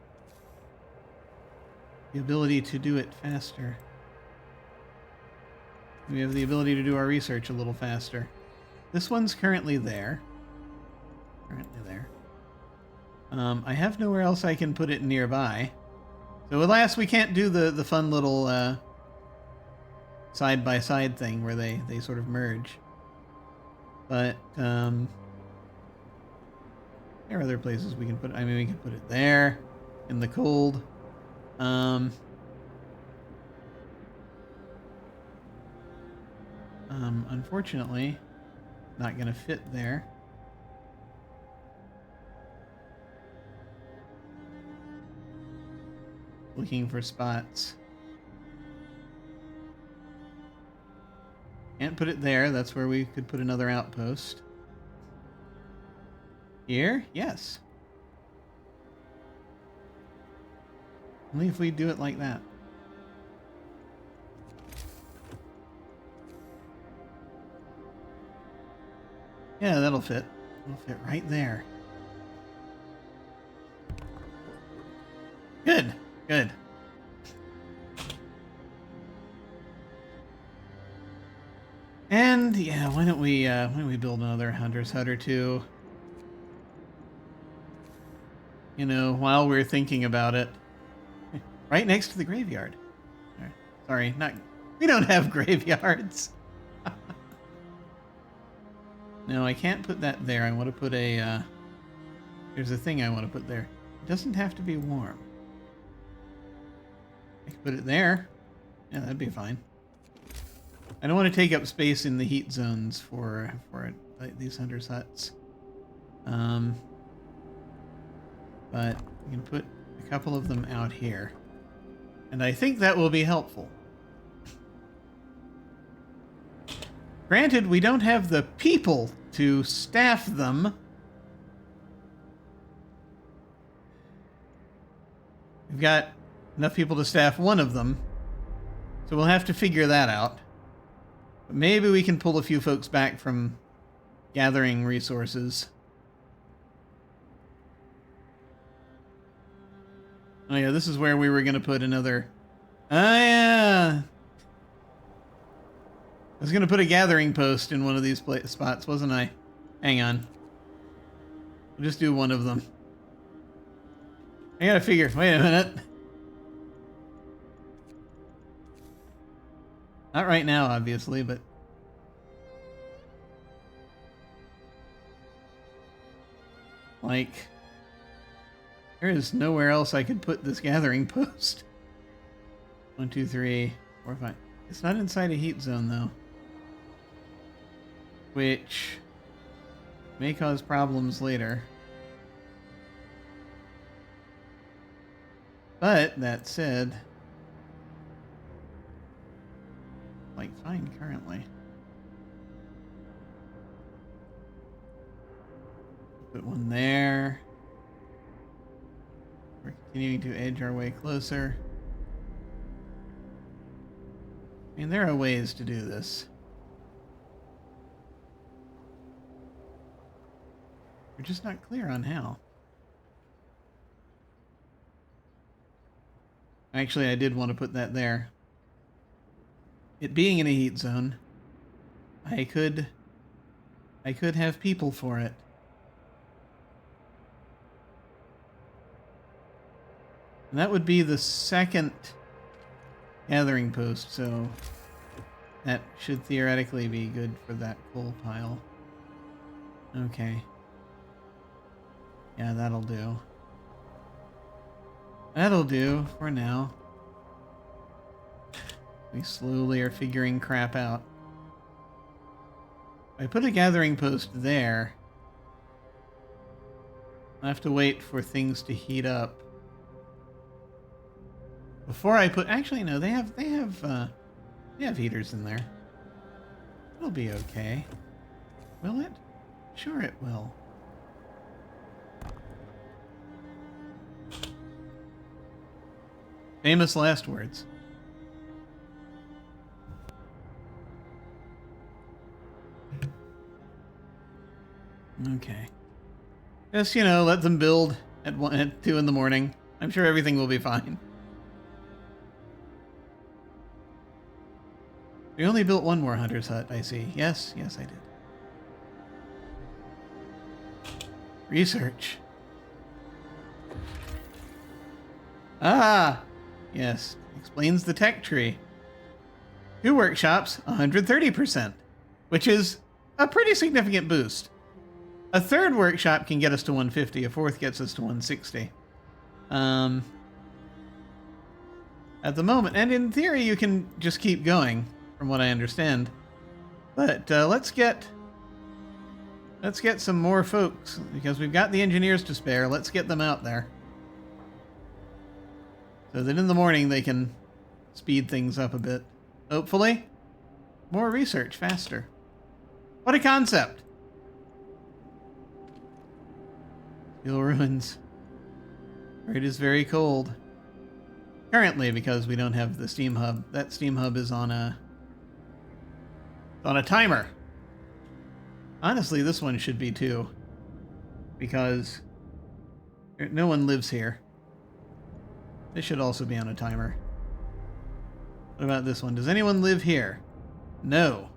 the ability to do it faster. We have the ability to do our research a little faster. This one's currently there. I have nowhere else I can put it nearby. So alas, we can't do the fun little side-by-side thing where they sort of merge. But there are other places we can put it. I mean, we can put it there, in the cold. Unfortunately, not going to fit there. Looking for spots. Can't put it there. That's where we could put another outpost. Here? Yes. Only if we do it like that. Yeah, that'll fit. It'll fit right there. Good. Good. And yeah, why don't we build another hunter's hut or two? You know, while we're thinking about it, right next to the graveyard. Sorry, we don't have graveyards. No, I can't put that there. I want to put a, there's a thing I want to put there. It doesn't have to be warm. I can put it there. Yeah, that'd be fine. I don't want to take up space in the heat zones for these hunters' huts. But we can put a couple of them out here. And I think that will be helpful. Granted, we don't have the people to staff them. We've got enough people to staff one of them. So we'll have to figure that out. But maybe we can pull a few folks back from gathering resources. Oh yeah, this is where we were going to put another... Oh yeah! I was going to put a gathering post in one of these spots, wasn't I? Hang on. We'll just do one of them. I gotta figure... Wait a minute. Not right now, obviously, but... Like... There is nowhere else I could put this gathering post. 1, 2, 3, 4, 5. It's not inside a heat zone, though. Which... may cause problems later. But, that said... like, fine currently. Put one there. We're continuing to edge our way closer. I mean, there are ways to do this. We're just not clear on how. Actually, I did want to put that there. It being in a heat zone, I could have people for it. And that would be the second gathering post, so that should theoretically be good for that coal pile. Okay. Yeah, that'll do. That'll do for now. We slowly are figuring crap out. If I put a gathering post there, I have to wait for things to heat up. Before I put... Actually, no, they have heaters in there. It'll be okay. Will it? Sure it will. Famous last words. Okay. Just, you know, let them build at 2 in the morning. I'm sure everything will be fine. We only built one more hunter's hut, I see. Yes, yes, I did. Research. Ah! Yes, explains the tech tree. 2 workshops, 130%, which is a pretty significant boost. A 3rd workshop can get us to 150, a 4th gets us to 160. At the moment, and in theory you can just keep going, from what I understand. But let's get some more folks, because we've got the engineers to spare. Let's get them out there. So that in the morning they can speed things up a bit. Hopefully, more research faster. What a concept! Steel ruins. Where it is very cold. Currently, because we don't have the steam hub. That steam hub is on a timer. Honestly, this one should be too. Because no one lives here. This should also be on a timer. What about this one? Does anyone live here? No.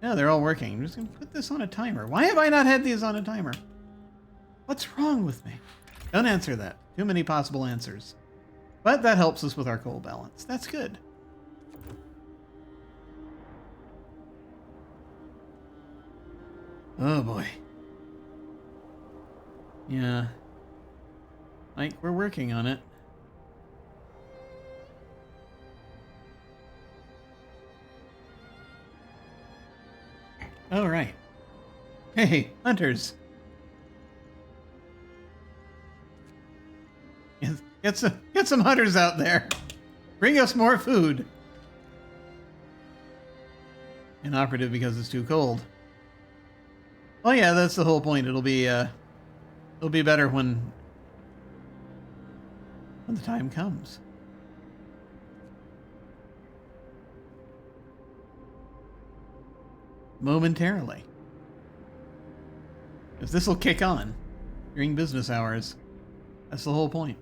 No, they're all working. I'm just going to put this on a timer. Why have I not had these on a timer? What's wrong with me? Don't answer that. Too many possible answers. But that helps us with our coal balance. That's good. Oh boy. Yeah. Like, we're working on it. Oh, right. Hey, hunters. Get some hunters out there. Bring us more food. Inoperative because it's too cold. Oh yeah, that's the whole point. It'll be better when the time comes. Momentarily. Because this will kick on during business hours. That's the whole point.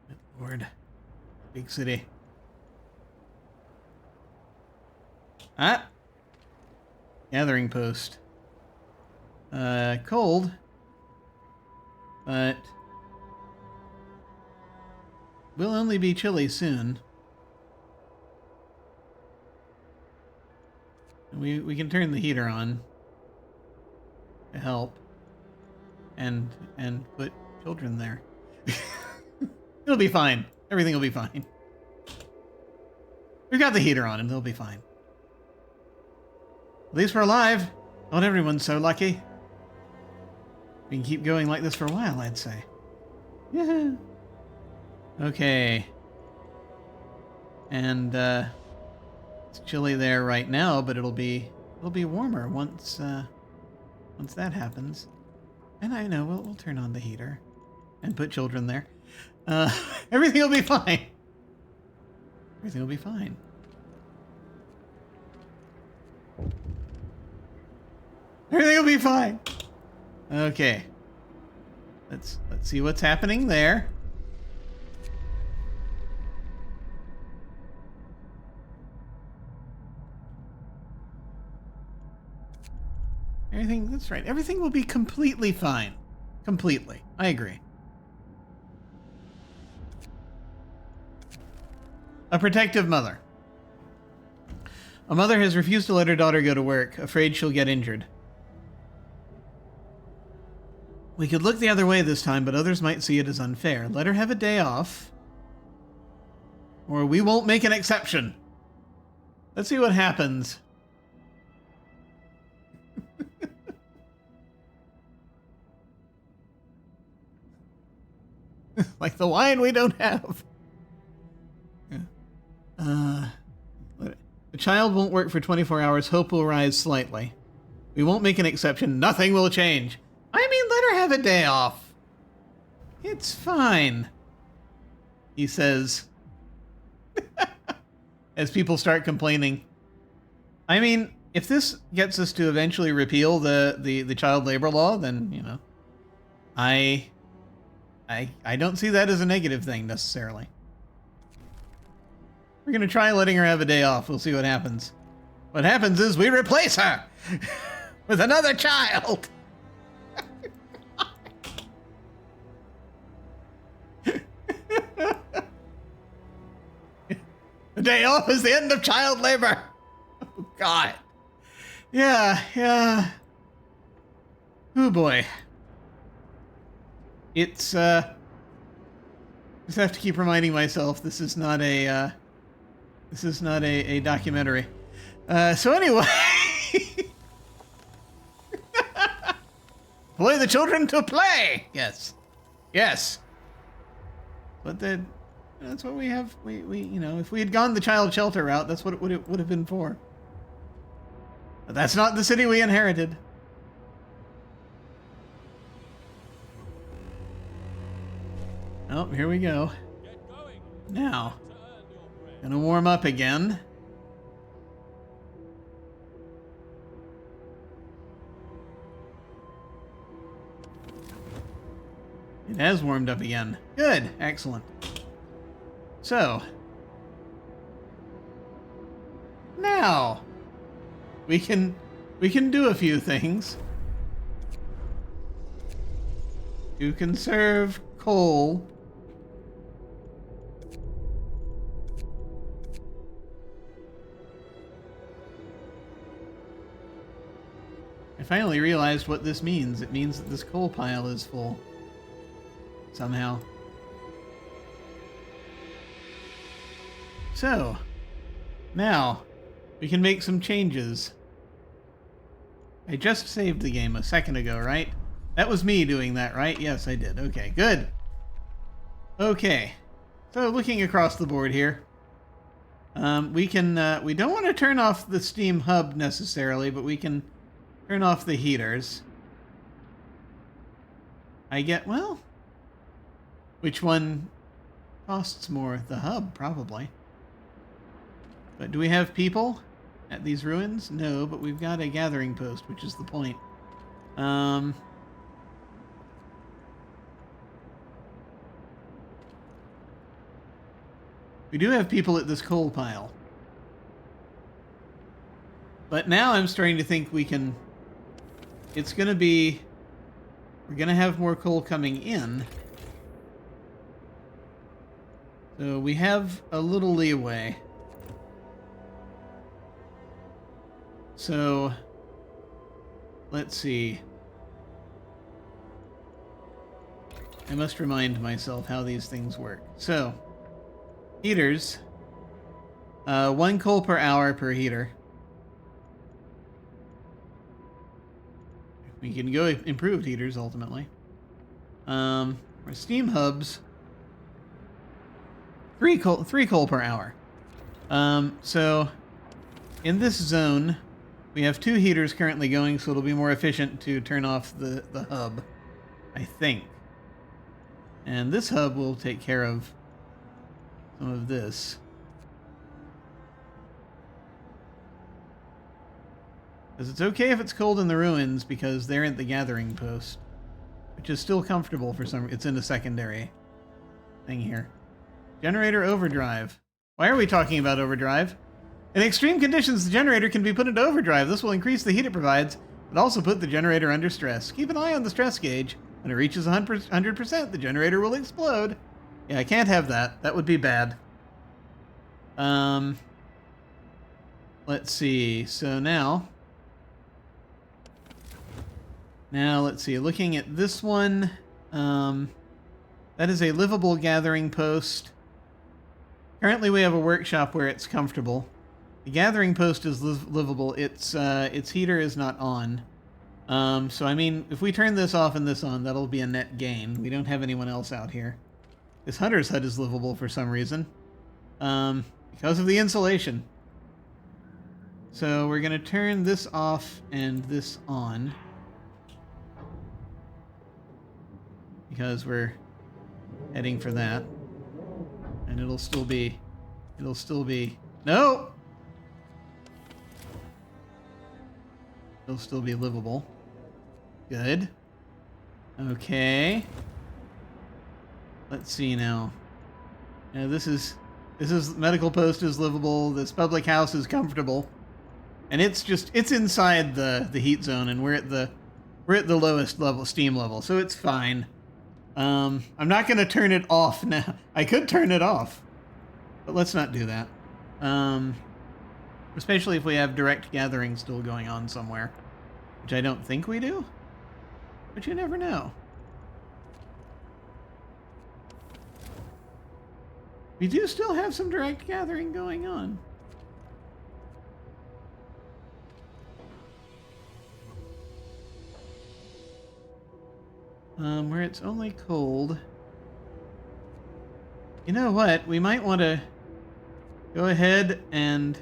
Good Lord. Big city. Ah! gathering post. Cold, but will only be chilly soon. We can turn the heater on to help, and put children there. It'll be fine. Everything will be fine. We've got the heater on, and they'll be fine. At least we're alive. Not everyone's so lucky. We can keep going like this for a while, I'd say. Yeah. Okay. And it's chilly there right now, but it'll be warmer once that happens. And I know we'll turn on the heater and put children there. Everything will be fine. Everything will be fine. Everything will be fine. Okay. Let's see what's happening there. Everything, that's right. Everything will be completely fine. Completely. I agree. A protective mother. A mother has refused to let her daughter go to work, afraid she'll get injured. We could look the other way this time, but others might see it as unfair. Let her have a day off, or we won't make an exception. Let's see what happens. Like the wine we don't have. Yeah. The child won't work for 24 hours. Hope will rise slightly. We won't make an exception. Nothing will change. I mean, let her have a day off. It's fine, he says. As people start complaining. I mean, if this gets us to eventually repeal the child labor law, then, you know, I don't see that as a negative thing necessarily. We're going to try letting her have a day off. We'll see what happens. What happens is we replace her with another child. The day off is the end of child labor. Oh, God. Yeah. Oh, boy. It's, just have to keep reminding myself this is not a documentary. So anyway. Play the children to play! Yes. But that's what we have. We you know, if we had gone the child shelter route, that's what it would have been for. But that's not the city we inherited. Oh, here we go. Get going. Now, To earn your bread. gonna warm up again. It has warmed up again. Good, excellent. So, now we can do a few things to conserve coal. I finally realized what this means. It means that this coal pile is full. Somehow. So, now, we can make some changes. I just saved the game a second ago, right? That was me doing that, right? Yes, I did. Okay, good. Okay. So, looking across the board here. We don't want to turn off the steam hub necessarily, but we can turn off the heaters. Well, which one costs more? The hub, probably. But do we have people at these ruins? No, but we've got a gathering post, which is the point. We do have people at this coal pile. But now I'm starting to think we can... It's going to be... We're going to have more coal coming in. So we have a little leeway. So... Let's see. I must remind myself how these things work. So, heaters. 1 coal per hour per heater. We can go improved heaters, ultimately. For steam hubs, 3 coal per hour. So, in this zone, we have 2 heaters currently going, so it'll be more efficient to turn off the hub, I think. And this hub will take care of some of this. Because it's okay if it's cold in the ruins, because they're at the gathering post. Which is still comfortable for some... It's in a secondary thing here. Generator overdrive. Why are we talking about overdrive? In extreme conditions, the generator can be put into overdrive. This will increase the heat it provides, but also put the generator under stress. Keep an eye on the stress gauge. When it reaches 100%, the generator will explode. Yeah, I can't have that. That would be bad. Let's see. So now... let's see. Looking at this one, that is a livable gathering post. Currently, we have a workshop where it's comfortable. The gathering post is livable. Its heater is not on. So, I mean, if we turn this off and this on, that'll be a net gain. We don't have anyone else out here. This hunter's hut is livable for some reason. Because of the insulation. So, we're going to turn this off and this on. Because we're heading for that. And it'll still be... No! It'll still be livable. Good. Okay. Let's see now. This is medical post is livable. This public house is comfortable, and it's inside the heat zone, and we're at the lowest level steam level, so it's fine. I'm not going to turn it off now. I could turn it off, but let's not do that. Especially if we have direct gathering still going on somewhere, which I don't think we do, but you never know. We do still have some direct gathering going on. Where it's only cold. You know what? We might want to go ahead and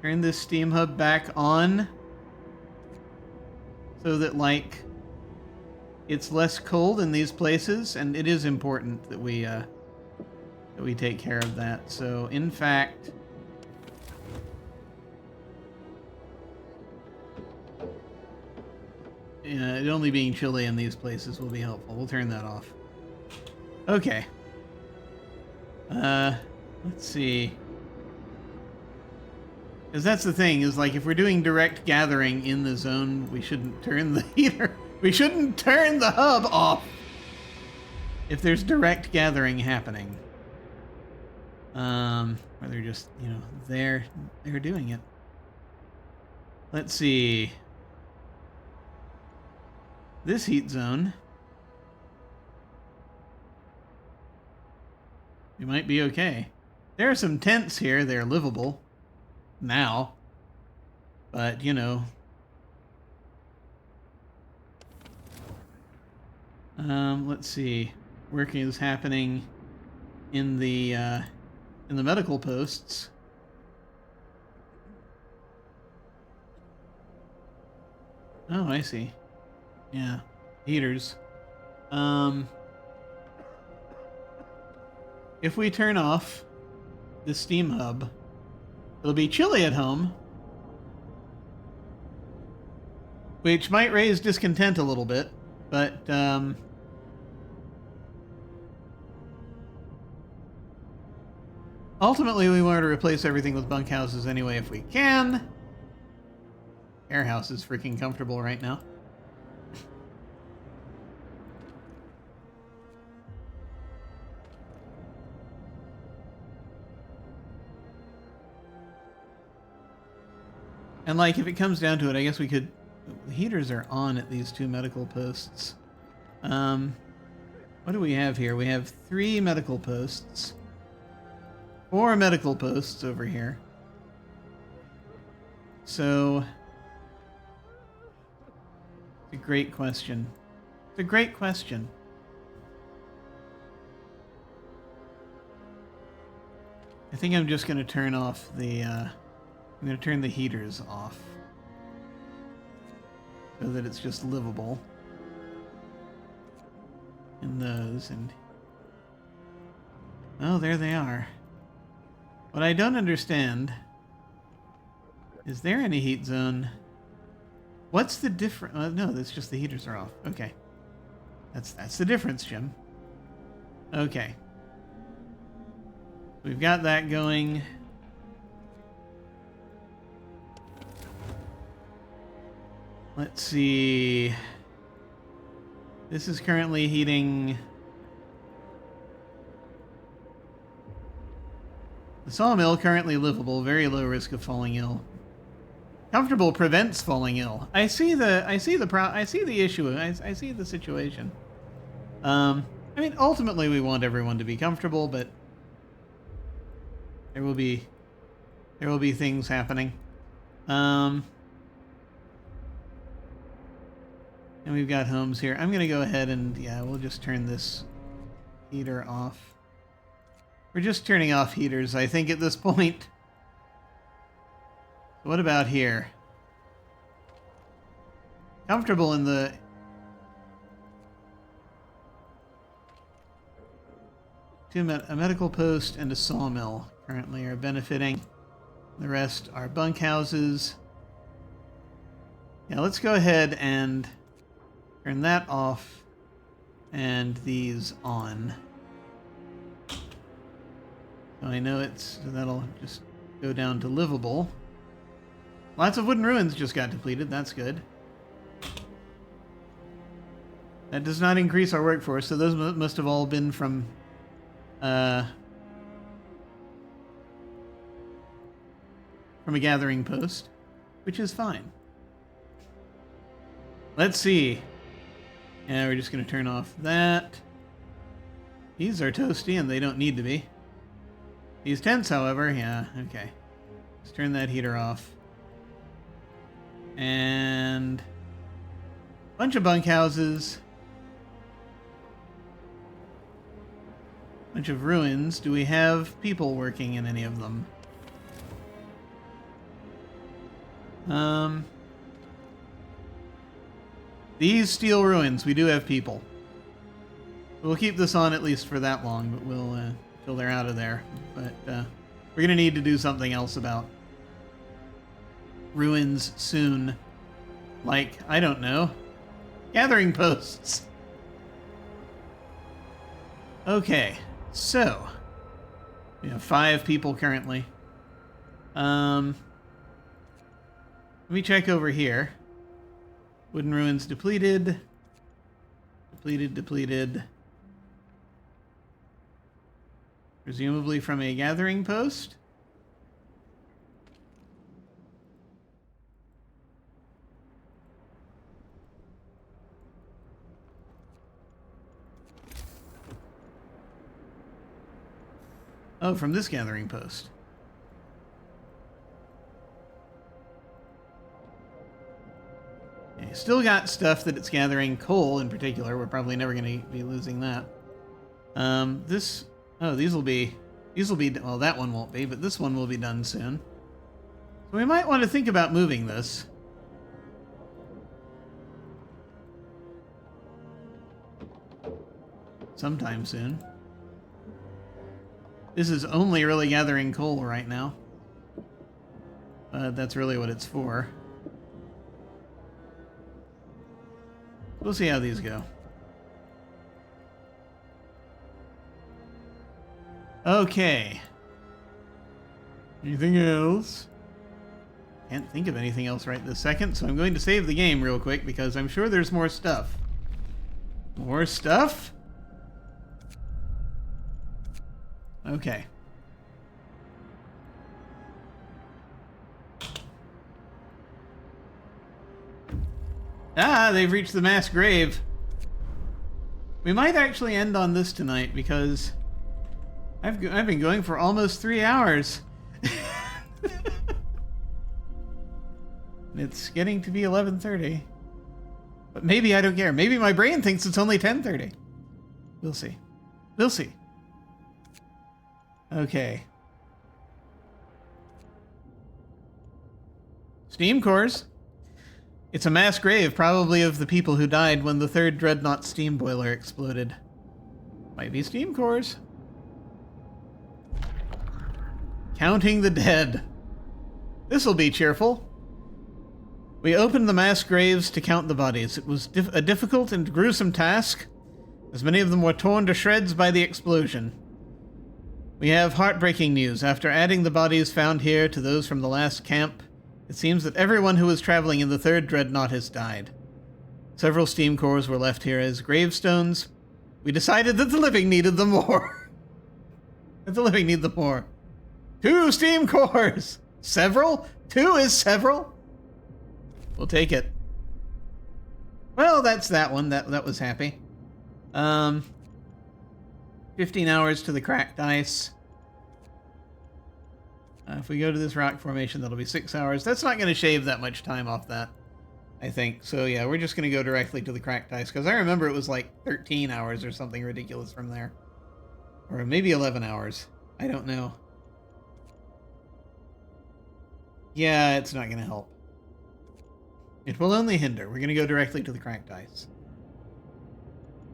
turn this steam hub back on so that, like, it's less cold in these places, and it is important that we take care of that. So, in fact, it only being chilly in these places will be helpful. We'll turn that off. Okay. Let's see. Because that's the thing, is like, if we're doing direct gathering in the zone, we shouldn't turn the heater. We shouldn't turn the hub off if there's direct gathering happening. Or they're just, they're doing it. Let's see. This heat zone, we might be okay. There are some tents here. They're livable now, but let's see. Work is happening in the medical posts. Oh, I see. Yeah, heaters. If we turn off the steam hub, it'll be chilly at home, which might raise discontent a little bit, but Ultimately, we want to replace everything with bunkhouses anyway if we can. Airhouse is freaking comfortable right now. And like, if it comes down to it, I guess we could... The heaters are on at these 2 medical posts. What do we have here? We have 3 medical posts. 4 medical posts over here. So... It's a great question. It's a great question. I think I'm just going to turn off the... I'm going to turn the heaters off. So that it's just livable. In those, and... Oh, there they are. What I don't understand... Is there any heat zone? What's the difference? No, that's just the heaters are off. Okay. That's the difference, Jim. Okay. We've got that going. Let's see. This is currently heating... The sawmill currently livable, very low risk of falling ill. Comfortable prevents falling ill. I see the issue. I see the situation. I mean, ultimately we want everyone to be comfortable, but there will be things happening. And we've got homes here. I'm gonna go ahead and we'll just turn this heater off. We're just turning off heaters, I think, at this point. What about here? Comfortable in the... A medical post and a sawmill currently are benefiting. The rest are bunkhouses. Yeah, let's go ahead and turn that off and these on. So I know that'll just go down to livable. Lots of wooden ruins just got depleted. That's good. That does not increase our workforce, so those must have all been from... from a gathering post, which is fine. Let's see. Yeah, we're just going to turn off that. These are toasty, and they don't need to be. These tents, however, yeah, okay. Let's turn that heater off. And... bunch of bunkhouses. Bunch of ruins. Do we have people working in any of them? These steel ruins, we do have people. We'll keep this on at least for that long, but we'll, till they're out of there. But, we're gonna need to do something else about ruins soon. Like, I don't know, gathering posts. Okay, so we have 5 people currently. Let me check over here. Wooden ruins depleted. Depleted. Presumably from a gathering post. Oh, from this gathering post. Okay, still got stuff that it's gathering. Coal, in particular. We're probably never going to be losing that. These will be... Well, that one won't be, but this one will be done soon. So we might want to think about moving this. Sometime soon. This is only really gathering coal right now. That's really what it's for. We'll see how these go. Okay. Anything else? Can't think of anything else right this second, so I'm going to save the game real quick because I'm sure there's more stuff. More stuff? Okay. Ah, they've reached the mass grave. We might actually end on this tonight because I've been going for almost 3 hours. It's getting to be 11:30. But maybe I don't care. Maybe my brain thinks it's only 10:30. We'll see. We'll see. Okay. Steam cores. It's a mass grave, probably of the people who died when the third Dreadnought steam boiler exploded. Might be steam cores. Counting the dead. This'll be cheerful. We opened the mass graves to count the bodies. It was a difficult and gruesome task, as many of them were torn to shreds by the explosion. We have heartbreaking news. After adding the bodies found here to those from the last camp, it seems that everyone who was traveling in the third Dreadnought has died. Several steam cores were left here as gravestones. We decided that the living needed them more. That the living need them more. 2 steam cores! Several? 2 is several? We'll take it. Well, that's that one. That was happy. 15 hours to the cracked ice. If we go to this rock formation, that'll be 6 hours. That's not going to shave that much time off that, I think. So yeah, we're just going to go directly to the cracked ice, because I remember it was like 13 hours or something ridiculous from there. Or maybe 11 hours. I don't know. Yeah, it's not going to help. It will only hinder. We're going to go directly to the cracked ice.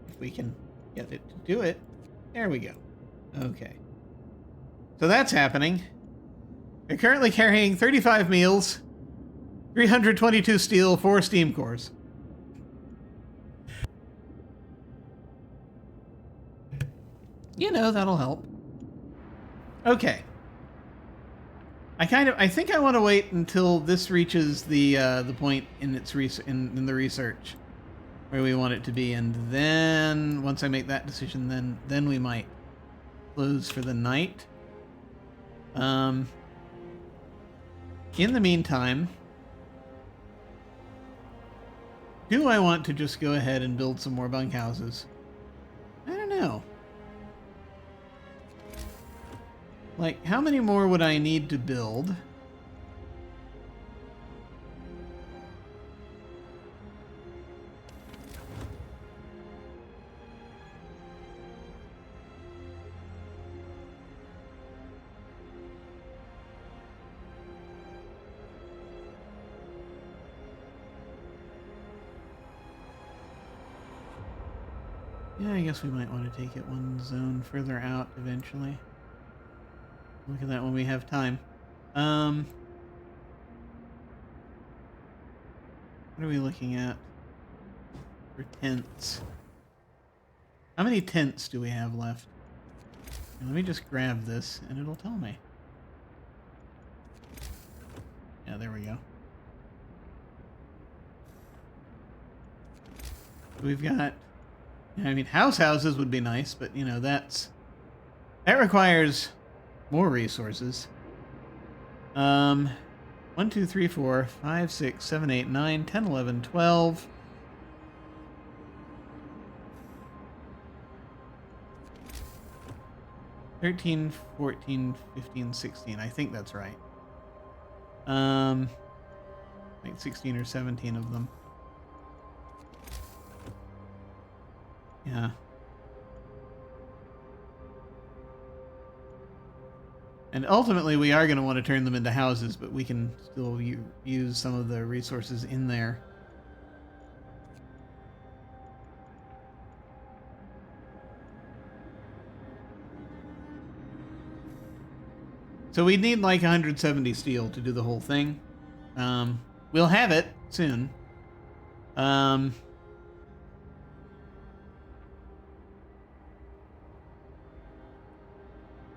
If we can get it to do it. There we go. Okay. So that's happening. We're currently carrying 35 meals, 322 steel, 4 steam cores. You know, that'll help. Okay. I think I want to wait until this reaches the point in its in the research where we want it to be, and then once I make that decision, then we might close for the night. In the meantime, do I want to just go ahead and build some more bunkhouses? I don't know. Like, how many more would I need to build? Yeah, I guess we might want to take it one zone further out eventually. Look at that when we have time. What are we looking at for tents? How many tents do we have left? Let me just grab this and it'll tell me. Yeah, there we go. We've got, I mean, houses would be nice, but you know, that requires more resources. 1, 2, 3, 4, 5, 6, 7, 8, 9, 10, 11, 12. $13, 14, 15, 16. I think that's right. Like 16 or 17 of them. Yeah. And ultimately, we are going to want to turn them into houses, but we can still use some of the resources in there. So we'd need like 170 steel to do the whole thing. We'll have it soon.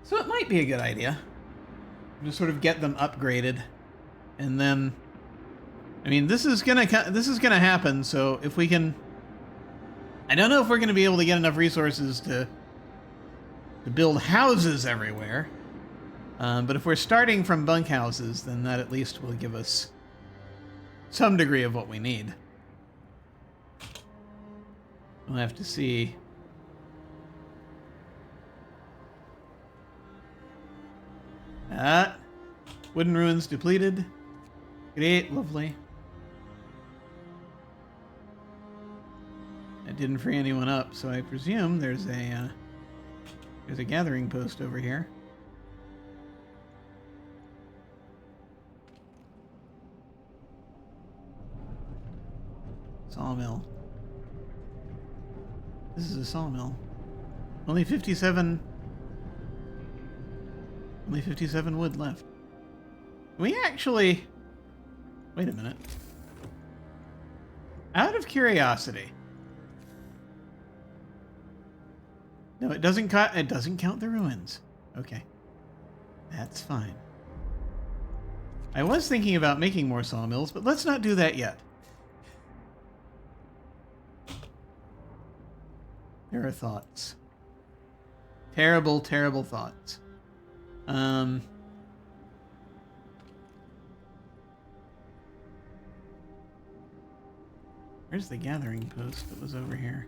So it might be a good idea. Just sort of get them upgraded, and then, I mean, this is gonna happen. So if we can, I don't know if we're gonna be able to get enough resources to build houses everywhere. But if we're starting from bunkhouses, then that at least will give us some degree of what we need. We'll have to see. Wooden ruins depleted. Great, lovely. That didn't free anyone up, so I presume there's a gathering post over here. Sawmill. This is a sawmill. Only 57 wood left. We actually... Wait a minute. Out of curiosity. No, it doesn't count the ruins. Okay. That's fine. I was thinking about making more sawmills, but let's not do that yet. There are thoughts. Terrible, terrible thoughts. Where's the gathering post that was over here?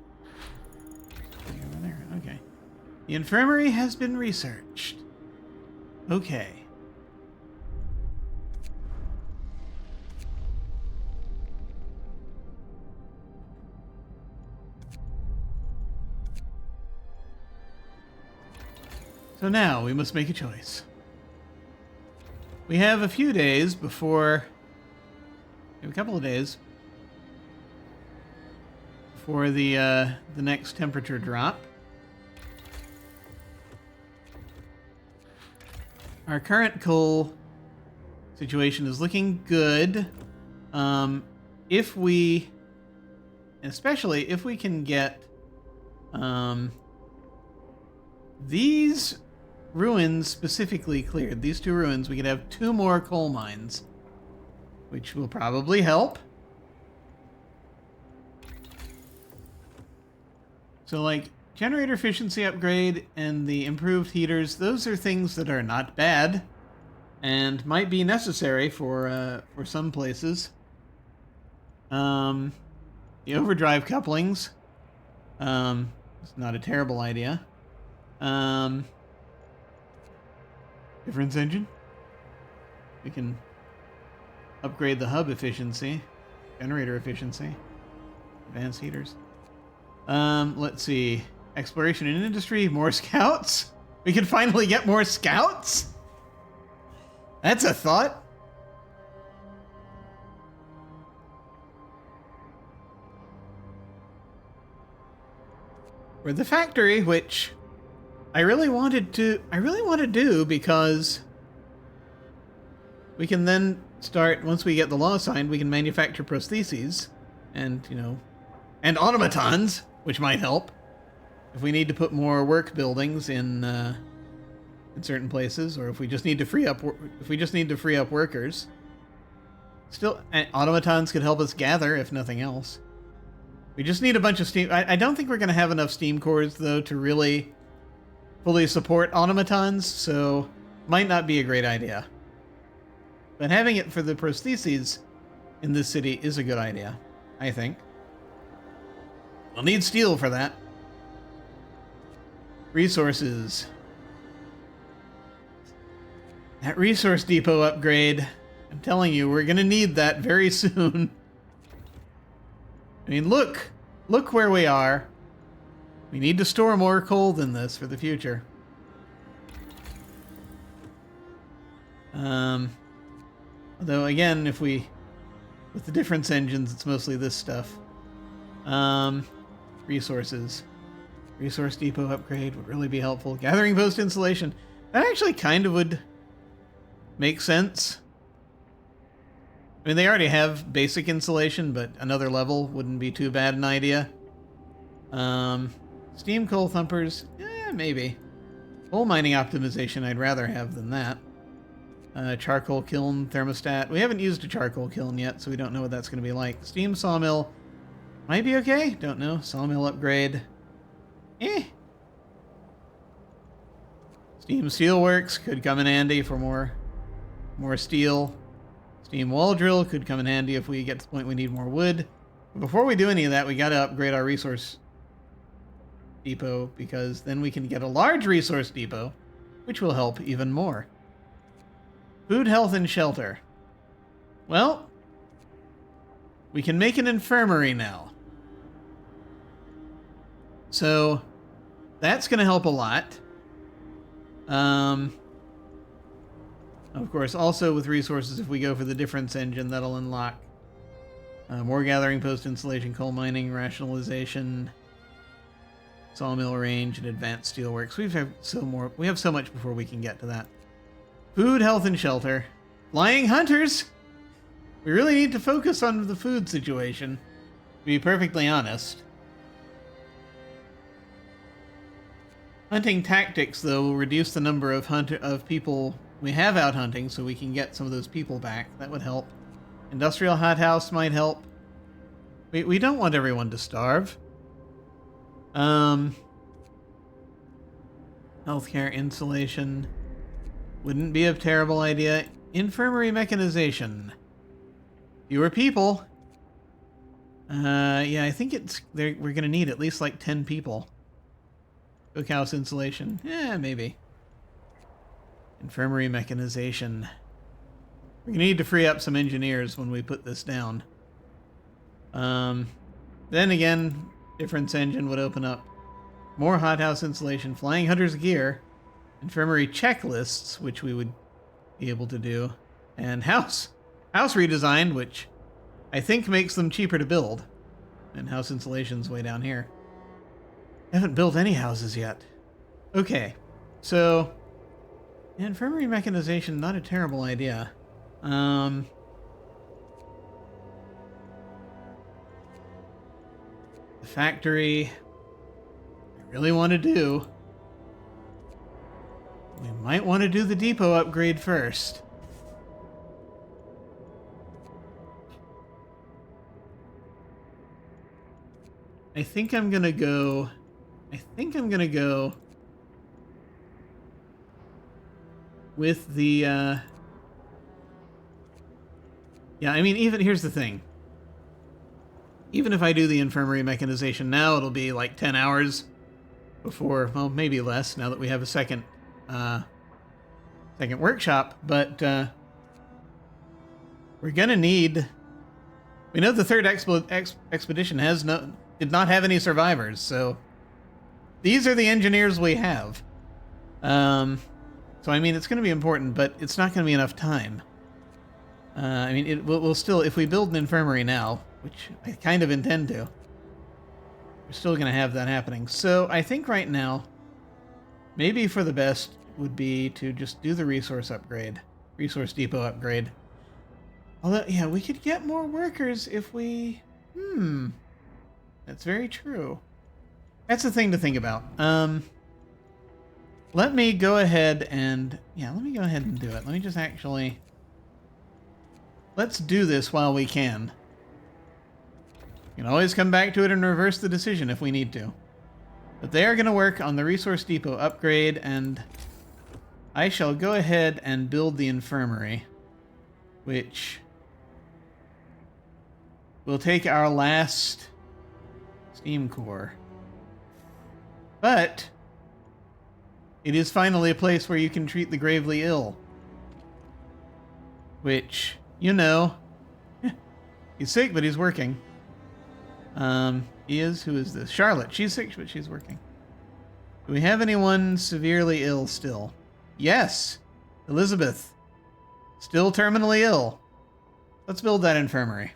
Over there. Okay. The infirmary has been researched. Okay. So now we must make a choice. We have a few days before... We have a couple of days before the next temperature drop. Our current coal situation is looking good. If we... Especially if we can get... these ruins specifically cleared. These two ruins, we could have 2 more coal mines, which will probably help. So, like, generator efficiency upgrade and the improved heaters, those are things that are not bad and might be necessary for some places. The overdrive couplings, it's not a terrible idea. Difference engine. We can upgrade the hub efficiency, generator efficiency, advanced heaters. Let's see. Exploration and industry, more scouts. We can finally get more scouts? That's a thought. Or the factory, which I really want to do because we can then start, once we get the law signed, we can manufacture prostheses and, and automatons, which might help if we need to put more work buildings in certain places, or if we just need to free up workers. Still, automatons could help us gather, if nothing else. We just need a bunch of steam. I don't think we're going to have enough steam cores, though, to really fully support automatons, so might not be a great idea. But having it for the prostheses in this city is a good idea, I think. We'll need steel for that. Resources. That resource depot upgrade, I'm telling you, we're going to need that very soon. I mean, look where we are. We need to store more coal than this for the future. Although, again, with the difference engines, it's mostly this stuff. Resources. Resource depot upgrade would really be helpful. Gathering post installation. That actually kind of would make sense. I mean, they already have basic insulation, but another level wouldn't be too bad an idea. Steam coal thumpers, maybe. Coal mining optimization I'd rather have than that. Charcoal kiln thermostat. We haven't used a charcoal kiln yet, so we don't know what that's going to be like. Steam sawmill might be okay. Don't know. Sawmill upgrade. Steam steelworks could come in handy for more steel. Steam wall drill could come in handy if we get to the point we need more wood. But before we do any of that, we got to upgrade our resource depot, because then we can get a large resource depot, which will help even more. Food, health, and shelter. Well, we can make an infirmary now. So that's going to help a lot. Of course, also with resources, if we go for the difference engine, that'll unlock more gathering post installation, coal mining, rationalization, sawmill range, and advanced steelworks. We have so much before we can get to that. Food, health, and shelter. Flying hunters! We really need to focus on the food situation, to be perfectly honest. Hunting tactics, though, will reduce the number of people we have out hunting, so we can get some of those people back. That would help. Industrial hothouse might help. We don't want everyone to starve. Healthcare insulation wouldn't be a terrible idea. Infirmary mechanization. Fewer people. Yeah, I think we're going to need at least like 10 people. Cookhouse insulation. Yeah, maybe. Infirmary mechanization. We're going to need to free up some engineers when we put this down. Then again, difference engine would open up more hothouse insulation, flying hunters gear, infirmary checklists, which we would be able to do, and house redesign, which I think makes them cheaper to build. And house insulation's way down here. Haven't built any houses yet. Okay, so infirmary mechanization, not a terrible idea. The factory, I really want to do. We might want to do the depot upgrade first. I think I'm gonna go with the, yeah, I mean, even, here's the thing. Even if I do the infirmary mechanization now, it'll be like 10 hours before, well, maybe less, now that we have a second workshop, but, we're gonna need, we know the third expedition did not have any survivors, so these are the engineers we have. So I mean, it's going to be important, but it's not going to be enough time. I mean, we'll still, if we build an infirmary now, which I kind of intend to, we're still going to have that happening. So I think right now, maybe for the best would be to just do the resource depot upgrade. Although, yeah, we could get more workers if we, that's very true. That's the thing to think about. Let me go ahead and do it. Let me just actually, let's do this while we can. You can always come back to it and reverse the decision if we need to. But they are going to work on the resource depot upgrade, and I shall go ahead and build the infirmary, which will take our last steam core. But it is finally a place where you can treat the gravely ill. Which, you know, he's sick, but he's working. Who is this? Charlotte. She's sick, but she's working. Do we have anyone severely ill still? Yes. Elizabeth. Still terminally ill. Let's build that infirmary.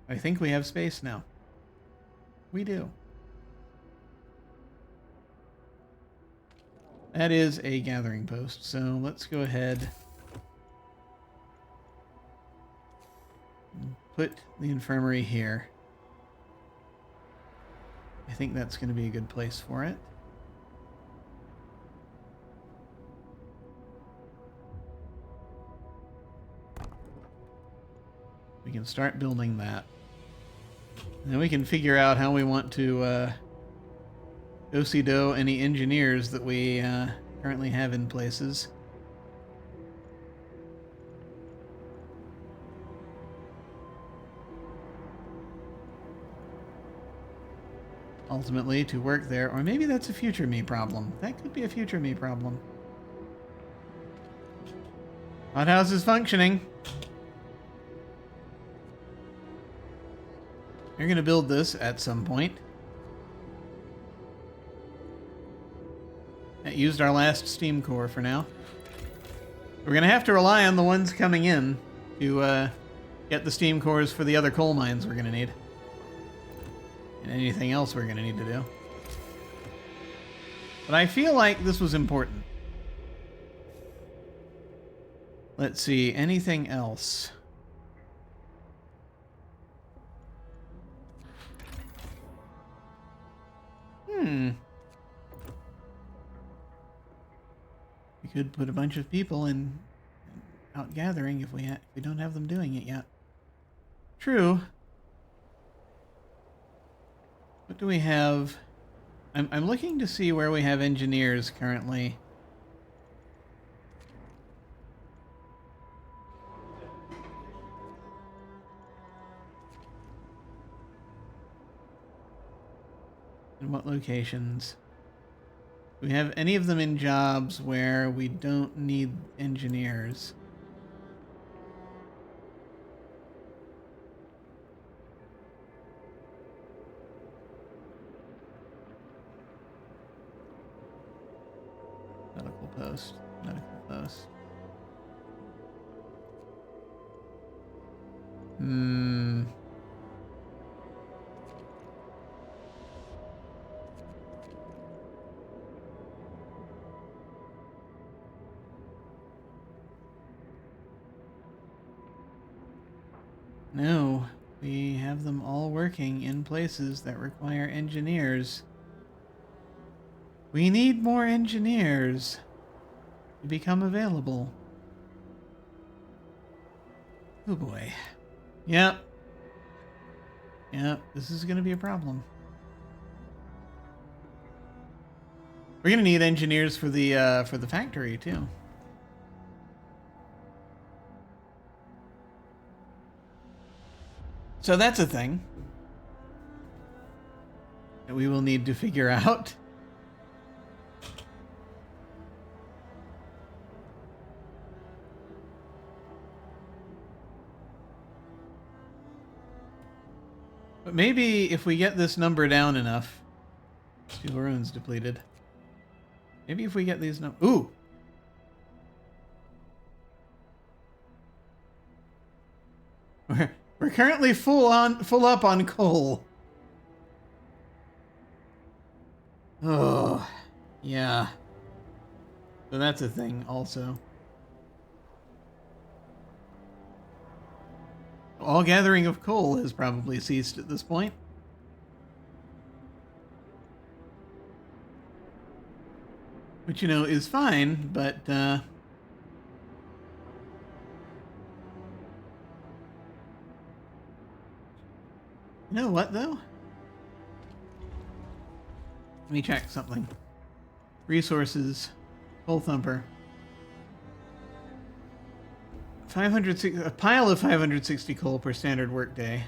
I think we have space now. We do. That is a gathering post, so let's go ahead and put the infirmary here. I think that's going to be a good place for it. We can start building that. And then we can figure out how we want to do any engineers that we currently have in places. Ultimately, to work there, or maybe that's a future me problem. That could be a future me problem. Hothouse is functioning. You're going to build this at some point. That used our last steam core for now. We're going to have to rely on the ones coming in to get the steam cores for the other coal mines we're going to need. And anything else we're going to need to do. But I feel like this was important. Let's see, anything else? We could put a bunch of people in out gathering if we don't have them doing it yet. True. What do we have? I'm looking to see where we have engineers currently. And what locations? Do we have any of them in jobs where we don't need engineers? Medical post. Medical post. No, we have them all working in places that require engineers. We need more engineers to become available. Oh boy. Yep. Yep, this is going to be a problem. We're going to need engineers for the factory too. So that's a thing that we will need to figure out. But maybe if we get this number down enough, Steel Ruins depleted. Maybe if we get these ooh. We're currently full up on coal. Oh, yeah. So that's a thing also. All gathering of coal has probably ceased at this point. Which, you know, is fine, but, you know what, though? Let me check something. Resources. Coal Thumper. A pile of 560 coal per standard workday.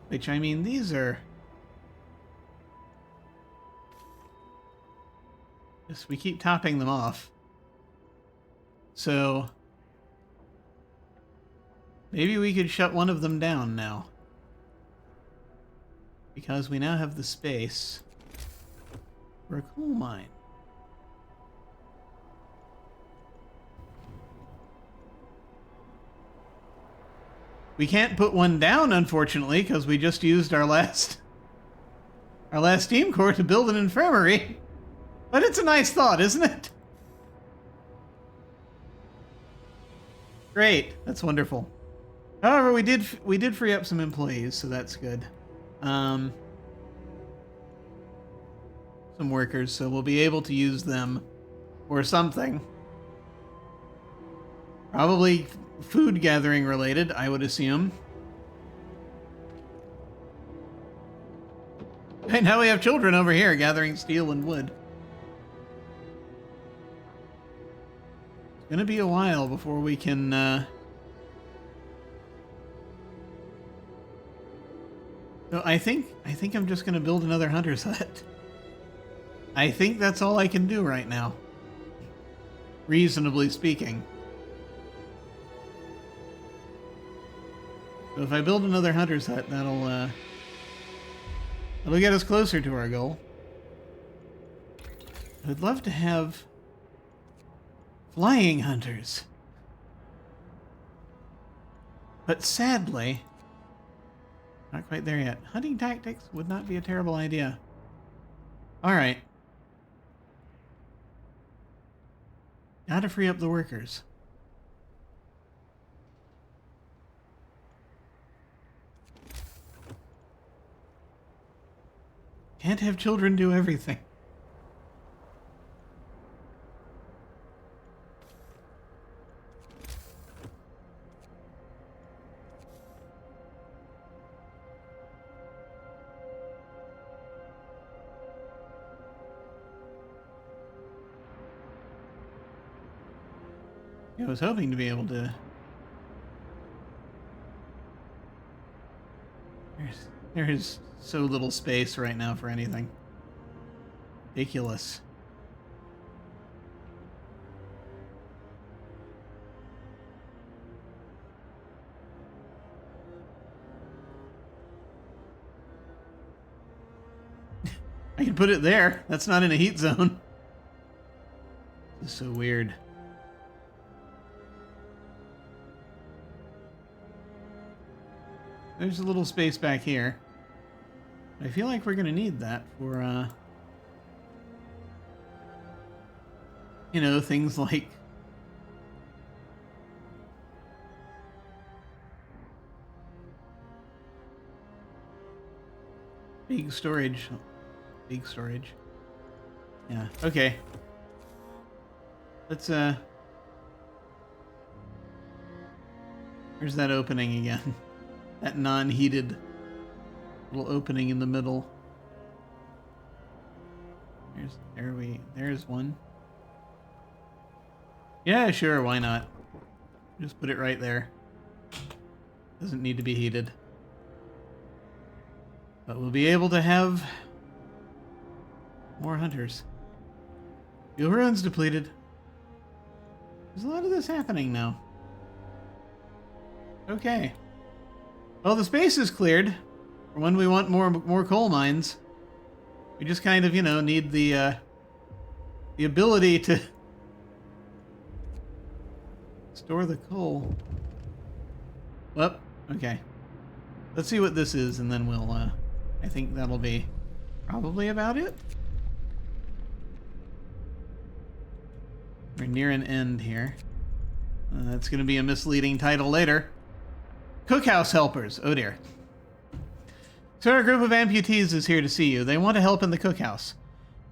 Which, I mean, these are... Yes, we keep topping them off. So... maybe we could shut one of them down now. Because we now have the space for a coal mine. We can't put one down, unfortunately, because we just used our last steam core to build an infirmary. But it's a nice thought, isn't it? Great, that's wonderful. However, we did free up some employees, so that's good. Some workers, so we'll be able to use them for something. Probably food gathering related, I would assume. Right now we have children over here gathering steel and wood. It's gonna be a while before we can, So I think I'm just gonna build another hunter's hut. I think that's all I can do right now. Reasonably speaking. So if I build another hunter's hut, that'll get us closer to our goal. I'd love to have flying hunters. But sadly, not quite there yet. Hunting tactics would not be a terrible idea. Alright. Gotta free up the workers. Can't have children do everything. I was hoping to be able to... There's so little space right now for anything. Ridiculous. I can put it there. That's not in a heat zone. This is so weird. There's a little space back here. I feel like we're going to need that for, you know, things like big storage. Big storage. Yeah, okay. Let's, where's that opening again? That non-heated little opening in the middle. There's one. Yeah, sure, why not? Just put it right there. Doesn't need to be heated. But we'll be able to have more hunters. Your ruins depleted. There's a lot of this happening now. Okay. Well, the space is cleared for when we want more coal mines. We just kind of, you know, need the ability to store the coal. Well, okay. Let's see what this is, and then we'll, I think that'll be probably about it. We're near an end here. That's going to be a misleading title later. Cookhouse helpers. Oh dear. So a group of amputees is here to see you. They want to help in the cookhouse.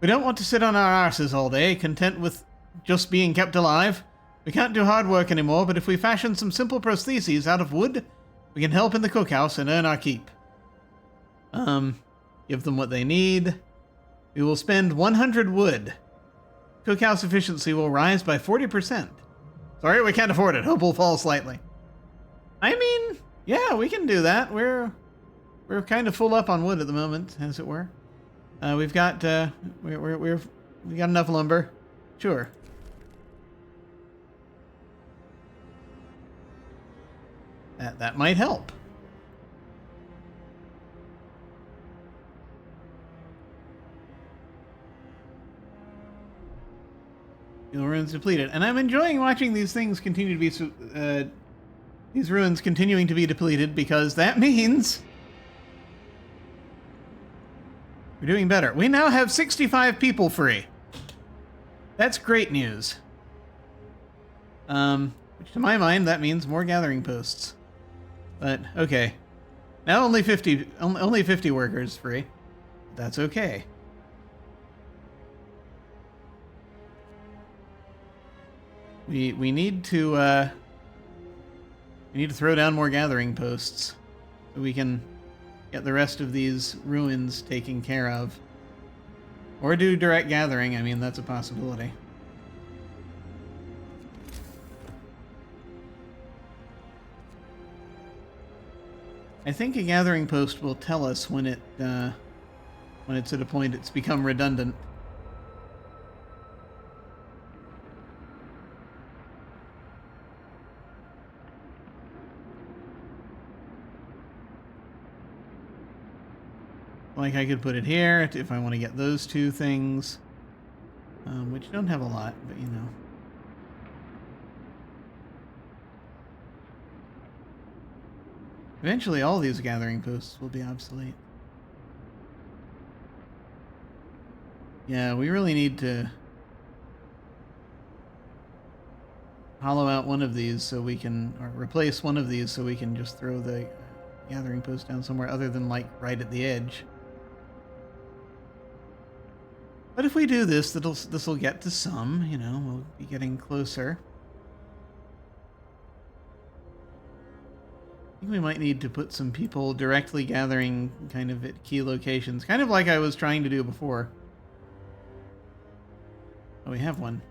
We don't want to sit on our arses all day, content with just being kept alive. We can't do hard work anymore, but if we fashion some simple prostheses out of wood, we can help in the cookhouse and earn our keep. Give them what they need. We will spend 100 wood. Cookhouse efficiency will rise by 40%. Sorry, we can't afford it. Hope will fall slightly. I mean, yeah, we can do that. We're kind of full up on wood at the moment, as it were. We've got we got enough lumber. Sure. That might help. The ruins depleted, and I'm enjoying watching these things continue to be these ruins continuing to be depleted, because that means we're doing better. We now have 65 people free. That's great news. Which to my mind, that means more gathering posts. But okay, now only 50 workers free. That's okay. We need to throw down more gathering posts so we can get the rest of these ruins taken care of. Or do direct gathering. I mean, that's a possibility. I think a gathering post will tell us when it's at a point it's become redundant. Like I could put it here if I want to get those two things, which don't have a lot, but you know. Eventually all these gathering posts will be obsolete. Yeah, we really need to hollow out one of these so we can, or replace one of these so we can just throw the gathering post down somewhere other than like right at the edge. But if we do this, this'll get to some, you know, we'll be getting closer. I think we might need to put some people directly gathering kind of at key locations, kind of like I was trying to do before. Oh, we have one.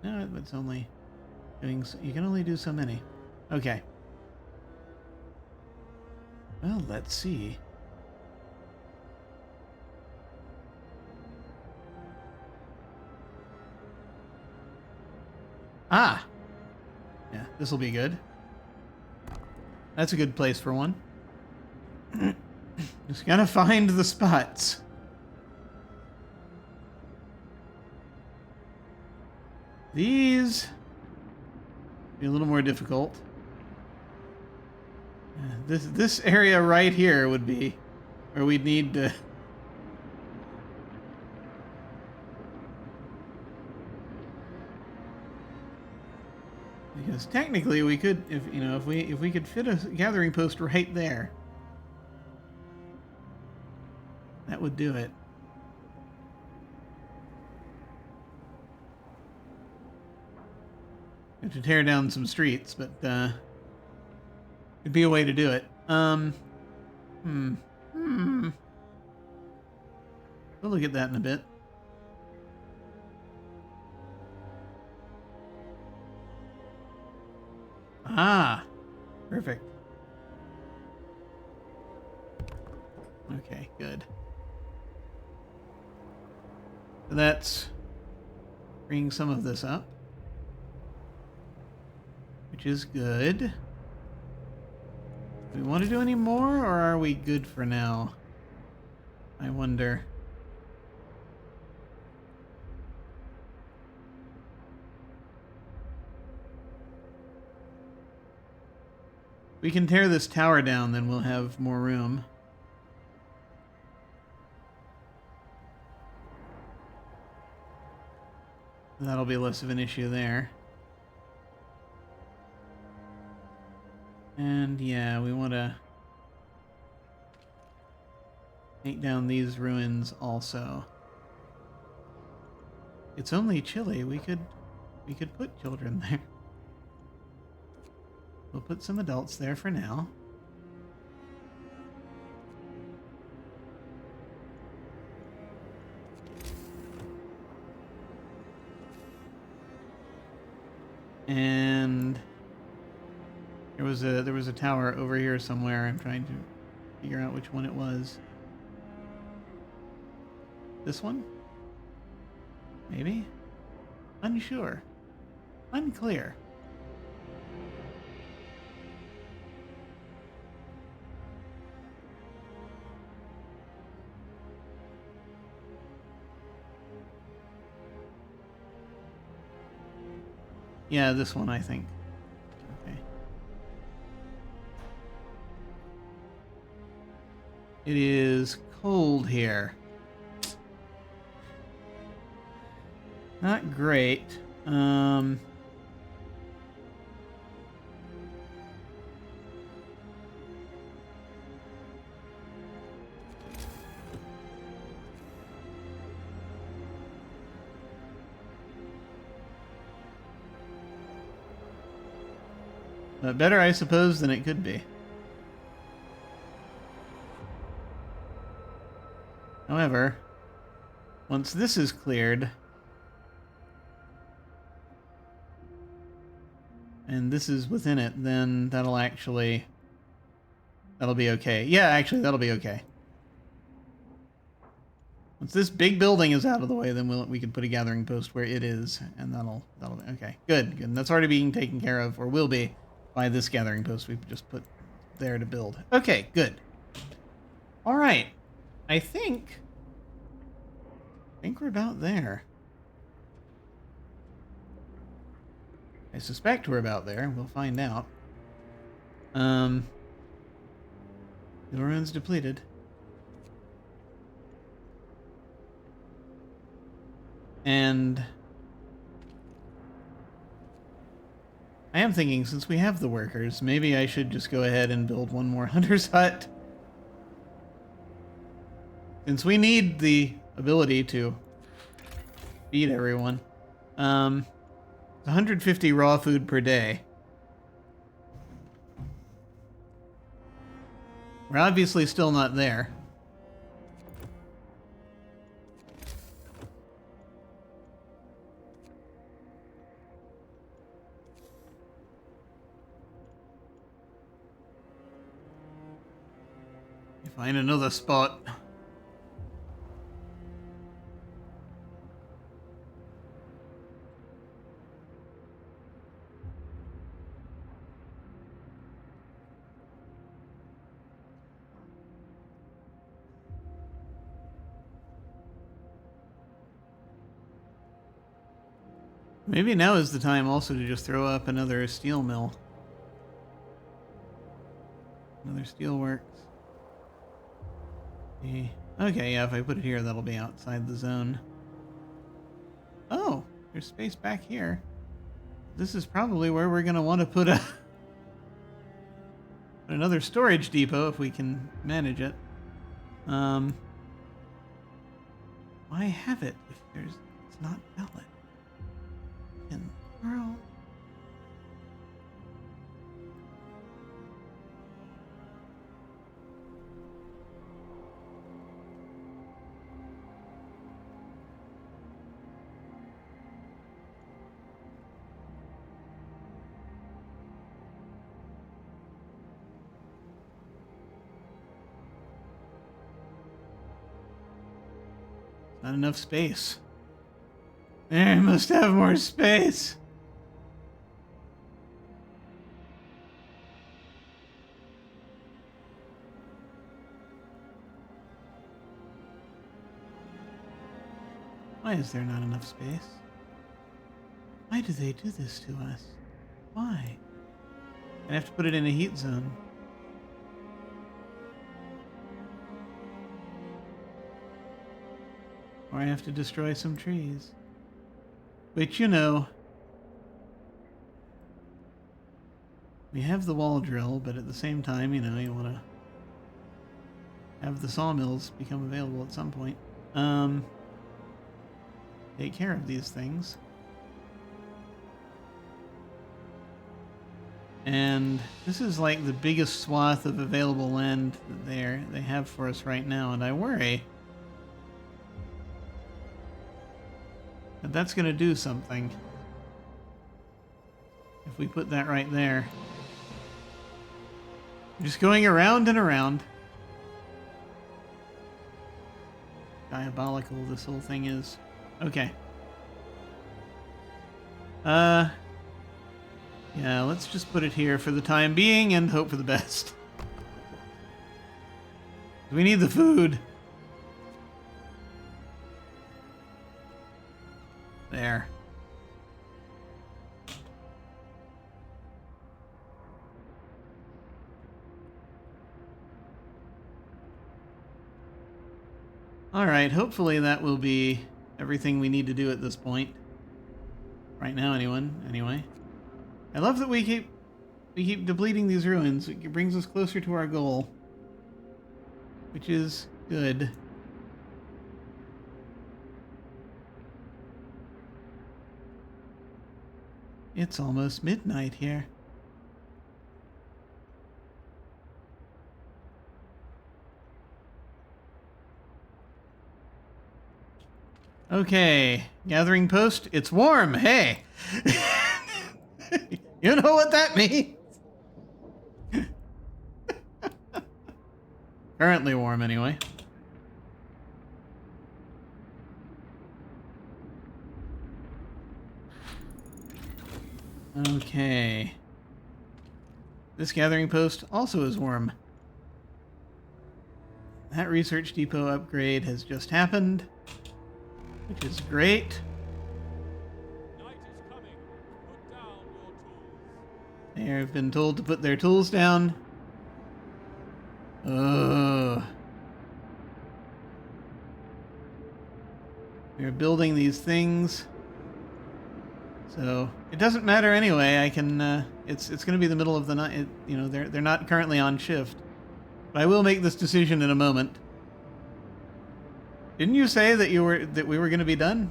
No, it's only doing, you can only do so many. Okay. Well, let's see. Ah! Yeah, this will be good. That's a good place for one. Just gotta find the spots. These be a little more difficult. This area right here would be where we'd need to. Because technically we could, if we could fit a gathering post right there, that would do it. We have to tear down some streets, but it'd be a way to do it. We'll look at that in a bit. Ah, perfect. Okay, good. So that's bringing some of this up, which is good. Do we want to do any more, or are we good for now? I wonder. We can tear this tower down, then we'll have more room. That'll be less of an issue there. And yeah, we want to take down these ruins also. It's only chilly. We could put children there. We'll put some adults there for now. And there was a tower over here somewhere. I'm trying to figure out which one it was. This one? Maybe? Unsure. Unclear. Yeah, this one, I think. Okay. It is cold here. Not great. But better, I suppose, than it could be. However, once this is cleared, and this is within it, then that'll be okay. Yeah, actually, that'll be okay. Once this big building is out of the way, then we can put a gathering post where it is, and that'll be okay. Good. And that's already being taken care of, or will be, by this gathering post we've just put there to build. Okay, good. All right. I think we're about there. I suspect we're about there. We'll find out. The ruins depleted. And I am thinking, since we have the workers, maybe I should just go ahead and build one more hunter's hut. Since we need the ability to feed everyone. 150 raw food per day. We're obviously still not there. Find another spot. Maybe now is the time also to just throw up another steel mill. Another steel works. Okay, yeah, if I put it here, that'll be outside the zone. Oh, there's space back here. This is probably where we're going to want to put another storage depot if we can manage it. Why have it if it's not valid? In the world? Not enough space. There must have more space. Why is there not enough space? Why do they do this to us? Why? I have to put it in a heat zone. Or I have to destroy some trees. Which, you know, we have the wall drill, but at the same time, you know, you want to have the sawmills become available at some point. Take care of these things. And this is like the biggest swath of available land that they have for us right now, and I worry that that's going to do something if we put that right there. Just going around and around. Diabolical this whole thing is. Okay. Yeah, let's just put it here for the time being and hope for the best. We need the food. There. Alright, hopefully that will be everything we need to do at this point. Right now, anyway. I love that we keep depleting these ruins. It brings us closer to our goal. Which is good. It's almost midnight here. Okay, gathering post. It's warm. Hey, you know what that means? Currently warm, anyway. Okay. This gathering post also is warm. That research depot upgrade has just happened, which is great. Night is coming. Put down your tools. They have been told to put their tools down. Ugh. We're building these things. So it doesn't matter anyway. I can. It's going to be the middle of the night. You know, they're not currently on shift. But I will make this decision in a moment. Didn't you say that we were going to be done?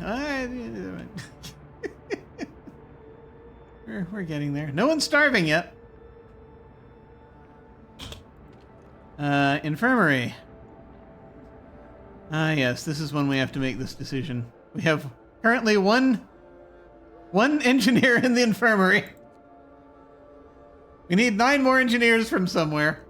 We're getting there. No one's starving yet. Infirmary. Ah, yes. This is when we have to make this decision. We have currently one engineer in the infirmary. We need 9 more engineers from somewhere.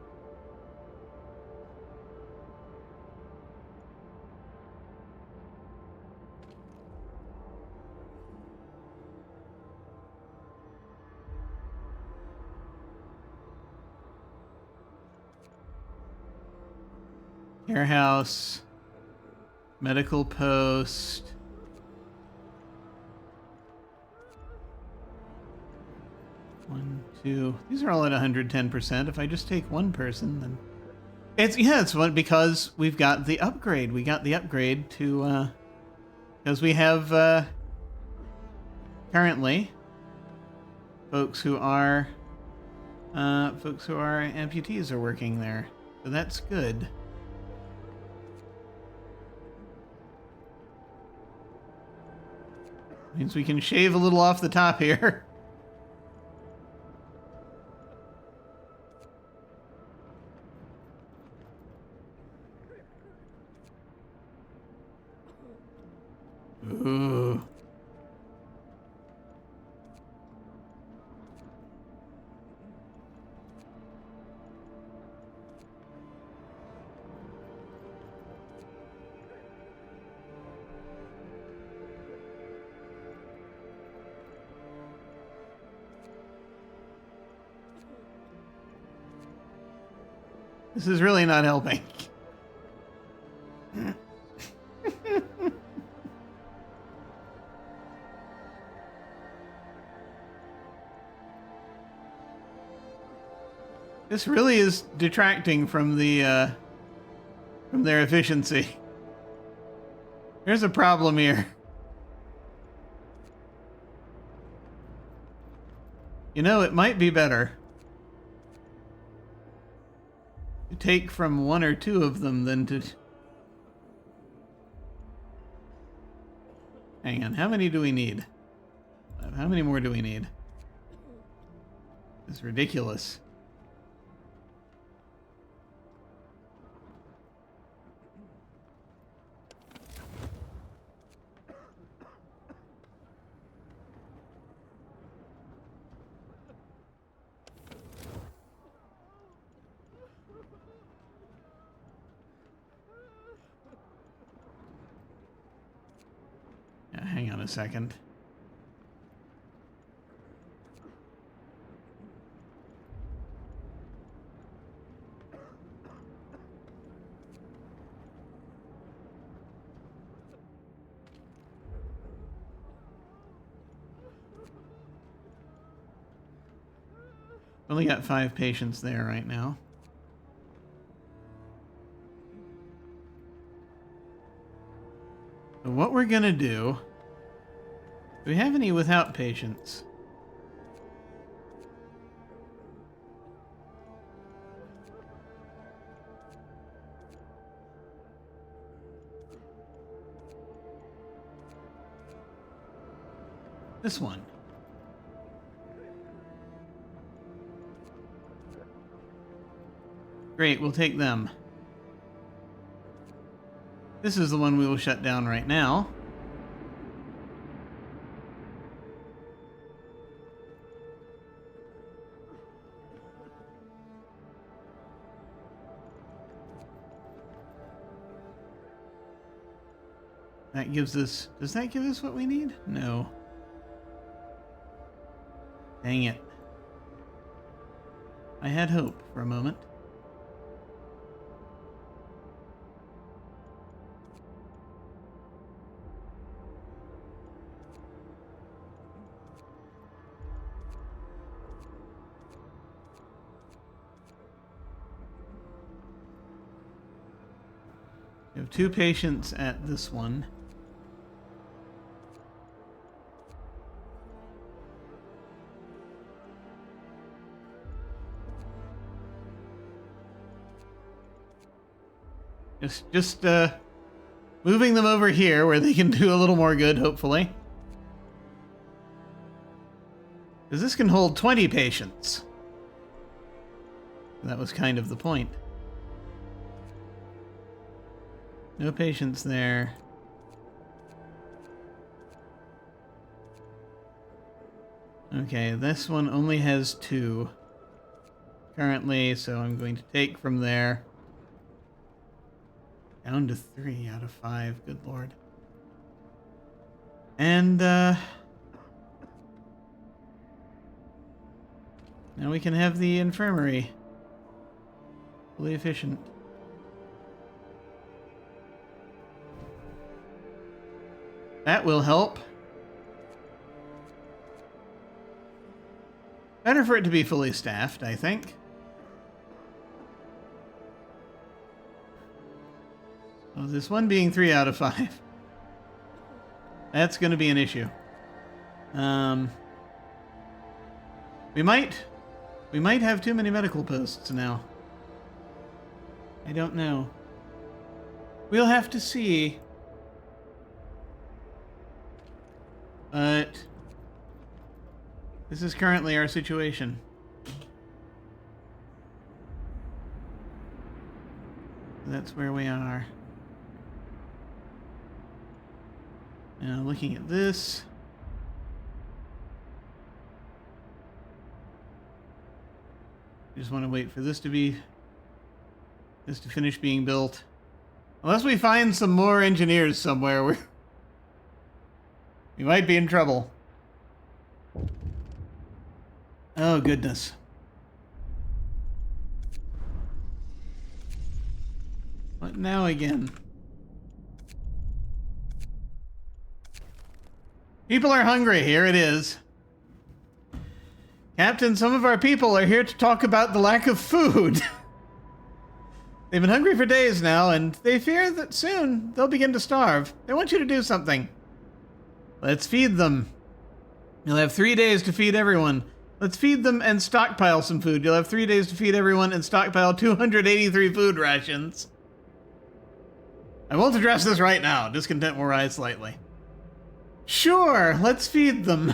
Care house, medical post. One, two. These are all at 110%. If I just take one person, then it's one because we've got the upgrade. We got the upgrade to because we have currently folks who are amputees are working there, so that's good. Means we can shave a little off the top here. Ooh. This is really not helping. This really is detracting from the from their efficiency. There's a problem here. You know, it might be better to take from 1 or 2 of them than to... Hang on, how many do we need? How many more do we need? It's ridiculous. Hang on a second. Only got 5 patients there right now. So what we're gonna do... Do we have any without patients? This one. Great, we'll take them. This is the one we will shut down right now. That gives us... Does that give us what we need? No. Dang it. I had hope for a moment. We have 2 patients at this one. Just moving them over here where they can do a little more good, hopefully. Because this can hold 20 patients. That was kind of the point. No patients there. Okay, this one only has 2 currently, so I'm going to take from there. Down to 3 out of 5, good lord. And, now we can have the infirmary. Fully efficient. That will help. Better for it to be fully staffed, I think. Oh, this one being 3 out of 5. That's going to be an issue. We might have too many medical posts now. I don't know. We'll have to see. But this is currently our situation. That's where we are. Now, looking at this. I just want to wait for this to finish being built. Unless we find some more engineers somewhere, we might be in trouble. Oh, goodness. What now again? People are hungry. Here it is. Captain, some of our people are here to talk about the lack of food. They've been hungry for days now, and they fear that soon they'll begin to starve. They want you to do something. Let's feed them. You'll have 3 days to feed everyone. Let's feed them and stockpile some food. You'll have 3 days to feed everyone and stockpile 283 food rations. I won't address this right now. Discontent will rise slightly. Sure, let's feed them.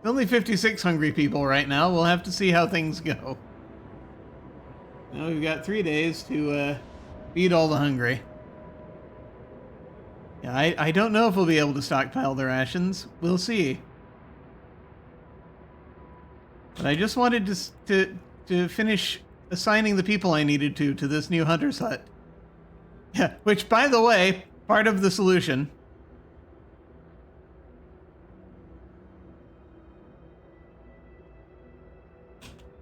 Only 56 hungry people right now. We'll have to see how things go. Now we've got 3 days to feed all the hungry. Yeah, I don't know if we'll be able to stockpile the rations. We'll see. But I just wanted to finish assigning the people I needed to this new hunter's hut. Yeah, which, by the way, part of the solution.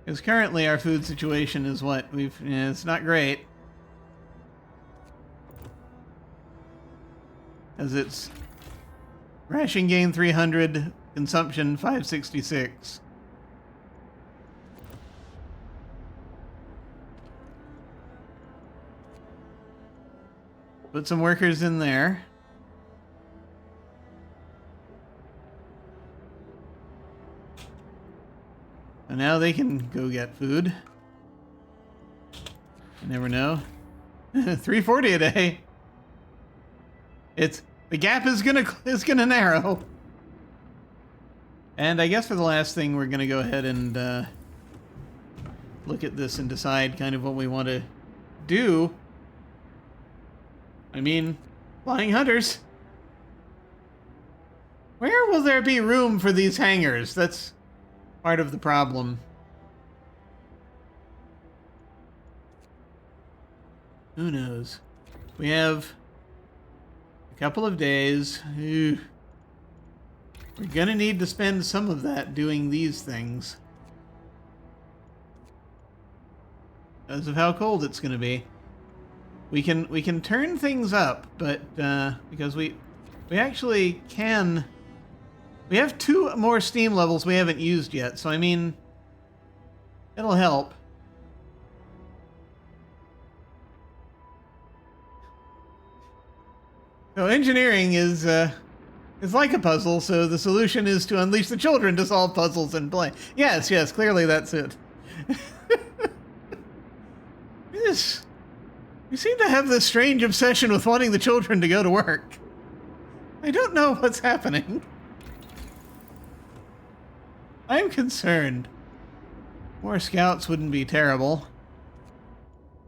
Because currently our food situation is what it's not great. As it's ration gain 300, consumption 566. Put some workers in there. And now they can go get food. You never know. 340 a day. The gap is gonna narrow. And I guess for the last thing, we're gonna go ahead and look at this and decide kind of what we want to do. I mean, flying hunters. Where will there be room for these hangars? That's part of the problem. Who knows? We have a couple of days. We're gonna need to spend some of that doing these things. Because of how cold it's gonna be. We can turn things up, but because we actually can. We have 2 more steam levels we haven't used yet, so I mean, it'll help. So engineering is like a puzzle, so the solution is to unleash the children to solve puzzles and play. Yes, clearly that's it. We seem to have this strange obsession with wanting the children to go to work. I don't know what's happening. I'm concerned. More scouts wouldn't be terrible.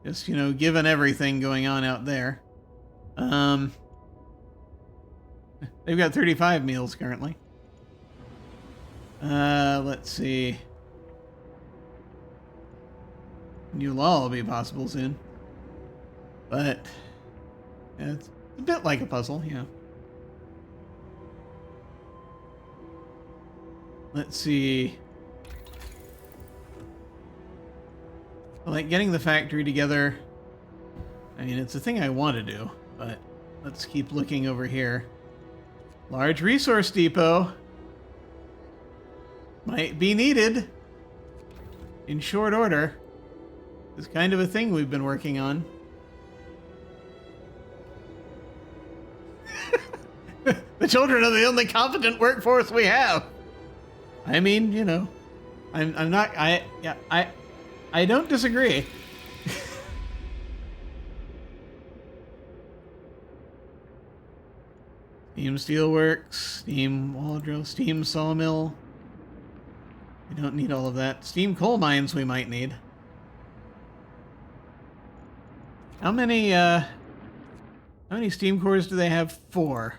Just, you know, given everything going on out there. They've got 35 meals currently. Let's see. New law will be possible soon. But yeah, it's a bit like a puzzle, yeah. Let's see. Like getting the factory together. I mean, it's a thing I want to do, but let's keep looking over here. Large resource depot might be needed in short order. It's kind of a thing we've been working on. The children are the only competent workforce we have. I mean, you know, I'm not. I don't disagree. Steam steelworks, steam wall drill, steam sawmill. We don't need all of that. Steam coal mines we might need. How many steam cores do they have? 4.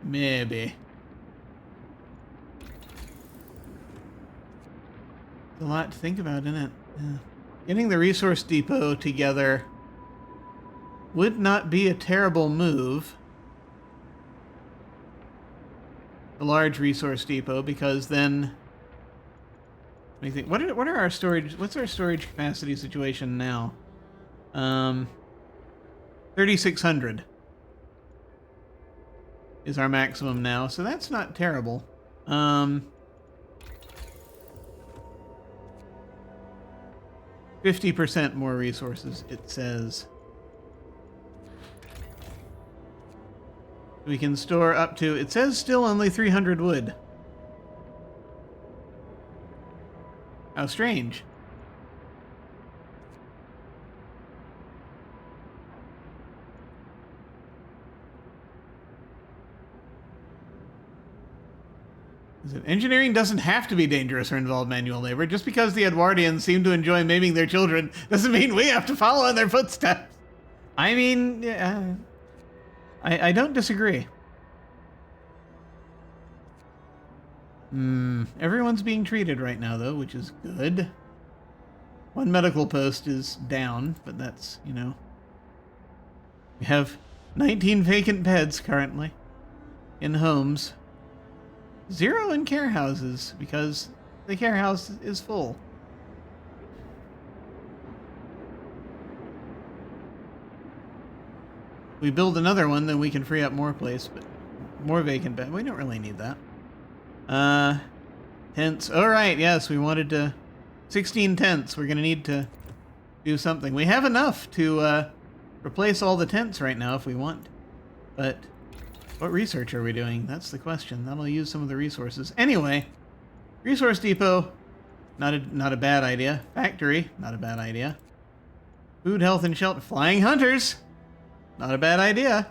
Maybe. It's a lot to think about, isn't it? Yeah. Getting the resource depot together would not be a terrible move. The large resource depot, because then let me think. What are our storage? What's our storage capacity situation now? 3,600 is our maximum now, so that's not terrible. 50% more resources, it says. We can store up to, it says still only 300 wood. How strange. Engineering doesn't have to be dangerous or involve manual labor. Just because the Edwardians seem to enjoy maiming their children doesn't mean we have to follow in their footsteps. I mean, I don't disagree. Everyone's being treated right now, though, which is good. One medical post is down, but that's, you know. We have 19 vacant beds currently in homes. 0 in care houses, because the care house is full. We build another one, then we can free up more place, but more vacant bed. We don't really need that. Tents. All right, yes, we wanted to 16 tents. We're gonna need to do something. We have enough to replace all the tents right now if we want, but what research are we doing? That's the question. That'll use some of the resources. Anyway, resource depot, not a bad idea. Factory, not a bad idea. Food, health, and shelter. Flying hunters, not a bad idea.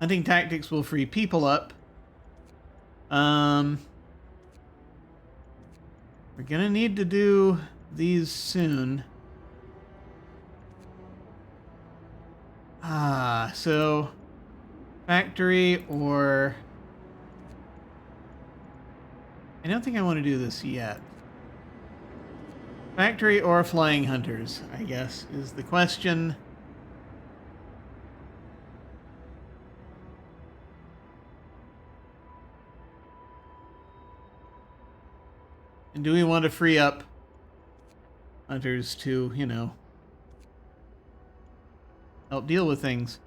Hunting tactics will free people up. We're gonna need to do these soon. So factory, or I don't think I want to do this yet. Factory or flying hunters, I guess, is the question. And do we want to free up hunters to, you know, help deal with things?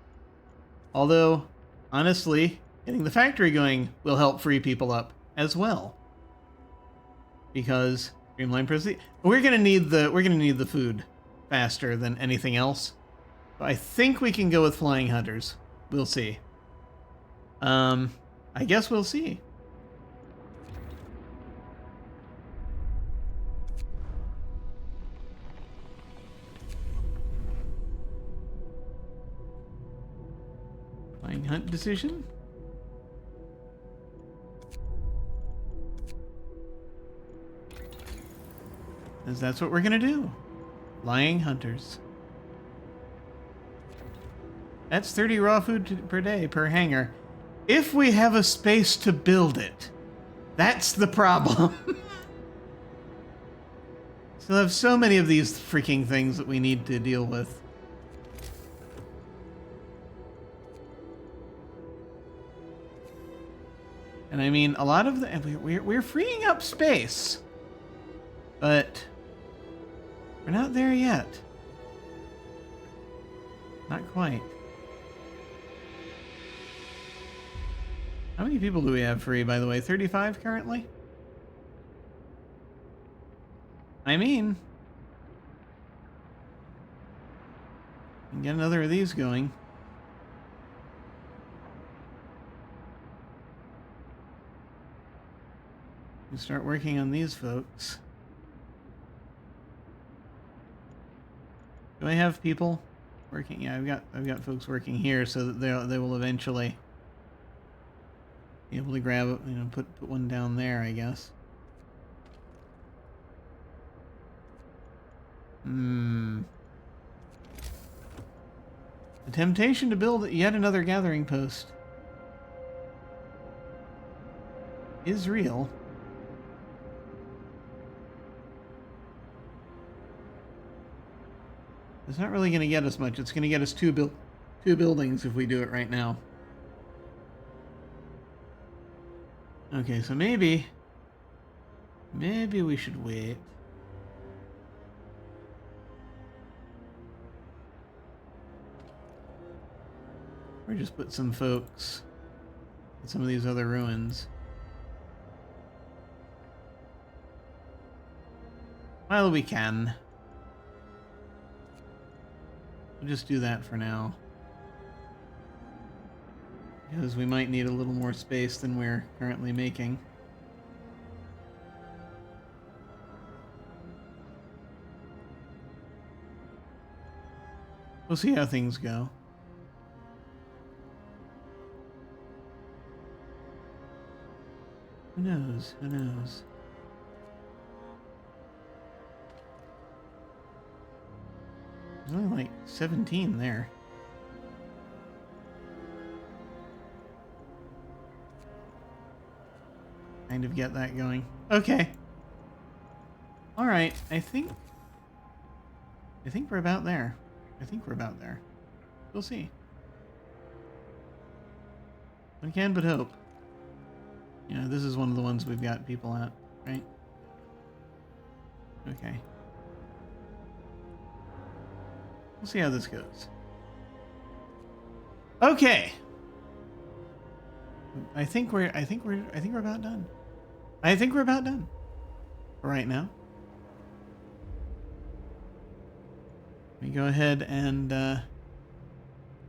Although, honestly, getting the factory going will help free people up as well. Because streamline proceed. We're gonna need the food faster than anything else. So I think we can go with flying hunters. We'll see. I guess we'll see. Flying hunt decision? Because that's what we're gonna do. Flying hunters. That's 30 raw food per day per hangar. If we have a space to build it, that's the problem. Still have so many of these freaking things that we need to deal with. And I mean, a lot of the we're freeing up space, but we're not there yet. Not quite. How many people do we have free, by the way? 35 currently? I mean, we can get another of these going. We start working on these folks. Do I have people working? Yeah, I've got folks working here, so that they will eventually be able to grab it, you know, put one down there, I guess. The temptation to build yet another gathering post is real. It's not really going to get us much. It's going to get us two buildings if we do it right now. Okay, so maybe we should wait. Or just put some folks in some of these other ruins. While we can. We'll just do that for now. Because we might need a little more space than we're currently making. We'll see how things go. Who knows? Who knows? There's only like 17 there. Kind of get that going. Okay. All right. I think we're about there. I think we're about there. We'll see. One can but hope. You know, this is one of the ones we've got people at, right? Okay. We'll see how this goes. Okay. I think we're about done. I think we're about done. For right now. Let me go ahead and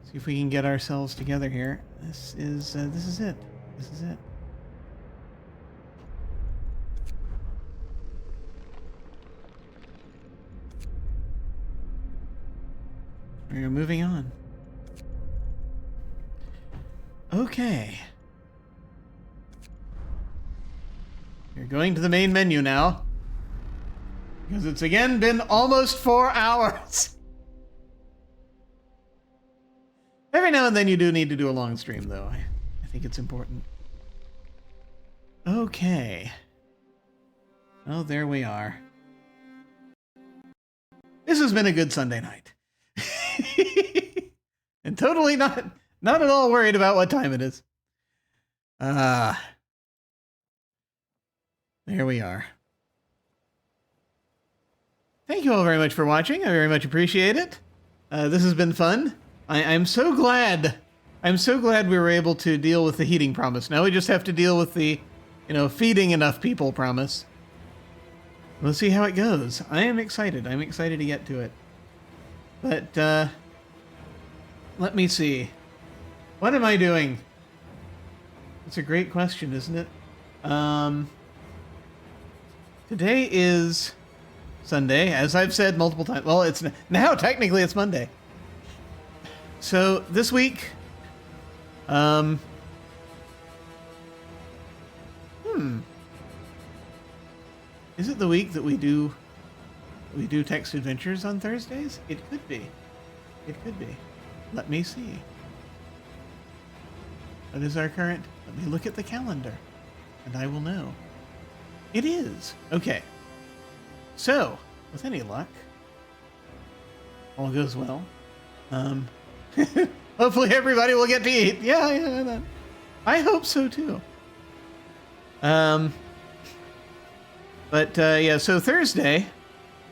see if we can get ourselves together here. This is it. This is it. We're moving on. Okay. You're going to the main menu now. Because it's again been almost 4 hours. Every now and then you do need to do a long stream, though. I think it's important. Okay. Oh, there we are. This has been a good Sunday night. And totally not at all worried about what time it is. There we are. Thank you all very much for watching. I very much appreciate it. This has been fun. I'm so glad. I'm so glad we were able to deal with the heating promise. Now we just have to deal with the, feeding enough people promise. We'll see how it goes. I am excited. I'm excited to get to it. But, let me see. What am I doing? It's a great question, isn't it? Today is Sunday, as I've said multiple times. Well, it's now technically it's Monday. So this week, is it the week that we do text adventures on Thursdays? It could be. It could be. Let me see. What is our current? Let me look at the calendar, and I will know. It is. Okay. So, with any luck, all goes well. Hopefully everybody will get to eat. Yeah. I hope so too. So Thursday,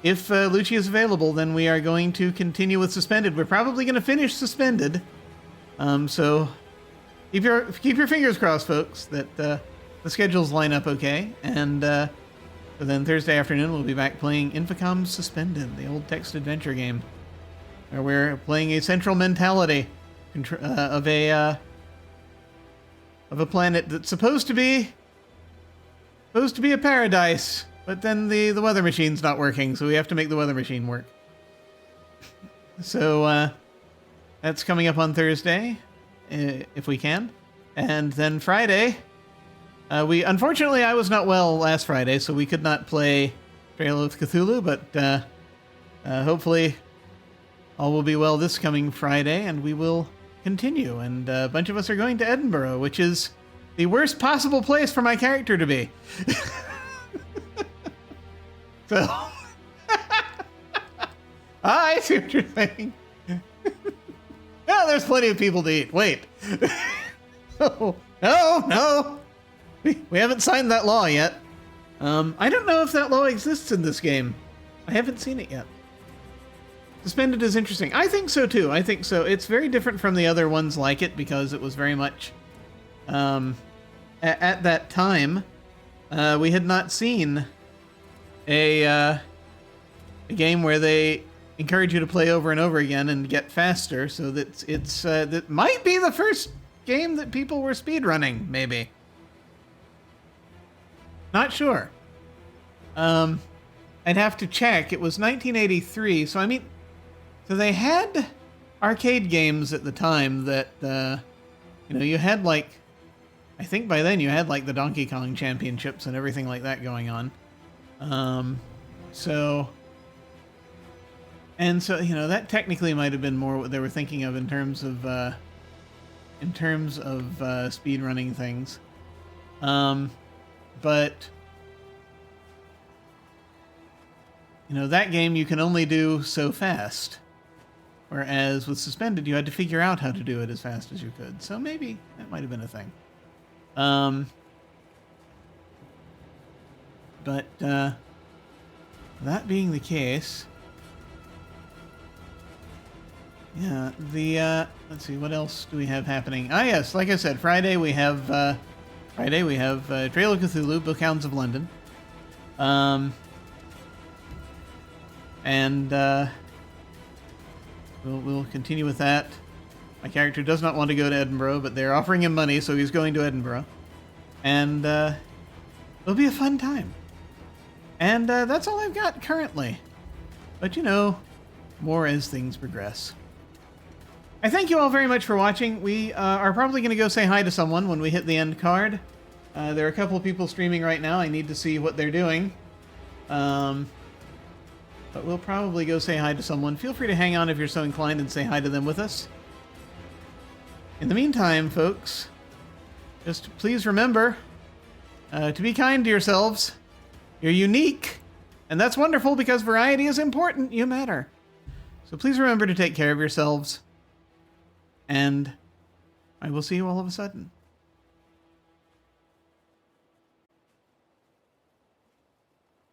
if Lucci is available, then we are going to continue with Suspended. We're probably going to finish Suspended. So keep your fingers crossed, folks, that the schedules line up okay. And so then Thursday afternoon, we'll be back playing Infocom Suspended, the old text adventure game, where we're playing a central mentality of a planet that's supposed to be a paradise. But then the weather machine's not working, so we have to make the weather machine work. So that's coming up on Thursday, if we can. And then Friday, unfortunately I was not well last Friday, so we could not play Trail of Cthulhu, but hopefully all will be well this coming Friday, and we will continue. And a bunch of us are going to Edinburgh, which is the worst possible place for my character to be. So, I see what you're saying. Yeah, there's plenty of people to eat. Wait. No. We haven't signed that law yet. I don't know if that law exists in this game. I haven't seen it yet. Suspended is interesting. I think so too. I think so. It's very different from the other ones like it because it was very much, at that time, we had not seen a game where they encourage you to play over and over again and get faster. So that that might be the first game that people were speedrunning, maybe. Not sure. I'd have to check. It was 1983, so so they had arcade games at the time that you had I think by then you had the Donkey Kong championships and everything like that going on. So that technically might have been more what they were thinking of in terms of speed running things. But that game you can only do so fast, whereas with Suspended you had to figure out how to do it as fast as you could. So maybe that might have been a thing. But that being the case, yeah, let's see, what else do we have happening? Ah, yes, like I said, Friday we have Trail of Cthulhu, Bookhounds of London, and we'll continue with that. My character does not want to go to Edinburgh, but they're offering him money, so he's going to Edinburgh, and it'll be a fun time. And that's all I've got currently. But more as things progress. I thank you all very much for watching. We are probably going to go say hi to someone when we hit the end card. There are a couple of people streaming right now. I need to see what they're doing. But we'll probably go say hi to someone. Feel free to hang on if you're so inclined and say hi to them with us. In the meantime, folks, just please remember to be kind to yourselves. You're unique, And that's wonderful because variety is important. You matter. So please remember to take care of yourselves. And I will see you all of a sudden.